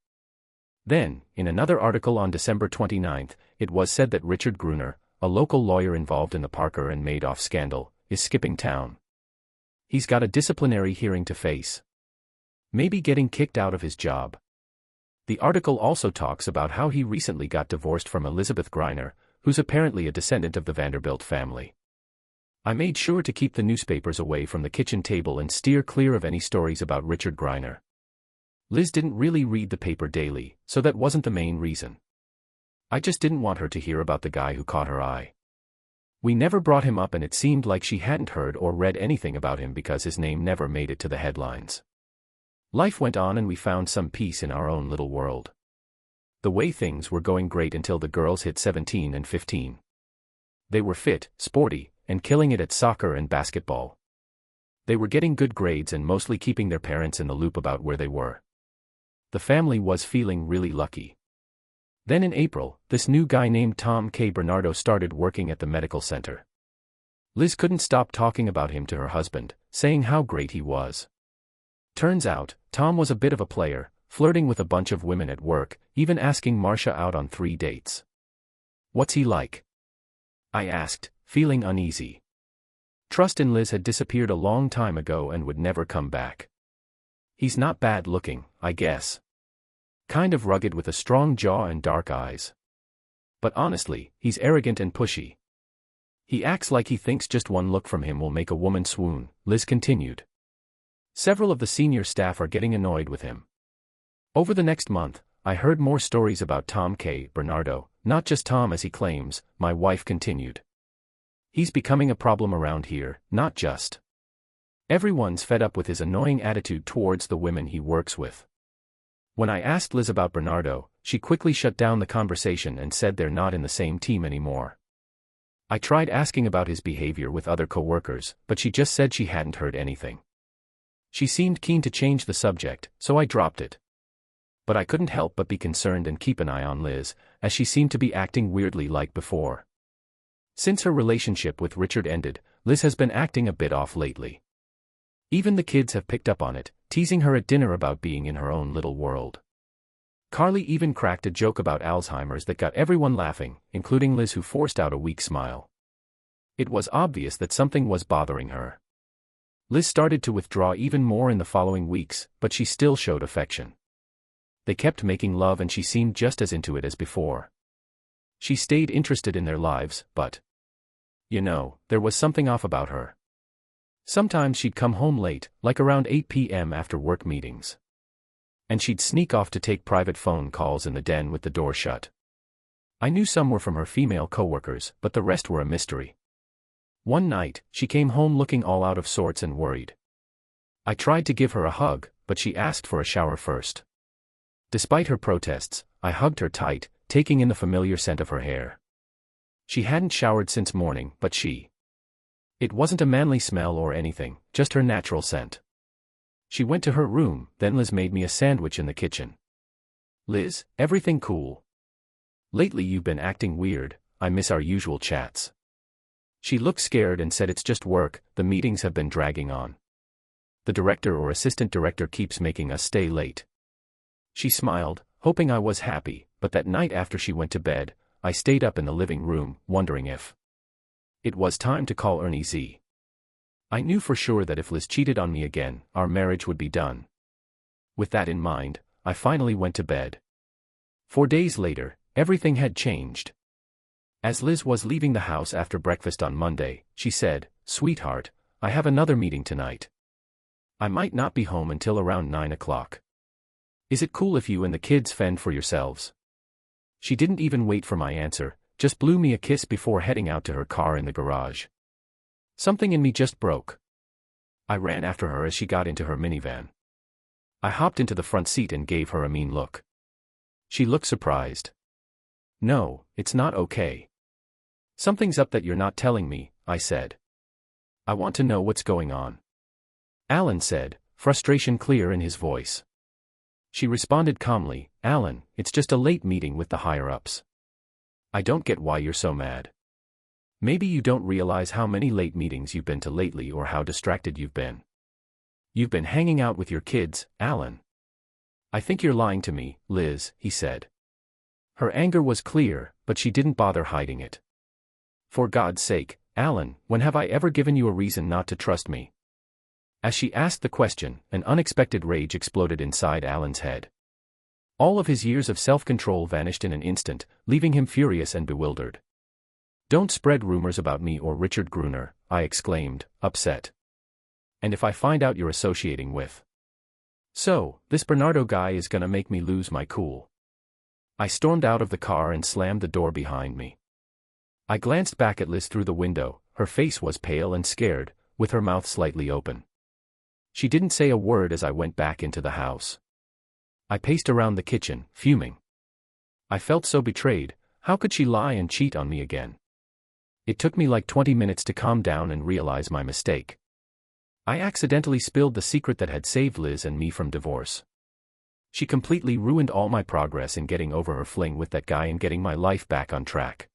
Then, in another article on December 29th, it was said that Richard Gruner, a local lawyer involved in the Parker and Meetoff scandal, is skipping town. He's got a disciplinary hearing to face. Maybe getting kicked out of his job. The article also talks about how he recently got divorced from Elizabeth Griner, who's apparently a descendant of the Vanderbilt family. I made sure to keep the newspapers away from the kitchen table and steer clear of any stories about Richard Griner. Liz didn't really read the paper daily, so that wasn't the main reason. I just didn't want her to hear about the guy who caught her eye. We never brought him up, and it seemed like she hadn't heard or read anything about him because his name never made it to the headlines. Life went on and we found some peace in our own little world. The way things were going great until the girls hit 17 and 15. They were fit, sporty, and killing it at soccer and basketball. They were getting good grades and mostly keeping their parents in the loop about where they were. The family was feeling really lucky. Then in April, this new guy named Tom K. Bernardo started working at the medical center. Liz couldn't stop talking about him to her husband, saying how great he was. Turns out, Tom was a bit of a player, flirting with a bunch of women at work, even asking Marcia out on 3 dates. "What's he like?" I asked, feeling uneasy. Trust in Liz had disappeared a long time ago and would never come back. "He's not bad looking, I guess. Kind of rugged with a strong jaw and dark eyes. But honestly, he's arrogant and pushy. He acts like he thinks just one look from him will make a woman swoon," Liz continued. "Several of the senior staff are getting annoyed with him." Over the next month, I heard more stories about Tom K. Bernardo, not just Tom as he claims, my wife continued. "He's becoming a problem around here, not just. Everyone's fed up with his annoying attitude towards the women he works with." When I asked Liz about Bernardo, she quickly shut down the conversation and said they're not in the same team anymore. I tried asking about his behavior with other co-workers, but she just said she hadn't heard anything. She seemed keen to change the subject, so I dropped it. But I couldn't help but be concerned and keep an eye on Liz, as she seemed to be acting weirdly like before. Since her relationship with Richard ended, Liz has been acting a bit off lately. Even the kids have picked up on it, teasing her at dinner about being in her own little world. Carly even cracked a joke about Alzheimer's that got everyone laughing, including Liz, who forced out a weak smile. It was obvious that something was bothering her. Liz started to withdraw even more in the following weeks, but she still showed affection. They kept making love and she seemed just as into it as before. She stayed interested in their lives, but there was something off about her. Sometimes she'd come home late, like around 8 p.m. after work meetings. And she'd sneak off to take private phone calls in the den with the door shut. I knew some were from her female coworkers, but the rest were a mystery. One night, she came home looking all out of sorts and worried. I tried to give her a hug, but she asked for a shower first. Despite her protests, I hugged her tight, taking in the familiar scent of her hair. She hadn't showered since morning, but it wasn't a manly smell or anything, just her natural scent. She went to her room, then Liz made me a sandwich in the kitchen. "Liz, everything cool? Lately you've been acting weird, I miss our usual chats." She looked scared and said it's just work, the meetings have been dragging on. The director or assistant director keeps making us stay late. She smiled, hoping I was happy, but that night after she went to bed, I stayed up in the living room, wondering if it was time to call Ernie Z. I knew for sure that if Liz cheated on me again, our marriage would be done. With that in mind, I finally went to bed. 4 days later, everything had changed. As Liz was leaving the house after breakfast on Monday, she said, "Sweetheart, I have another meeting tonight. I might not be home until around 9 o'clock. Is it cool if you and the kids fend for yourselves?" She didn't even wait for my answer, just blew me a kiss before heading out to her car in the garage. Something in me just broke. I ran after her as she got into her minivan. I hopped into the front seat and gave her a mean look. She looked surprised. "No, it's not okay." "Something's up that you're not telling me," I said. "I want to know what's going on." Alan said, frustration clear in his voice. She responded calmly, "Alan, it's just a late meeting with the higher-ups. I don't get why you're so mad. Maybe you don't realize how many late meetings you've been to lately or how distracted you've been. You've been hanging out with your kids, Alan." "I think you're lying to me, Liz," he said. Her anger was clear, but she didn't bother hiding it. "For God's sake, Alan, when have I ever given you a reason not to trust me?" As she asked the question, an unexpected rage exploded inside Alan's head. All of his years of self-control vanished in an instant, leaving him furious and bewildered. "Don't spread rumors about me or Richard Gruner," I exclaimed, upset. "And if I find out you're associating with... So, this Bernardo guy is gonna make me lose my cool." I stormed out of the car and slammed the door behind me. I glanced back at Liz through the window. Her face was pale and scared, with her mouth slightly open. She didn't say a word as I went back into the house. I paced around the kitchen, fuming. I felt so betrayed. How could she lie and cheat on me again? It took me like 20 minutes to calm down and realize my mistake. I accidentally spilled the secret that had saved Liz and me from divorce. She completely ruined all my progress in getting over her fling with that guy and getting my life back on track.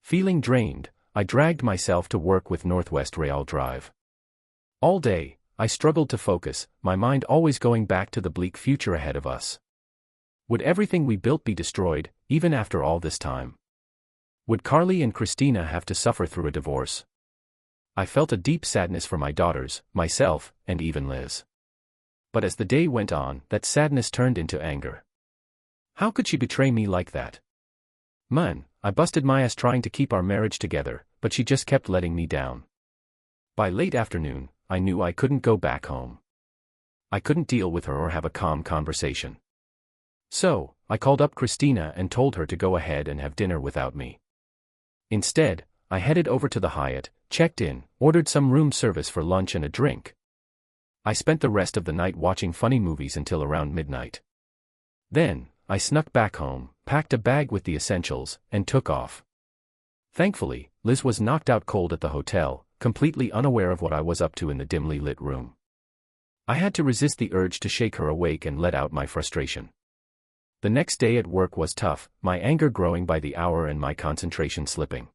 Feeling drained, I dragged myself to work with Northwest Rail Drive. All day, I struggled to focus, my mind always going back to the bleak future ahead of us. Would everything we built be destroyed, even after all this time? Would Carly and Christina have to suffer through a divorce? I felt a deep sadness for my daughters, myself, and even Liz. But as the day went on, that sadness turned into anger. How could she betray me like that? Man, I busted my ass trying to keep our marriage together, but she just kept letting me down. By late afternoon, I knew I couldn't go back home. I couldn't deal with her or have a calm conversation. So, I called up Christina and told her to go ahead and have dinner without me. Instead, I headed over to the Hyatt, checked in, ordered some room service for lunch and a drink. I spent the rest of the night watching funny movies until around midnight. Then, I snuck back home, packed a bag with the essentials, and took off. Thankfully, Liz was knocked out cold at the hotel, completely unaware of what I was up to in the dimly lit room. I had to resist the urge to shake her awake and let out my frustration. The next day at work was tough, my anger growing by the hour and my concentration slipping.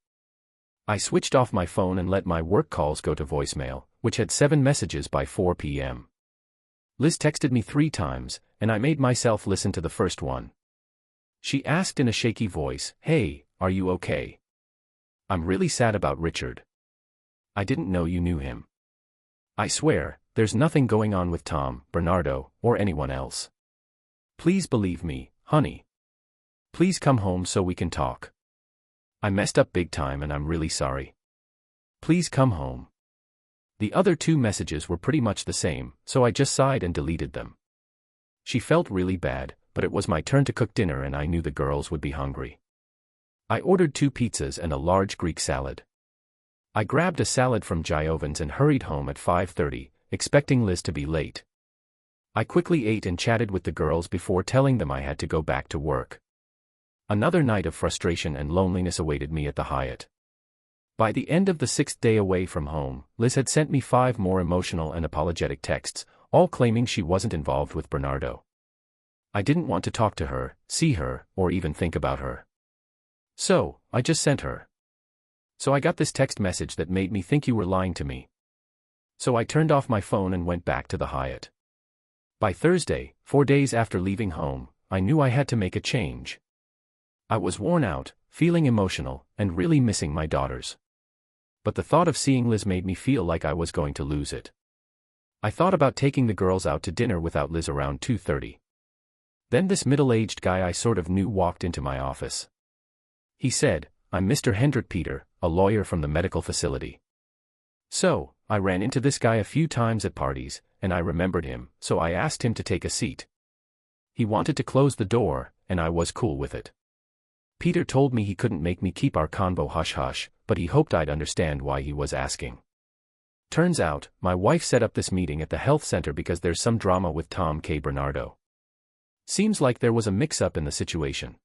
I switched off my phone and let my work calls go to voicemail, which had 7 messages by 4 p.m. Liz texted me 3 times, and I made myself listen to the first one. She asked in a shaky voice, "Hey, are you okay? I'm really sad about Richard. I didn't know you knew him. I swear, there's nothing going on with Tom, Bernardo, or anyone else. Please believe me, honey. Please come home so we can talk. I messed up big time and I'm really sorry. Please come home." The other 2 messages were pretty much the same, so I just sighed and deleted them. She felt really bad, but it was my turn to cook dinner and I knew the girls would be hungry. I ordered 2 pizzas and a large Greek salad. I grabbed a salad from Giovan's and hurried home at 5:30, expecting Liz to be late. I quickly ate and chatted with the girls before telling them I had to go back to work. Another night of frustration and loneliness awaited me at the Hyatt. By the end of the 6th day away from home, Liz had sent me 5 more emotional and apologetic texts, all claiming she wasn't involved with Bernardo. I didn't want to talk to her, see her, or even think about her. So, I just sent her. "So I got this text message that made me think you were lying to me." So I turned off my phone and went back to the Hyatt. By Thursday, 4 days after leaving home, I knew I had to make a change. I was worn out, feeling emotional, and really missing my daughters. But the thought of seeing Liz made me feel like I was going to lose it. I thought about taking the girls out to dinner without Liz around 2:30. Then this middle-aged guy I sort of knew walked into my office. He said, "I'm Mr. Hendrik Peter, a lawyer from the medical facility." So, I ran into this guy a few times at parties, and I remembered him, so I asked him to take a seat. He wanted to close the door, and I was cool with it. Peter told me he couldn't make me keep our convo hush-hush, but he hoped I'd understand why he was asking. Turns out, my wife set up this meeting at the health center because there's some drama with Tom K. Bernardo. Seems like there was a mix-up in the situation.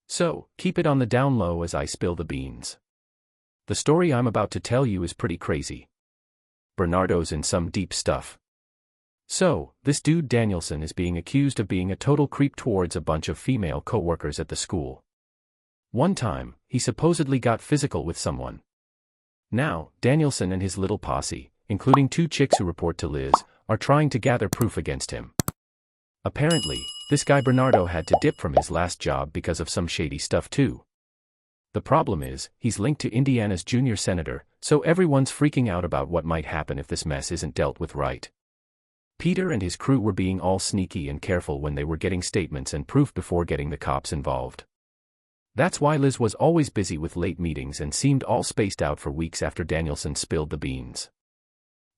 So, keep it on the down low as I spill the beans. The story I'm about to tell you is pretty crazy. Bernardo's in some deep stuff. So, this dude Danielson is being accused of being a total creep towards a bunch of female co-workers at the school. One time, he supposedly got physical with someone. Now, Danielson and his little posse, including 2 chicks who report to Liz, are trying to gather proof against him. Apparently, this guy Bernardo had to dip from his last job because of some shady stuff too. The problem is, he's linked to Indiana's junior senator, so everyone's freaking out about what might happen if this mess isn't dealt with right. Peter and his crew were being all sneaky and careful when they were getting statements and proof before getting the cops involved. That's why Liz was always busy with late meetings and seemed all spaced out for weeks after Danielson spilled the beans.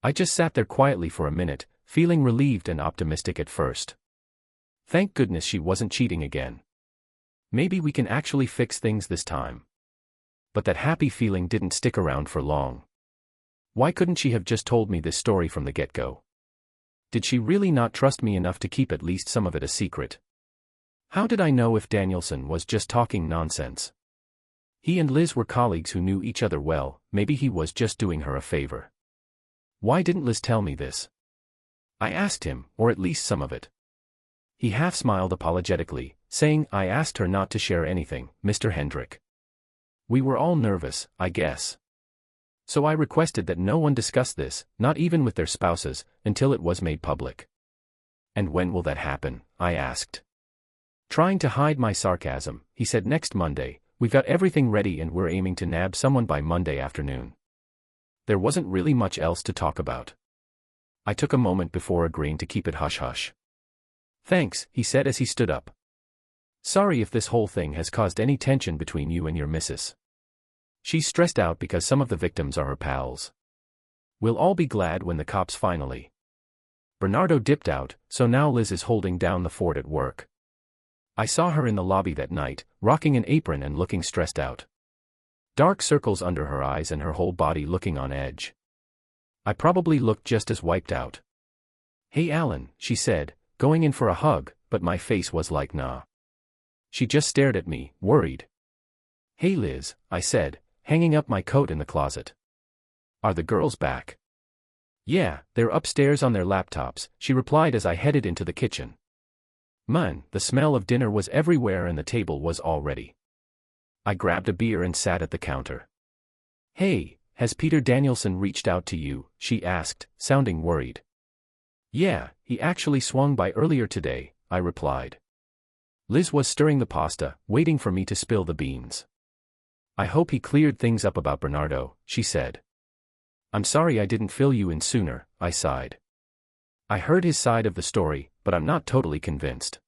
I just sat there quietly for a minute, feeling relieved and optimistic at first. Thank goodness she wasn't cheating again. Maybe we can actually fix things this time. But that happy feeling didn't stick around for long. Why couldn't she have just told me this story from the get-go? Did she really not trust me enough to keep at least some of it a secret? How did I know if Danielson was just talking nonsense? He and Liz were colleagues who knew each other well, maybe he was just doing her a favor. Why didn't Liz tell me this? I asked him, or at least some of it. He half smiled apologetically, saying, I asked her not to share anything, Mr. Hendrick. We were all nervous, I guess. So I requested that no one discuss this, not even with their spouses, until it was made public. And when will that happen? I asked. Trying to hide my sarcasm, he said next Monday. We've got everything ready and we're aiming to nab someone by Monday afternoon. There wasn't really much else to talk about. I took a moment before agreeing to keep it hush-hush. Thanks, he said as he stood up. Sorry if this whole thing has caused any tension between you and your missus. She's stressed out because some of the victims are her pals. We'll all be glad when the cops finally. Bernardo dipped out, so now Liz is holding down the fort at work. I saw her in the lobby that night, rocking an apron and looking stressed out. Dark circles under her eyes and her whole body looking on edge. I probably looked just as wiped out. Hey Alan, she said, going in for a hug, but my face was like nah. She just stared at me, worried. Hey Liz, I said, hanging up my coat in the closet. Are the girls back? Yeah, they're upstairs on their laptops, she replied as I headed into the kitchen. Man, the smell of dinner was everywhere and the table was all ready. I grabbed a beer and sat at the counter. Hey, has Peter Danielson reached out to you? She asked, sounding worried. Yeah, he actually swung by earlier today, I replied. Liz was stirring the pasta, waiting for me to spill the beans. I hope he cleared things up about Bernardo, she said. I'm sorry I didn't fill you in sooner, I sighed. I heard his side of the story, but I'm not totally convinced.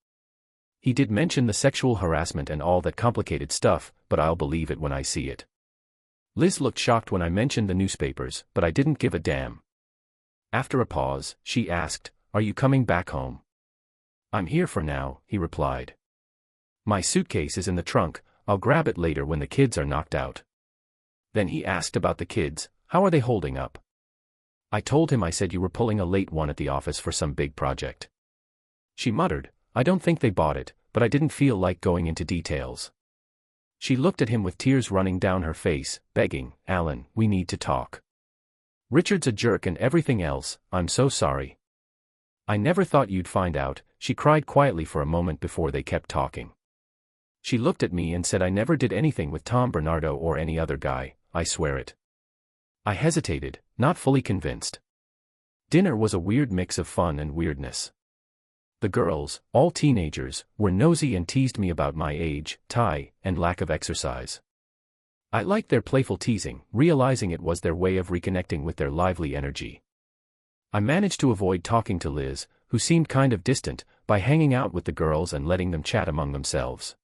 He did mention the sexual harassment and all that complicated stuff, but I'll believe it when I see it. Liz looked shocked when I mentioned the newspapers, but I didn't give a damn. After a pause, she asked, Are you coming back home? I'm here for now, he replied. My suitcase is in the trunk, I'll grab it later when the kids are knocked out. Then he asked about the kids, how are they holding up? I told him I said you were pulling a late one at the office for some big project. She muttered, I don't think they bought it, but I didn't feel like going into details. She looked at him with tears running down her face, begging, Alan, we need to talk. Richard's a jerk and everything else, I'm so sorry. I never thought you'd find out, she cried quietly for a moment before they kept talking. She looked at me and said I never did anything with Tom Bernardo or any other guy, I swear it. I hesitated, not fully convinced. Dinner was a weird mix of fun and weirdness. The girls, all teenagers, were nosy and teased me about my age, tie, and lack of exercise. I liked their playful teasing, realizing it was their way of reconnecting with their lively energy. I managed to avoid talking to Liz, who seemed kind of distant, by hanging out with the girls and letting them chat among themselves.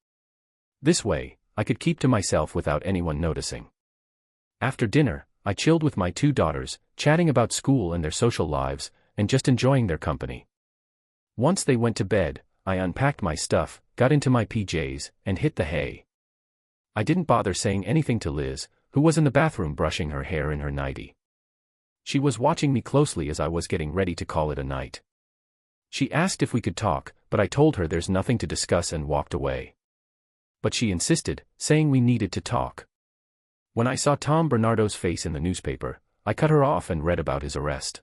This way, I could keep to myself without anyone noticing. After dinner, I chilled with my two daughters, chatting about school and their social lives, and just enjoying their company. Once they went to bed, I unpacked my stuff, got into my PJs, and hit the hay. I didn't bother saying anything to Liz, who was in the bathroom brushing her hair in her nightie. She was watching me closely as I was getting ready to call it a night. She asked if we could talk, but I told her there's nothing to discuss and walked away. But she insisted, saying we needed to talk. When I saw Tom Bernardo's face in the newspaper, I cut her off and read about his arrest.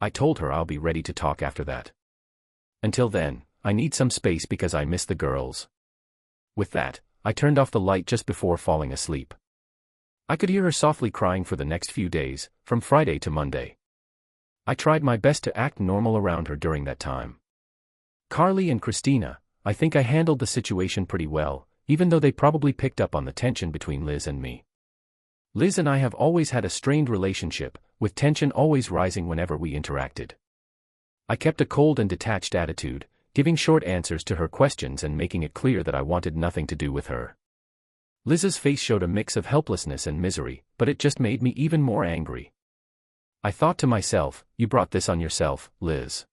I told her I'll be ready to talk after that. Until then, I need some space because I miss the girls. With that, I turned off the light just before falling asleep. I could hear her softly crying for the next few days, from Friday to Monday. I tried my best to act normal around her during that time. Carly and Christina, I think I handled the situation pretty well, even though they probably picked up on the tension between Liz and me. Liz and I have always had a strained relationship, with tension always rising whenever we interacted. I kept a cold and detached attitude, giving short answers to her questions and making it clear that I wanted nothing to do with her. Liz's face showed a mix of helplessness and misery, but it just made me even more angry. I thought to myself, you brought this on yourself, Liz.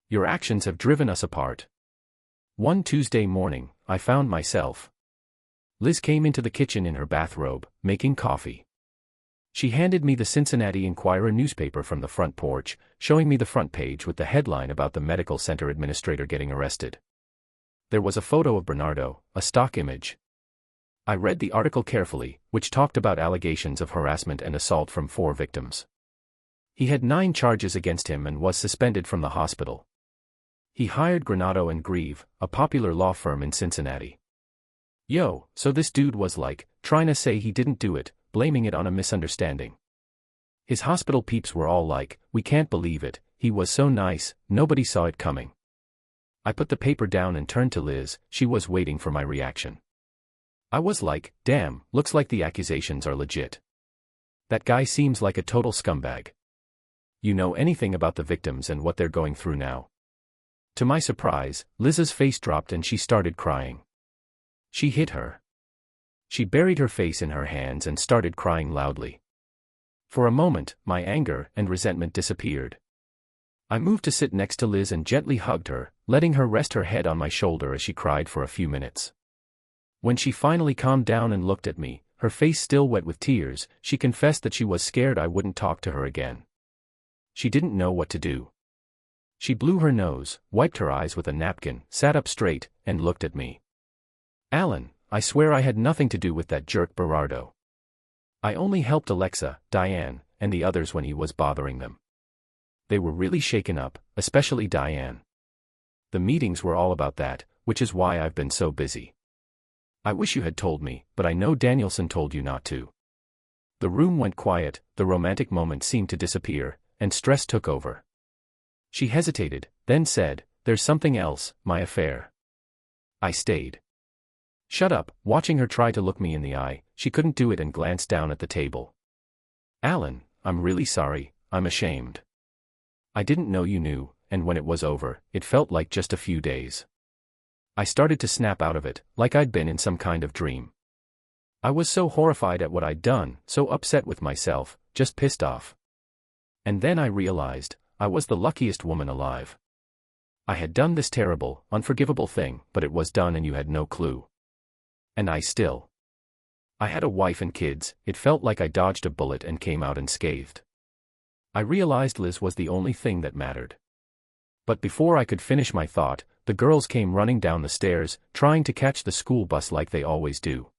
Your actions have driven us apart. One Tuesday morning, I found myself. Liz came into the kitchen in her bathrobe, making coffee. She handed me the Cincinnati Enquirer newspaper from the front porch, showing me the front page with the headline about the medical center administrator getting arrested. There was a photo of Bernardo, a stock image. I read the article carefully, which talked about allegations of harassment and assault from 4 victims. He had 9 charges against him and was suspended from the hospital. He hired Granado and Grieve, a popular law firm in Cincinnati. Yo, so this dude was like, trying to say he didn't do it, blaming it on a misunderstanding. His hospital peeps were all like, we can't believe it, he was so nice, nobody saw it coming. I put the paper down and turned to Liz, she was waiting for my reaction. I was like, damn, looks like the accusations are legit. That guy seems like a total scumbag. You know anything about the victims and what they're going through now? To my surprise, Liz's face dropped and she started crying. She hit her. She buried her face in her hands and started crying loudly. For a moment, my anger and resentment disappeared. I moved to sit next to Liz and gently hugged her, letting her rest her head on my shoulder as she cried for a few minutes. When she finally calmed down and looked at me, her face still wet with tears, she confessed that she was scared I wouldn't talk to her again. She didn't know what to do. She blew her nose, wiped her eyes with a napkin, sat up straight, and looked at me. Alan, I swear I had nothing to do with that jerk Bernardo. I only helped Alexa, Diane, and the others when he was bothering them. They were really shaken up, especially Diane. The meetings were all about that, which is why I've been so busy. I wish you had told me, but I know Danielson told you not to. The room went quiet, the romantic moment seemed to disappear, and stress took over. She hesitated, then said, there's something else, my affair. I stayed. Shut up, watching her try to look me in the eye, she couldn't do it and glanced down at the table. Alan, I'm really sorry, I'm ashamed. I didn't know you knew, and when it was over, it felt like just a few days. I started to snap out of it, like I'd been in some kind of dream. I was so horrified at what I'd done, so upset with myself, just pissed off. And then I realized, I was the luckiest woman alive. I had done this terrible, unforgivable thing, but it was done and you had no clue. And I had a wife and kids, it felt like I dodged a bullet and came out unscathed. I realized Liz was the only thing that mattered. But before I could finish my thought, the girls came running down the stairs, trying to catch the school bus like they always do.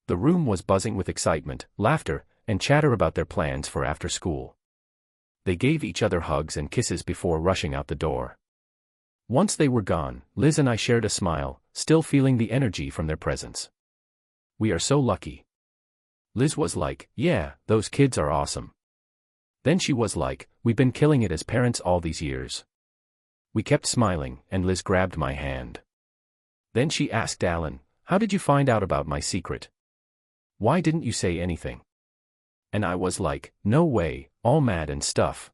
The room was buzzing with excitement, laughter, and chatter about their plans for after school. They gave each other hugs and kisses before rushing out the door. Once they were gone, Liz and I shared a smile, still feeling the energy from their presence. We are so lucky. Liz was like, yeah, those kids are awesome. Then she was like, we've been killing it as parents all these years. We kept smiling, and Liz grabbed my hand. Then she asked Alan, how did you find out about my secret? Why didn't you say anything? And I was like, no way, all mad and stuff.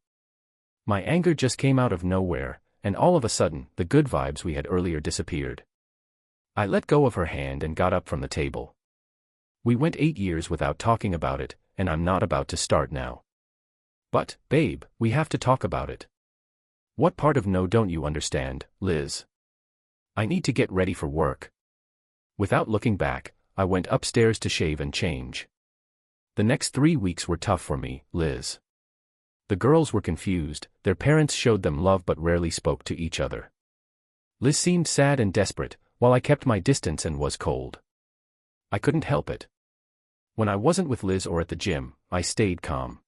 My anger just came out of nowhere, and all of a sudden, the good vibes we had earlier disappeared. I let go of her hand and got up from the table. We went 8 years without talking about it, and I'm not about to start now. But, babe, we have to talk about it. What part of no don't you understand, Liz? I need to get ready for work. Without looking back, I went upstairs to shave and change. The next 3 weeks were tough for me, Liz. The girls were confused, their parents showed them love but rarely spoke to each other. Liz seemed sad and desperate, while I kept my distance and was cold. I couldn't help it. When I wasn't with Liz or at the gym, I stayed calm.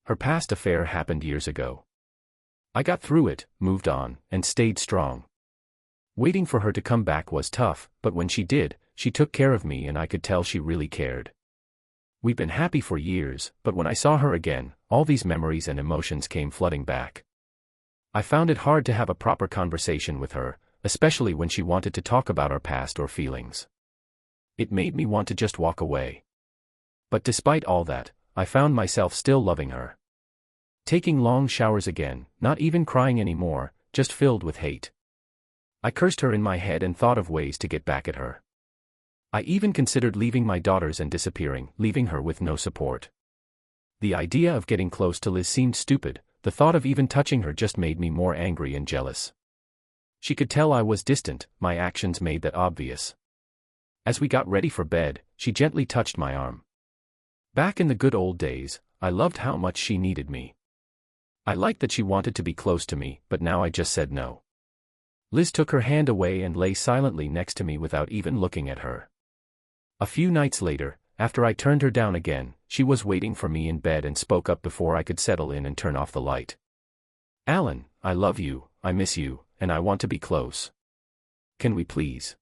Her past affair happened years ago. I got through it, moved on, and stayed strong. Waiting for her to come back was tough, but when she did, she took care of me and I could tell she really cared. We've been happy for years, but when I saw her again, all these memories and emotions came flooding back. I found it hard to have a proper conversation with her, especially when she wanted to talk about our past or feelings. It made me want to just walk away. But despite all that, I found myself still loving her. Taking long showers again, not even crying anymore, just filled with hate. I cursed her in my head and thought of ways to get back at her. I even considered leaving my daughters and disappearing, leaving her with no support. The idea of getting close to Liz seemed stupid, the thought of even touching her just made me more angry and jealous. She could tell I was distant, my actions made that obvious. As we got ready for bed, she gently touched my arm. Back in the good old days, I loved how much she needed me. I liked that she wanted to be close to me, but now I just said no. Liz took her hand away and lay silently next to me without even looking at her. A few nights later, after I turned her down again, she was waiting for me in bed and spoke up before I could settle in and turn off the light. "Alan, I love you, I miss you, and I want to be close. Can we please?"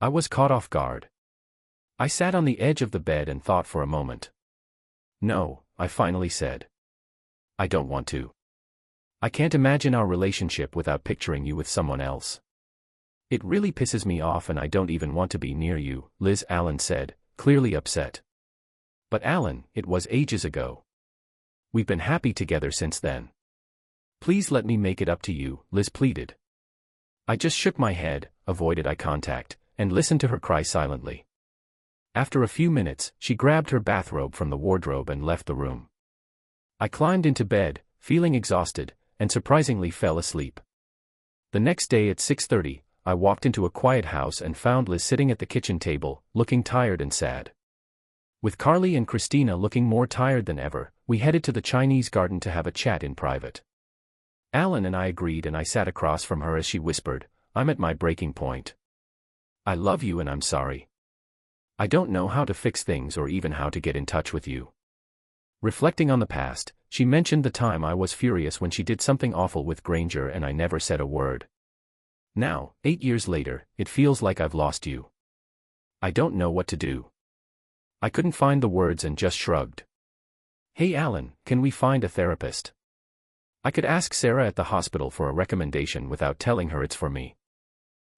I was caught off guard. I sat on the edge of the bed and thought for a moment. "No," I finally said. "I don't want to. I can't imagine our relationship without picturing you with someone else. It really pisses me off and I don't even want to be near you," Liz Allen said, clearly upset. "But Alan, it was ages ago. We've been happy together since then. Please let me make it up to you," Liz pleaded. I just shook my head, avoided eye contact, and listened to her cry silently. After a few minutes, she grabbed her bathrobe from the wardrobe and left the room. I climbed into bed, feeling exhausted, and surprisingly fell asleep. The next day at 6:30, I walked into a quiet house and found Liz sitting at the kitchen table, looking tired and sad. With Carly and Christina looking more tired than ever, we headed to the Chinese garden to have a chat in private. Alan and I agreed and I sat across from her as she whispered, "I'm at my breaking point. I love you and I'm sorry. I don't know how to fix things or even how to get in touch with you." Reflecting on the past, she mentioned the time I was furious when she did something awful with Granger and I never said a word. Now, 8 years later, it feels like I've lost you. I don't know what to do. I couldn't find the words and just shrugged. "Hey Alan, can we find a therapist? I could ask Sarah at the hospital for a recommendation without telling her it's for me.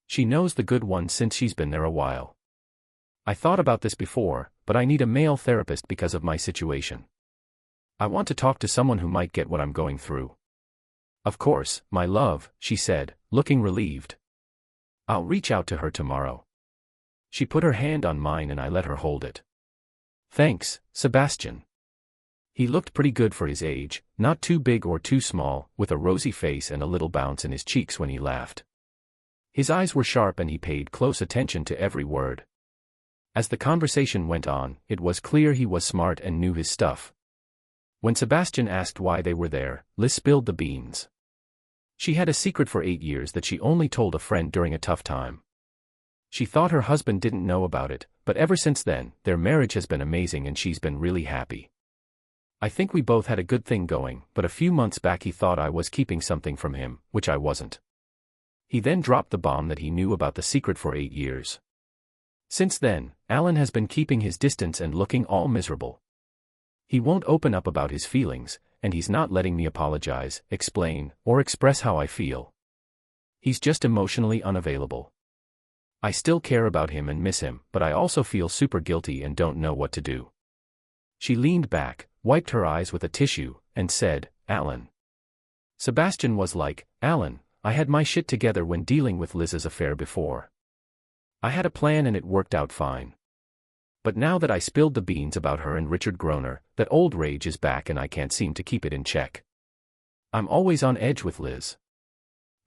She knows the good one since she's been there a while. I thought about this before, but I need a male therapist because of my situation. I want to talk to someone who might get what I'm going through." "Of course, my love," she said, looking relieved. "I'll reach out to her tomorrow." She put her hand on mine and I let her hold it. "Thanks, Sebastian." He looked pretty good for his age, not too big or too small, with a rosy face and a little bounce in his cheeks when he laughed. His eyes were sharp and he paid close attention to every word. As the conversation went on, it was clear he was smart and knew his stuff. When Sebastian asked why they were there, Liz spilled the beans. She had a secret for 8 years that she only told a friend during a tough time. She thought her husband didn't know about it, but ever since then, their marriage has been amazing and she's been really happy. "I think we both had a good thing going, but a few months back he thought I was keeping something from him, which I wasn't. He then dropped the bomb that he knew about the secret for 8 years. Since then, Alan has been keeping his distance and looking all miserable. He won't open up about his feelings, and he's not letting me apologize, explain, or express how I feel. He's just emotionally unavailable. I still care about him and miss him, but I also feel super guilty and don't know what to do." She leaned back, wiped her eyes with a tissue, and said, "Alan." Sebastian was like, "Alan, I had my shit together when dealing with Liz's affair before. I had a plan and it worked out fine. But now that I spilled the beans about her and Richard Groner, that old rage is back and I can't seem to keep it in check. I'm always on edge with Liz."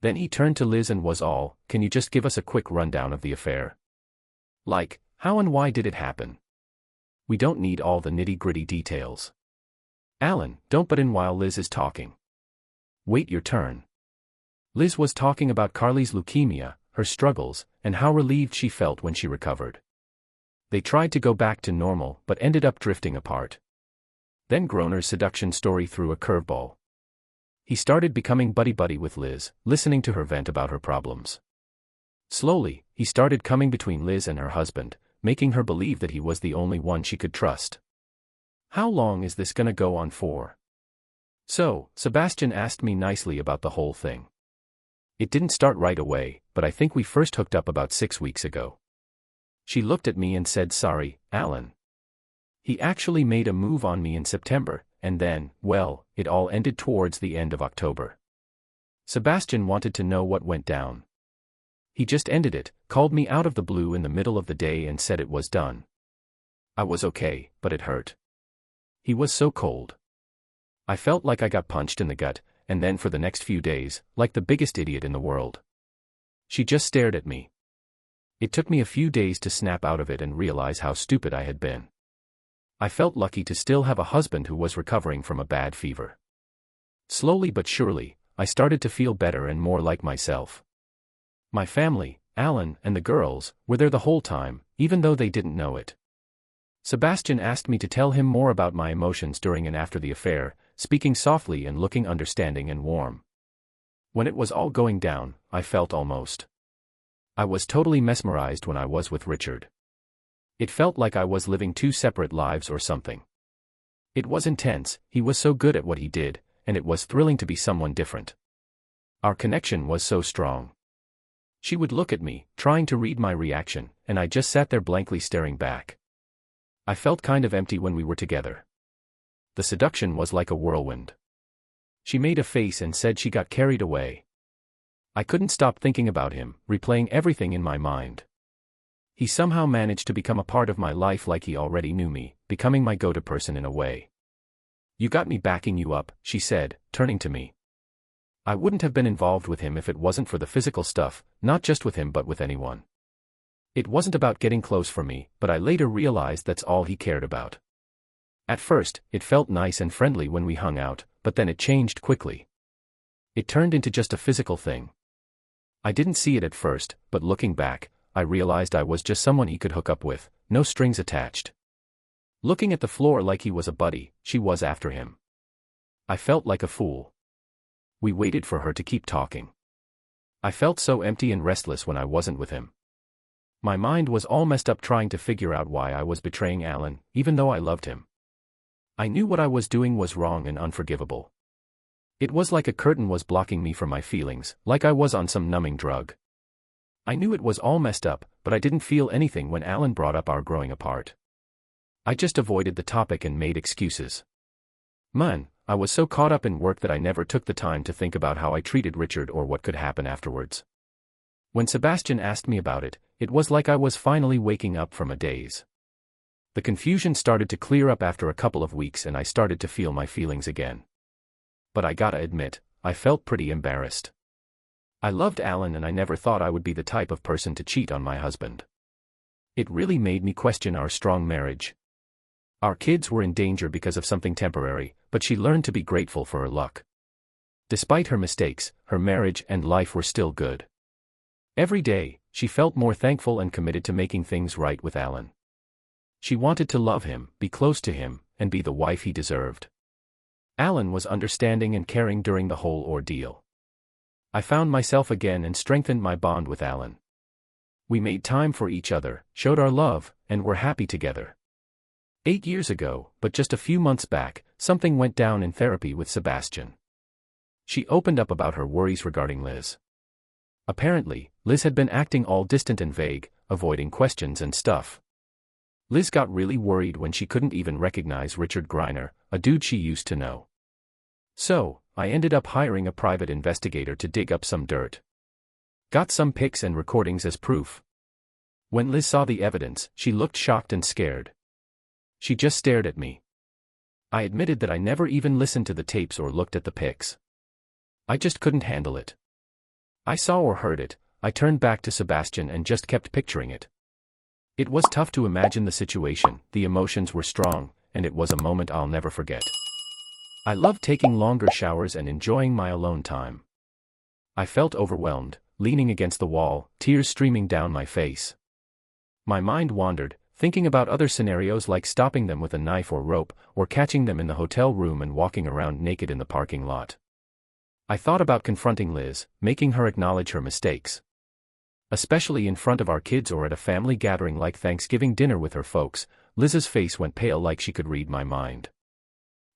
Then he turned to Liz and was all, "Can you just give us a quick rundown of the affair? Like, how and why did it happen? We don't need all the nitty-gritty details." "Alan, don't butt in while Liz is talking. Wait your turn." Liz was talking about Carly's leukemia, her struggles, and how relieved she felt when she recovered. They tried to go back to normal but ended up drifting apart. Then Groner's seduction story threw a curveball. He started becoming buddy-buddy with Liz, listening to her vent about her problems. Slowly, he started coming between Liz and her husband, making her believe that he was the only one she could trust. "How long is this gonna go on for?" So, Sebastian asked me nicely about the whole thing. "It didn't start right away, but I think we first hooked up about 6 weeks ago." She looked at me and said, "Sorry, Alan. He actually made a move on me in September, and then, well, it all ended towards the end of October. Sebastian wanted to know what went down. He just ended it, called me out of the blue in the middle of the day and said it was done. I was okay, but it hurt. He was so cold. I felt like I got punched in the gut, and then for the next few days, like the biggest idiot in the world. She just stared at me. It took me a few days to snap out of it and realize how stupid I had been. I felt lucky to still have a husband who was recovering from a bad fever. Slowly but surely, I started to feel better and more like myself. My family, Alan, and the girls, were there the whole time, even though they didn't know it. Sebastian asked me to tell him more about my emotions during and after the affair, speaking softly and looking understanding and warm. When it was all going down, I felt almost. I was totally mesmerized when I was with Richard. It felt like I was living two separate lives or something. It was intense, he was so good at what he did, and it was thrilling to be someone different. Our connection was so strong. She would look at me, trying to read my reaction, and I just sat there blankly staring back. I felt kind of empty when we were together. The seduction was like a whirlwind. She made a face and said she got carried away. I couldn't stop thinking about him, replaying everything in my mind. He somehow managed to become a part of my life like he already knew me, becoming my go-to person in a way. You got me backing you up, she said, turning to me. I wouldn't have been involved with him if it wasn't for the physical stuff, not just with him but with anyone. It wasn't about getting close for me, but I later realized that's all he cared about. At first, it felt nice and friendly when we hung out, but then it changed quickly. It turned into just a physical thing. I didn't see it at first, but looking back, I realized I was just someone he could hook up with, no strings attached. Looking at the floor like he was a buddy, she was after him. I felt like a fool. We waited for her to keep talking. I felt so empty and restless when I wasn't with him. My mind was all messed up trying to figure out why I was betraying Alan, even though I loved him. I knew what I was doing was wrong and unforgivable. It was like a curtain was blocking me from my feelings, like I was on some numbing drug. I knew it was all messed up, but I didn't feel anything when Alan brought up our growing apart. I just avoided the topic and made excuses. Man, I was so caught up in work that I never took the time to think about how I treated Richard or what could happen afterwards. When Sebastian asked me about it, it was like I was finally waking up from a daze. The confusion started to clear up after a couple of weeks and I started to feel my feelings again. But I gotta admit, I felt pretty embarrassed. I loved Alan and I never thought I would be the type of person to cheat on my husband. It really made me question our strong marriage. Our kids were in danger because of something temporary, but she learned to be grateful for her luck. Despite her mistakes, her marriage and life were still good. Every day, she felt more thankful and committed to making things right with Alan. She wanted to love him, be close to him, and be the wife he deserved. Alan was understanding and caring during the whole ordeal. I found myself again and strengthened my bond with Alan. We made time for each other, showed our love, and were happy together. 8 years ago, but just a few months back, something went down in therapy with Sebastian. She opened up about her worries regarding Liz. Apparently, Liz had been acting all distant and vague, avoiding questions and stuff. Liz got really worried when she couldn't even recognize Richard Greiner, a dude she used to know. So, I ended up hiring a private investigator to dig up some dirt. Got some pics and recordings as proof. When Liz saw the evidence, she looked shocked and scared. She just stared at me. I admitted that I never even listened to the tapes or looked at the pics. I just couldn't handle it. I saw or heard it, I turned back to Sebastian and just kept picturing it. It was tough to imagine the situation, the emotions were strong, and it was a moment I'll never forget. I loved taking longer showers and enjoying my alone time. I felt overwhelmed, leaning against the wall, tears streaming down my face. My mind wandered, thinking about other scenarios like stopping them with a knife or rope, or catching them in the hotel room and walking around naked in the parking lot. I thought about confronting Liz, making her acknowledge her mistakes. Especially in front of our kids or at a family gathering like Thanksgiving dinner with her folks, Liz's face went pale like she could read my mind.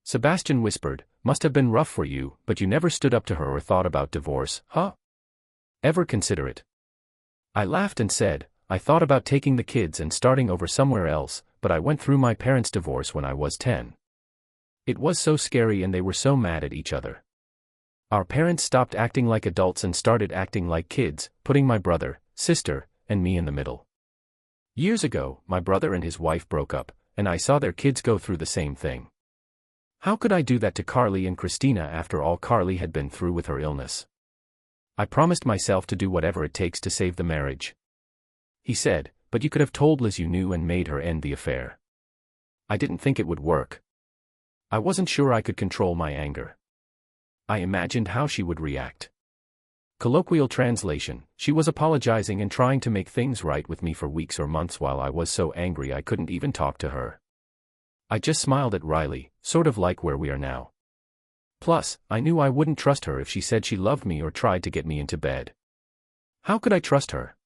Sebastian whispered, "Must have been rough for you, but you never stood up to her or thought about divorce, huh? Ever consider it?" I laughed and said, "I thought about taking the kids and starting over somewhere else, but I went through my parents' divorce when I was 10. It was so scary and they were so mad at each other. Our parents stopped acting like adults and started acting like kids, putting my brother, sister, and me in the middle. Years ago, my brother and his wife broke up, and I saw their kids go through the same thing. How could I do that to Carly and Christina after all Carly had been through with her illness? I promised myself to do whatever it takes to save the marriage. He said, but you could have told Liz you knew and made her end the affair. I didn't think it would work. I wasn't sure I could control my anger. I imagined how she would react. Colloquial translation, she was apologizing and trying to make things right with me for weeks or months while I was so angry I couldn't even talk to her. I just smiled at Riley, sort of like where we are now. Plus, I knew I wouldn't trust her if she said she loved me or tried to get me into bed. How could I trust her?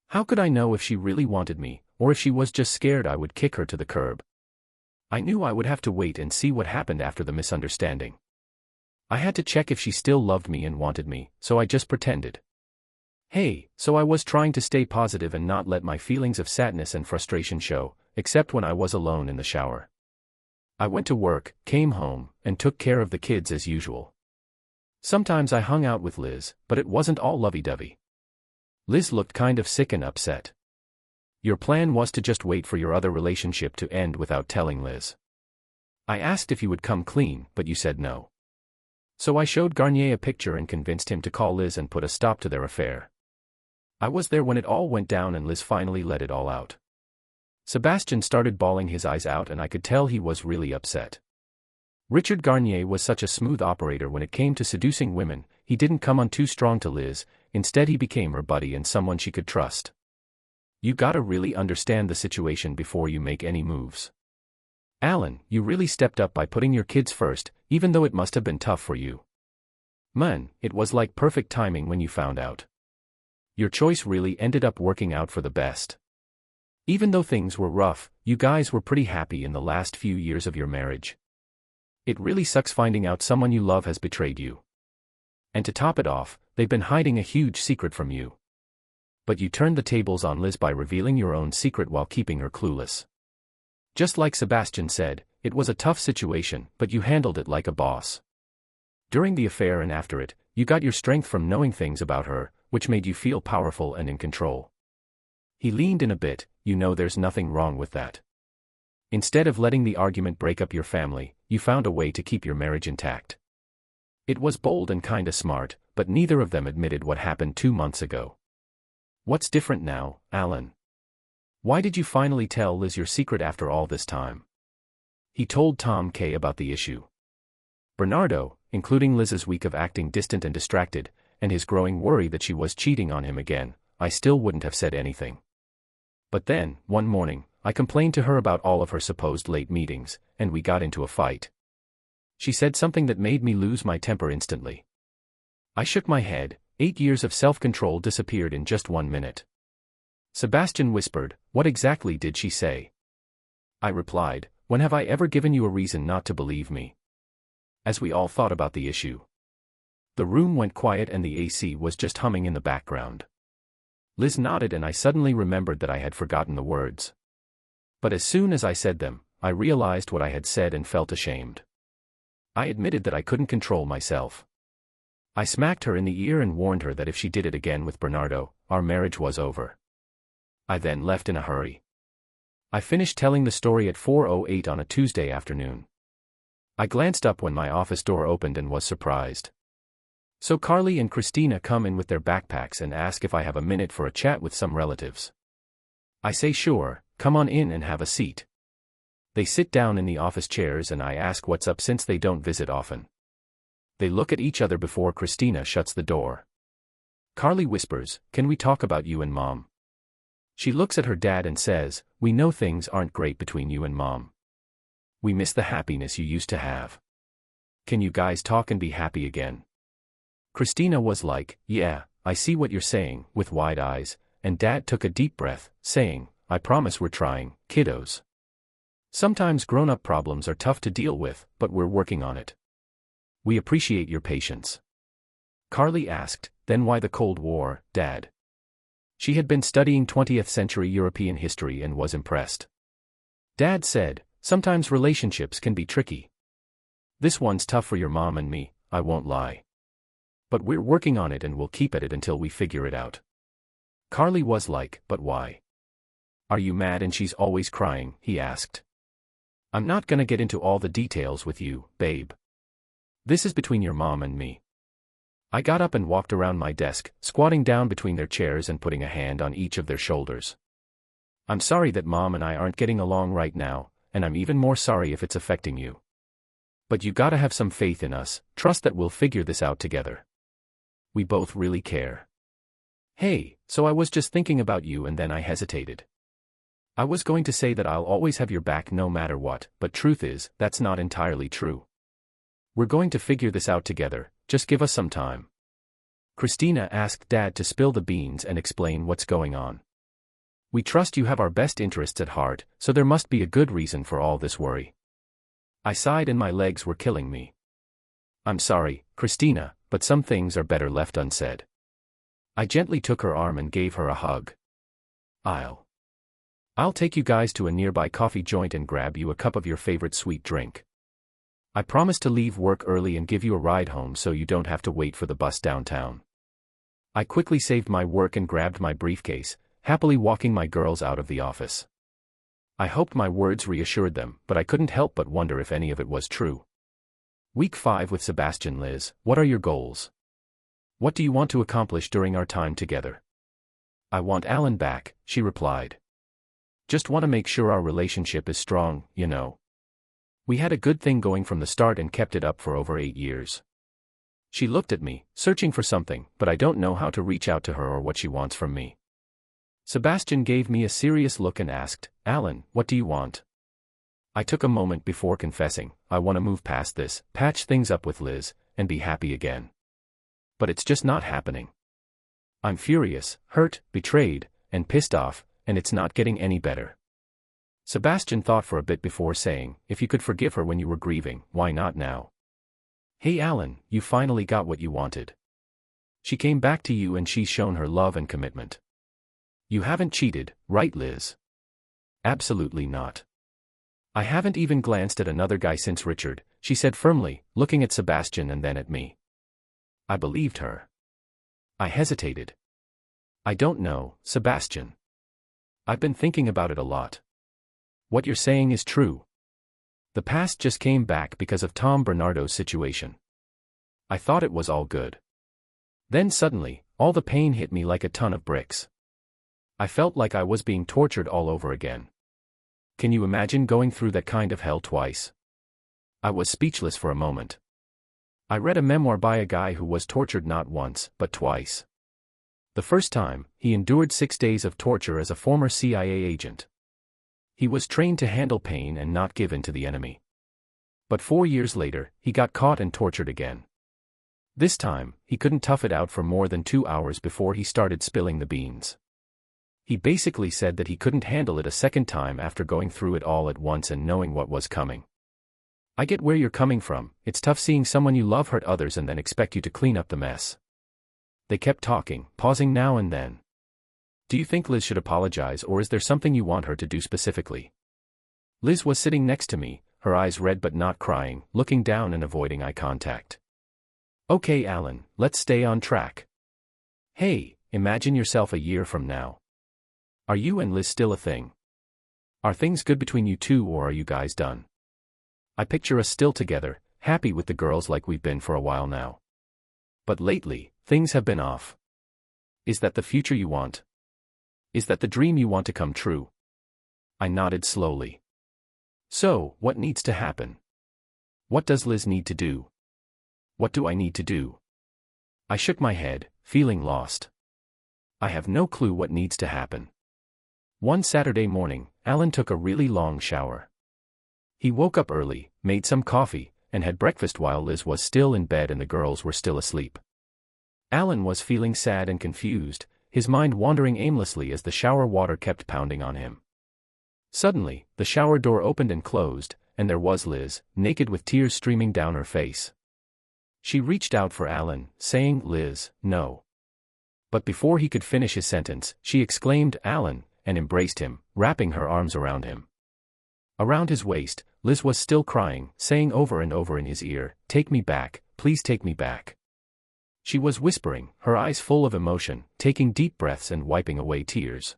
How could I know if she really wanted me, or if she was just scared I would kick her to the curb? I knew I would have to wait and see what happened after the misunderstanding. I had to check if she still loved me and wanted me, so I just pretended. So I was trying to stay positive and not let my feelings of sadness and frustration show, except when I was alone in the shower. I went to work, came home, and took care of the kids as usual. Sometimes I hung out with Liz, but it wasn't all lovey-dovey. Liz looked kind of sick and upset. Your plan was to just wait for your other relationship to end without telling Liz. I asked if you would come clean, but you said no. So I showed Garnier a picture and convinced him to call Liz and put a stop to their affair. I was there when it all went down and Liz finally let it all out. Sebastian started bawling his eyes out and I could tell he was really upset. Richard Garnier was such a smooth operator when it came to seducing women, he didn't come on too strong to Liz, instead he became her buddy and someone she could trust. You gotta really understand the situation before you make any moves. Alan, you really stepped up by putting your kids first, even though it must have been tough for you. Man, it was like perfect timing when you found out. Your choice really ended up working out for the best. Even though things were rough, you guys were pretty happy in the last few years of your marriage. It really sucks finding out someone you love has betrayed you. And to top it off, they've been hiding a huge secret from you. But you turned the tables on Liz by revealing your own secret while keeping her clueless. Just like Sebastian said, it was a tough situation, but you handled it like a boss. During the affair and after it, you got your strength from knowing things about her, which made you feel powerful and in control. He leaned in a bit, you know there's nothing wrong with that. Instead of letting the argument break up your family, you found a way to keep your marriage intact. It was bold and kinda smart, but neither of them admitted what happened 2 months ago. What's different now, Alan? Why did you finally tell Liz your secret after all this time? He told Tom K. about the issue. Bernardo, including Liz's week of acting distant and distracted, and his growing worry that she was cheating on him again, I still wouldn't have said anything. But then, one morning, I complained to her about all of her supposed late meetings, and we got into a fight. She said something that made me lose my temper instantly. I shook my head, 8 years of self-control disappeared in just 1 minute. Sebastian whispered, "What exactly did she say?" I replied, "When have I ever given you a reason not to believe me?" As we all thought about the issue. The room went quiet and the AC was just humming in the background. Liz nodded and I suddenly remembered that I had forgotten the words. But as soon as I said them, I realized what I had said and felt ashamed. I admitted that I couldn't control myself. I smacked her in the ear and warned her that if she did it again with Bernardo, our marriage was over. I then left in a hurry. I finished telling the story at 4:08 on a Tuesday afternoon. I glanced up when my office door opened and was surprised. So Carly and Christina come in with their backpacks and ask if I have a minute for a chat with some relatives. I say sure, come on in and have a seat. They sit down in the office chairs and I ask what's up since they don't visit often. They look at each other before Christina shuts the door. Carly whispers, "Can we talk about you and Mom?" She looks at her dad and says, "We know things aren't great between you and Mom. We miss the happiness you used to have. Can you guys talk and be happy again?" Christina was like, "Yeah, I see what you're saying," with wide eyes, and Dad took a deep breath, saying, "I promise we're trying, kiddos. Sometimes grown-up problems are tough to deal with, but we're working on it. We appreciate your patience." Carly asked, "Then why the Cold War, Dad?" She had been studying 20th century European history and was impressed. Dad said, "Sometimes relationships can be tricky. This one's tough for your mom and me, I won't lie. But we're working on it and we'll keep at it until we figure it out. Carly was like, but why? Are you mad and she's always crying, he asked. I'm not gonna get into all the details with you, babe. This is between your mom and me. I got up and walked around my desk, squatting down between their chairs and putting a hand on each of their shoulders. I'm sorry that mom and I aren't getting along right now, and I'm even more sorry if it's affecting you. But you gotta have some faith in us, trust that we'll figure this out together. We both really care. Hey, so I was just thinking about you and then I hesitated. I was going to say that I'll always have your back no matter what, but truth is, that's not entirely true. We're going to figure this out together, just give us some time. Christina asked Dad to spill the beans and explain what's going on. We trust you have our best interests at heart, so there must be a good reason for all this worry. I sighed and my legs were killing me. I'm sorry, Christina, but some things are better left unsaid. I gently took her arm and gave her a hug. I'll take you guys to a nearby coffee joint and grab you a cup of your favorite sweet drink. I promise to leave work early and give you a ride home so you don't have to wait for the bus downtown. I quickly saved my work and grabbed my briefcase, happily walking my girls out of the office. I hoped my words reassured them, but I couldn't help but wonder if any of it was true. Week 5 with Sebastian. Liz, what are your goals? What do you want to accomplish during our time together? I want Alan back, she replied. Just want to make sure our relationship is strong, you know. We had a good thing going from the start and kept it up for over 8 years. She looked at me, searching for something, but I don't know how to reach out to her or what she wants from me. Sebastian gave me a serious look and asked, Alan, what do you want? I took a moment before confessing, I want to move past this, patch things up with Liz, and be happy again. But it's just not happening. I'm furious, hurt, betrayed, and pissed off, and it's not getting any better. Sebastian thought for a bit before saying, if you could forgive her when you were grieving, why not now? Hey Alan, you finally got what you wanted. She came back to you and she's shown her love and commitment. You haven't cheated, right Liz? Absolutely not. I haven't even glanced at another guy since Richard, she said firmly, looking at Sebastian and then at me. I believed her. I hesitated. I don't know, Sebastian. I've been thinking about it a lot. What you're saying is true. The past just came back because of Tom Bernardo's situation. I thought it was all good. Then suddenly, all the pain hit me like a ton of bricks. I felt like I was being tortured all over again. Can you imagine going through that kind of hell twice? I was speechless for a moment. I read a memoir by a guy who was tortured not once, but twice. The first time, he endured 6 days of torture as a former CIA agent. He was trained to handle pain and not give in to the enemy. But 4 years later, he got caught and tortured again. This time, he couldn't tough it out for more than 2 hours before he started spilling the beans. He basically said that he couldn't handle it a second time after going through it all at once and knowing what was coming. I get where you're coming from, it's tough seeing someone you love hurt others and then expect you to clean up the mess. They kept talking, pausing now and then. Do you think Liz should apologize or is there something you want her to do specifically? Liz was sitting next to me, her eyes red but not crying, looking down and avoiding eye contact. Okay Alan, let's stay on track. Hey, imagine yourself a year from now. Are you and Liz still a thing? Are things good between you two or are you guys done? I picture us still together, happy with the girls like we've been for a while now. But lately, things have been off. Is that the future you want? Is that the dream you want to come true? I nodded slowly. So, what needs to happen? What does Liz need to do? What do I need to do? I shook my head, feeling lost. I have no clue what needs to happen. One Saturday morning, Alan took a really long shower. He woke up early, made some coffee, and had breakfast while Liz was still in bed and the girls were still asleep. Alan was feeling sad and confused, his mind wandering aimlessly as the shower water kept pounding on him. Suddenly, the shower door opened and closed, and there was Liz, naked with tears streaming down her face. She reached out for Alan, saying, Liz, no. But before he could finish his sentence, she exclaimed, Alan, and embraced him, wrapping her arms around him. Around his waist, Liz was still crying, saying over and over in his ear, "Take me back, please take me back." She was whispering, her eyes full of emotion, taking deep breaths and wiping away tears.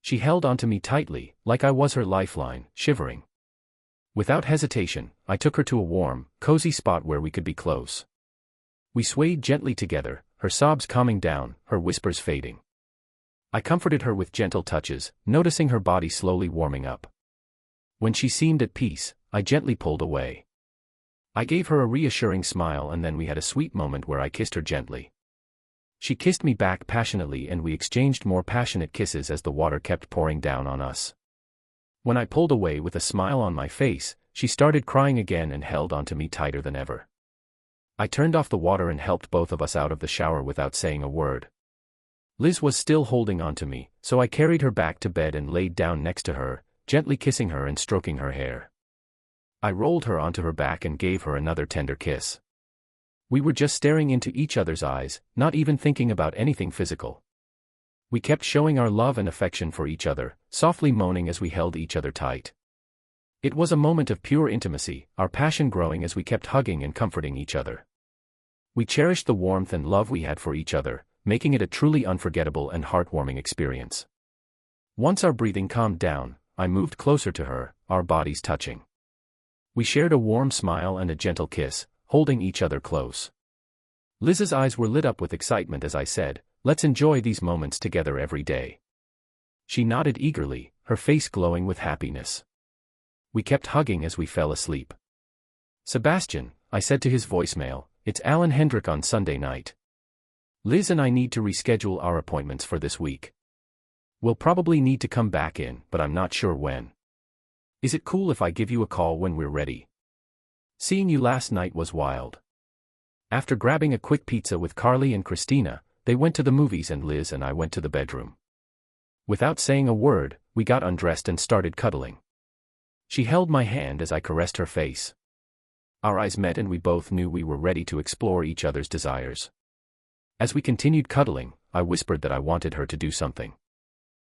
She held onto me tightly, like I was her lifeline, shivering. Without hesitation, I took her to a warm, cozy spot where we could be close. We swayed gently together, her sobs calming down, her whispers fading. I comforted her with gentle touches, noticing her body slowly warming up. When she seemed at peace, I gently pulled away. I gave her a reassuring smile and then we had a sweet moment where I kissed her gently. She kissed me back passionately and we exchanged more passionate kisses as the water kept pouring down on us. When I pulled away with a smile on my face, she started crying again and held onto me tighter than ever. I turned off the water and helped both of us out of the shower without saying a word. Liz was still holding onto me, so I carried her back to bed and laid down next to her, gently kissing her and stroking her hair. I rolled her onto her back and gave her another tender kiss. We were just staring into each other's eyes, not even thinking about anything physical. We kept showing our love and affection for each other, softly moaning as we held each other tight. It was a moment of pure intimacy, our passion growing as we kept hugging and comforting each other. We cherished the warmth and love we had for each other, making it a truly unforgettable and heartwarming experience. Once our breathing calmed down, I moved closer to her, our bodies touching. We shared a warm smile and a gentle kiss, holding each other close. Liz's eyes were lit up with excitement as I said, "Let's enjoy these moments together every day." She nodded eagerly, her face glowing with happiness. We kept hugging as we fell asleep. "Sebastian," I said to his voicemail, "it's Alan Hendrick on Sunday night. Liz and I need to reschedule our appointments for this week. We'll probably need to come back in, but I'm not sure when. Is it cool if I give you a call when we're ready? Seeing you last night was wild." After grabbing a quick pizza with Carly and Christina, they went to the movies and Liz and I went to the bedroom. Without saying a word, we got undressed and started cuddling. She held my hand as I caressed her face. Our eyes met and we both knew we were ready to explore each other's desires. As we continued cuddling, I whispered that I wanted her to do something.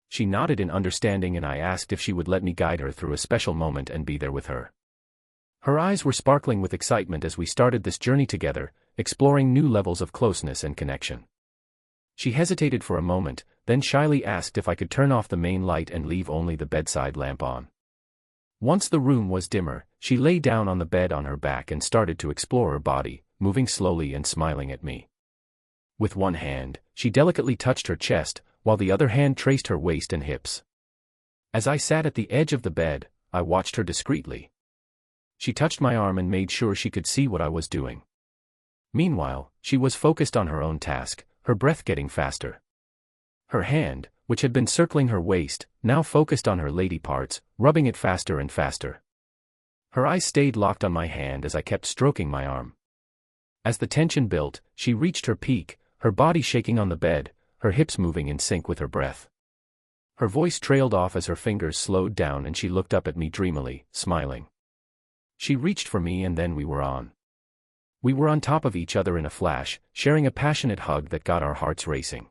She nodded in understanding and I asked if she would let me guide her through a special moment and be there with her. Her eyes were sparkling with excitement as we started this journey together, exploring new levels of closeness and connection. She hesitated for a moment, then shyly asked if I could turn off the main light and leave only the bedside lamp on. Once the room was dimmer, she lay down on the bed on her back and started to explore her body, moving slowly and smiling at me. With one hand, she delicately touched her chest, while the other hand traced her waist and hips. As I sat at the edge of the bed, I watched her discreetly. She touched my arm and made sure she could see what I was doing. Meanwhile, she was focused on her own task, her breath getting faster. Her hand, which had been circling her waist, now focused on her lady parts, rubbing it faster and faster. Her eyes stayed locked on my hand as I kept stroking my arm. As the tension built, she reached her peak, her body shaking on the bed, her hips moving in sync with her breath. Her voice trailed off as her fingers slowed down and she looked up at me dreamily, smiling. She reached for me and then we were on. We were on top of each other in a flash, sharing a passionate hug that got our hearts racing.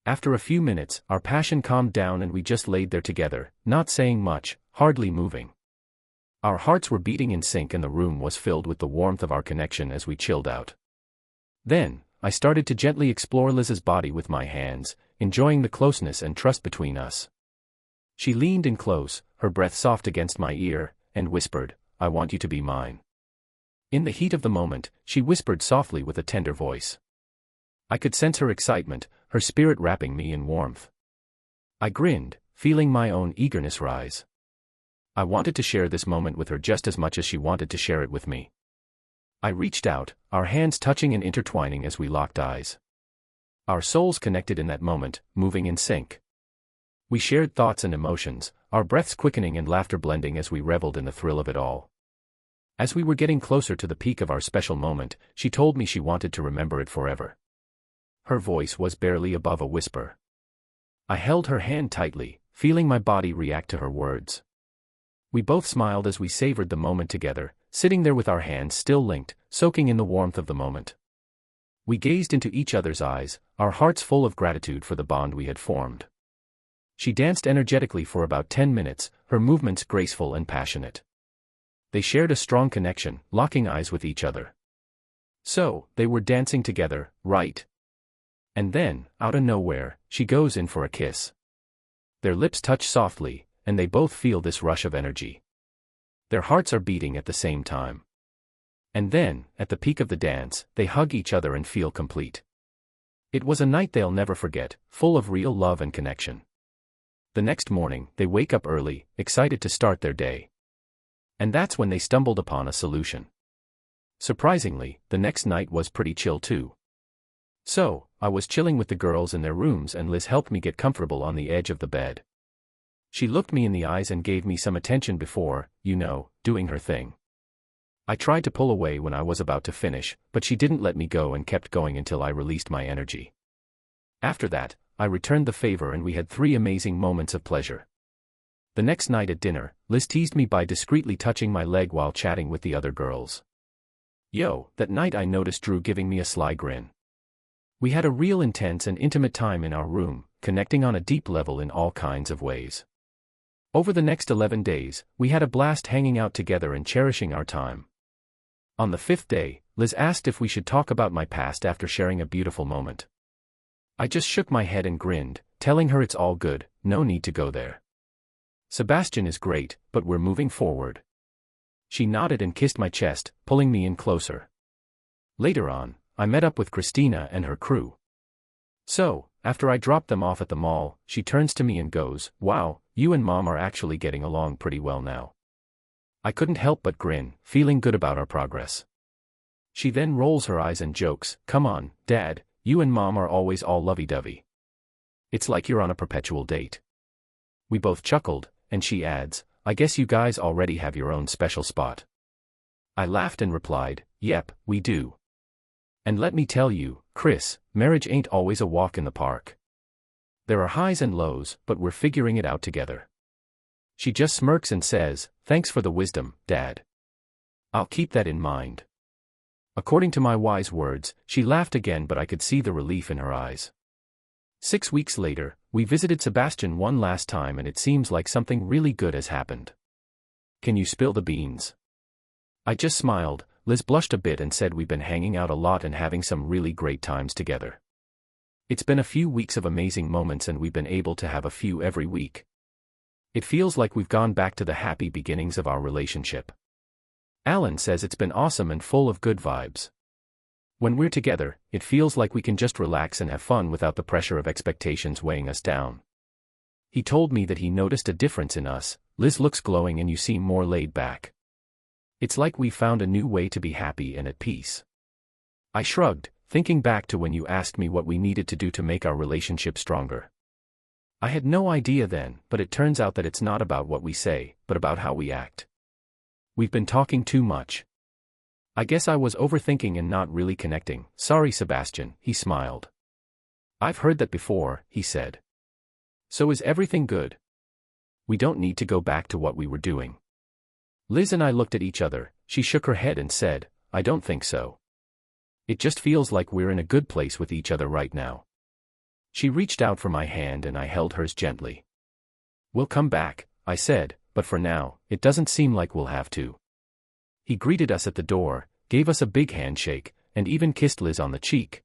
After a few minutes, our passion calmed down and we just laid there together, not saying much, hardly moving. Our hearts were beating in sync and the room was filled with the warmth of our connection as we chilled out. Then, I started to gently explore Liz's body with my hands, enjoying the closeness and trust between us. She leaned in close, her breath soft against my ear, and whispered, "I want you to be mine." In the heat of the moment, she whispered softly with a tender voice. I could sense her excitement, her spirit wrapping me in warmth. I grinned, feeling my own eagerness rise. I wanted to share this moment with her just as much as she wanted to share it with me. I reached out, our hands touching and intertwining as we locked eyes. Our souls connected in that moment, moving in sync. We shared thoughts and emotions, our breaths quickening and laughter blending as we reveled in the thrill of it all. As we were getting closer to the peak of our special moment, she told me she wanted to remember it forever. Her voice was barely above a whisper. I held her hand tightly, feeling my body react to her words. We both smiled as we savored the moment together, sitting there with our hands still linked, soaking in the warmth of the moment. We gazed into each other's eyes, our hearts full of gratitude for the bond we had formed. She danced energetically for about 10 minutes, her movements graceful and passionate. They shared a strong connection, locking eyes with each other. So, they were dancing together, right? And then, out of nowhere, she goes in for a kiss. Their lips touch softly, and they both feel this rush of energy. Their hearts are beating at the same time. And then, at the peak of the dance, they hug each other and feel complete. It was a night they'll never forget, full of real love and connection. The next morning, they wake up early, excited to start their day. And that's when they stumbled upon a solution. Surprisingly, the next night was pretty chill too. So, I was chilling with the girls in their rooms and Liz helped me get comfortable on the edge of the bed. She looked me in the eyes and gave me some attention before, doing her thing. I tried to pull away when I was about to finish, but she didn't let me go and kept going until I released my energy. After that, I returned the favor and we had 3 amazing moments of pleasure. The next night at dinner, Liz teased me by discreetly touching my leg while chatting with the other girls. That night I noticed Drew giving me a sly grin. We had a real intense and intimate time in our room, connecting on a deep level in all kinds of ways. Over the next 11 days, we had a blast hanging out together and cherishing our time. On the 5th day, Liz asked if we should talk about my past after sharing a beautiful moment. I just shook my head and grinned, telling her it's all good, no need to go there. Sebastian is great, but we're moving forward. She nodded and kissed my chest, pulling me in closer. Later on, I met up with Christina and her crew. So, after I dropped them off at the mall, she turns to me and goes, "Wow, you and Mom are actually getting along pretty well now." I couldn't help but grin, feeling good about our progress. She then rolls her eyes and jokes, "Come on, Dad, you and Mom are always all lovey-dovey. It's like you're on a perpetual date." We both chuckled, and she adds, "I guess you guys already have your own special spot." I laughed and replied, "Yep, we do. And let me tell you, Chris, marriage ain't always a walk in the park. There are highs and lows, but we're figuring it out together." She just smirks and says, "Thanks for the wisdom, Dad. I'll keep that in mind." According to my wise words, she laughed again, but I could see the relief in her eyes. 6 weeks later, we visited Sebastian one last time and it seems like something really good has happened. "Can you spill the beans?" I just smiled. Liz blushed a bit and said we've been hanging out a lot and having some really great times together. It's been a few weeks of amazing moments and we've been able to have a few every week. It feels like we've gone back to the happy beginnings of our relationship. Alan says it's been awesome and full of good vibes. When we're together, it feels like we can just relax and have fun without the pressure of expectations weighing us down. He told me that he noticed a difference in us. "Liz looks glowing and you seem more laid back. It's like we found a new way to be happy and at peace." I shrugged, thinking back to when you asked me what we needed to do to make our relationship stronger. I had no idea then, but it turns out that it's not about what we say, but about how we act. We've been talking too much. I guess I was overthinking and not really connecting. "Sorry, Sebastian," he smiled. "I've heard that before," he said. "So is everything good? We don't need to go back to what we were doing." Liz and I looked at each other. She shook her head and said, "I don't think so. It just feels like we're in a good place with each other right now." She reached out for my hand and I held hers gently. "We'll come back," I said, "but for now, it doesn't seem like we'll have to." He greeted us at the door, gave us a big handshake, and even kissed Liz on the cheek.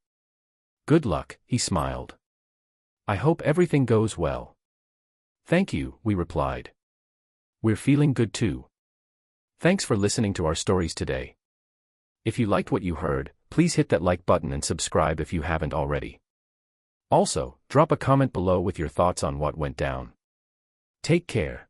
"Good luck," he smiled. "I hope everything goes well." "Thank you," we replied. "We're feeling good too." Thanks for listening to our stories today. If you liked what you heard, please hit that like button and subscribe if you haven't already. Also, drop a comment below with your thoughts on what went down. Take care.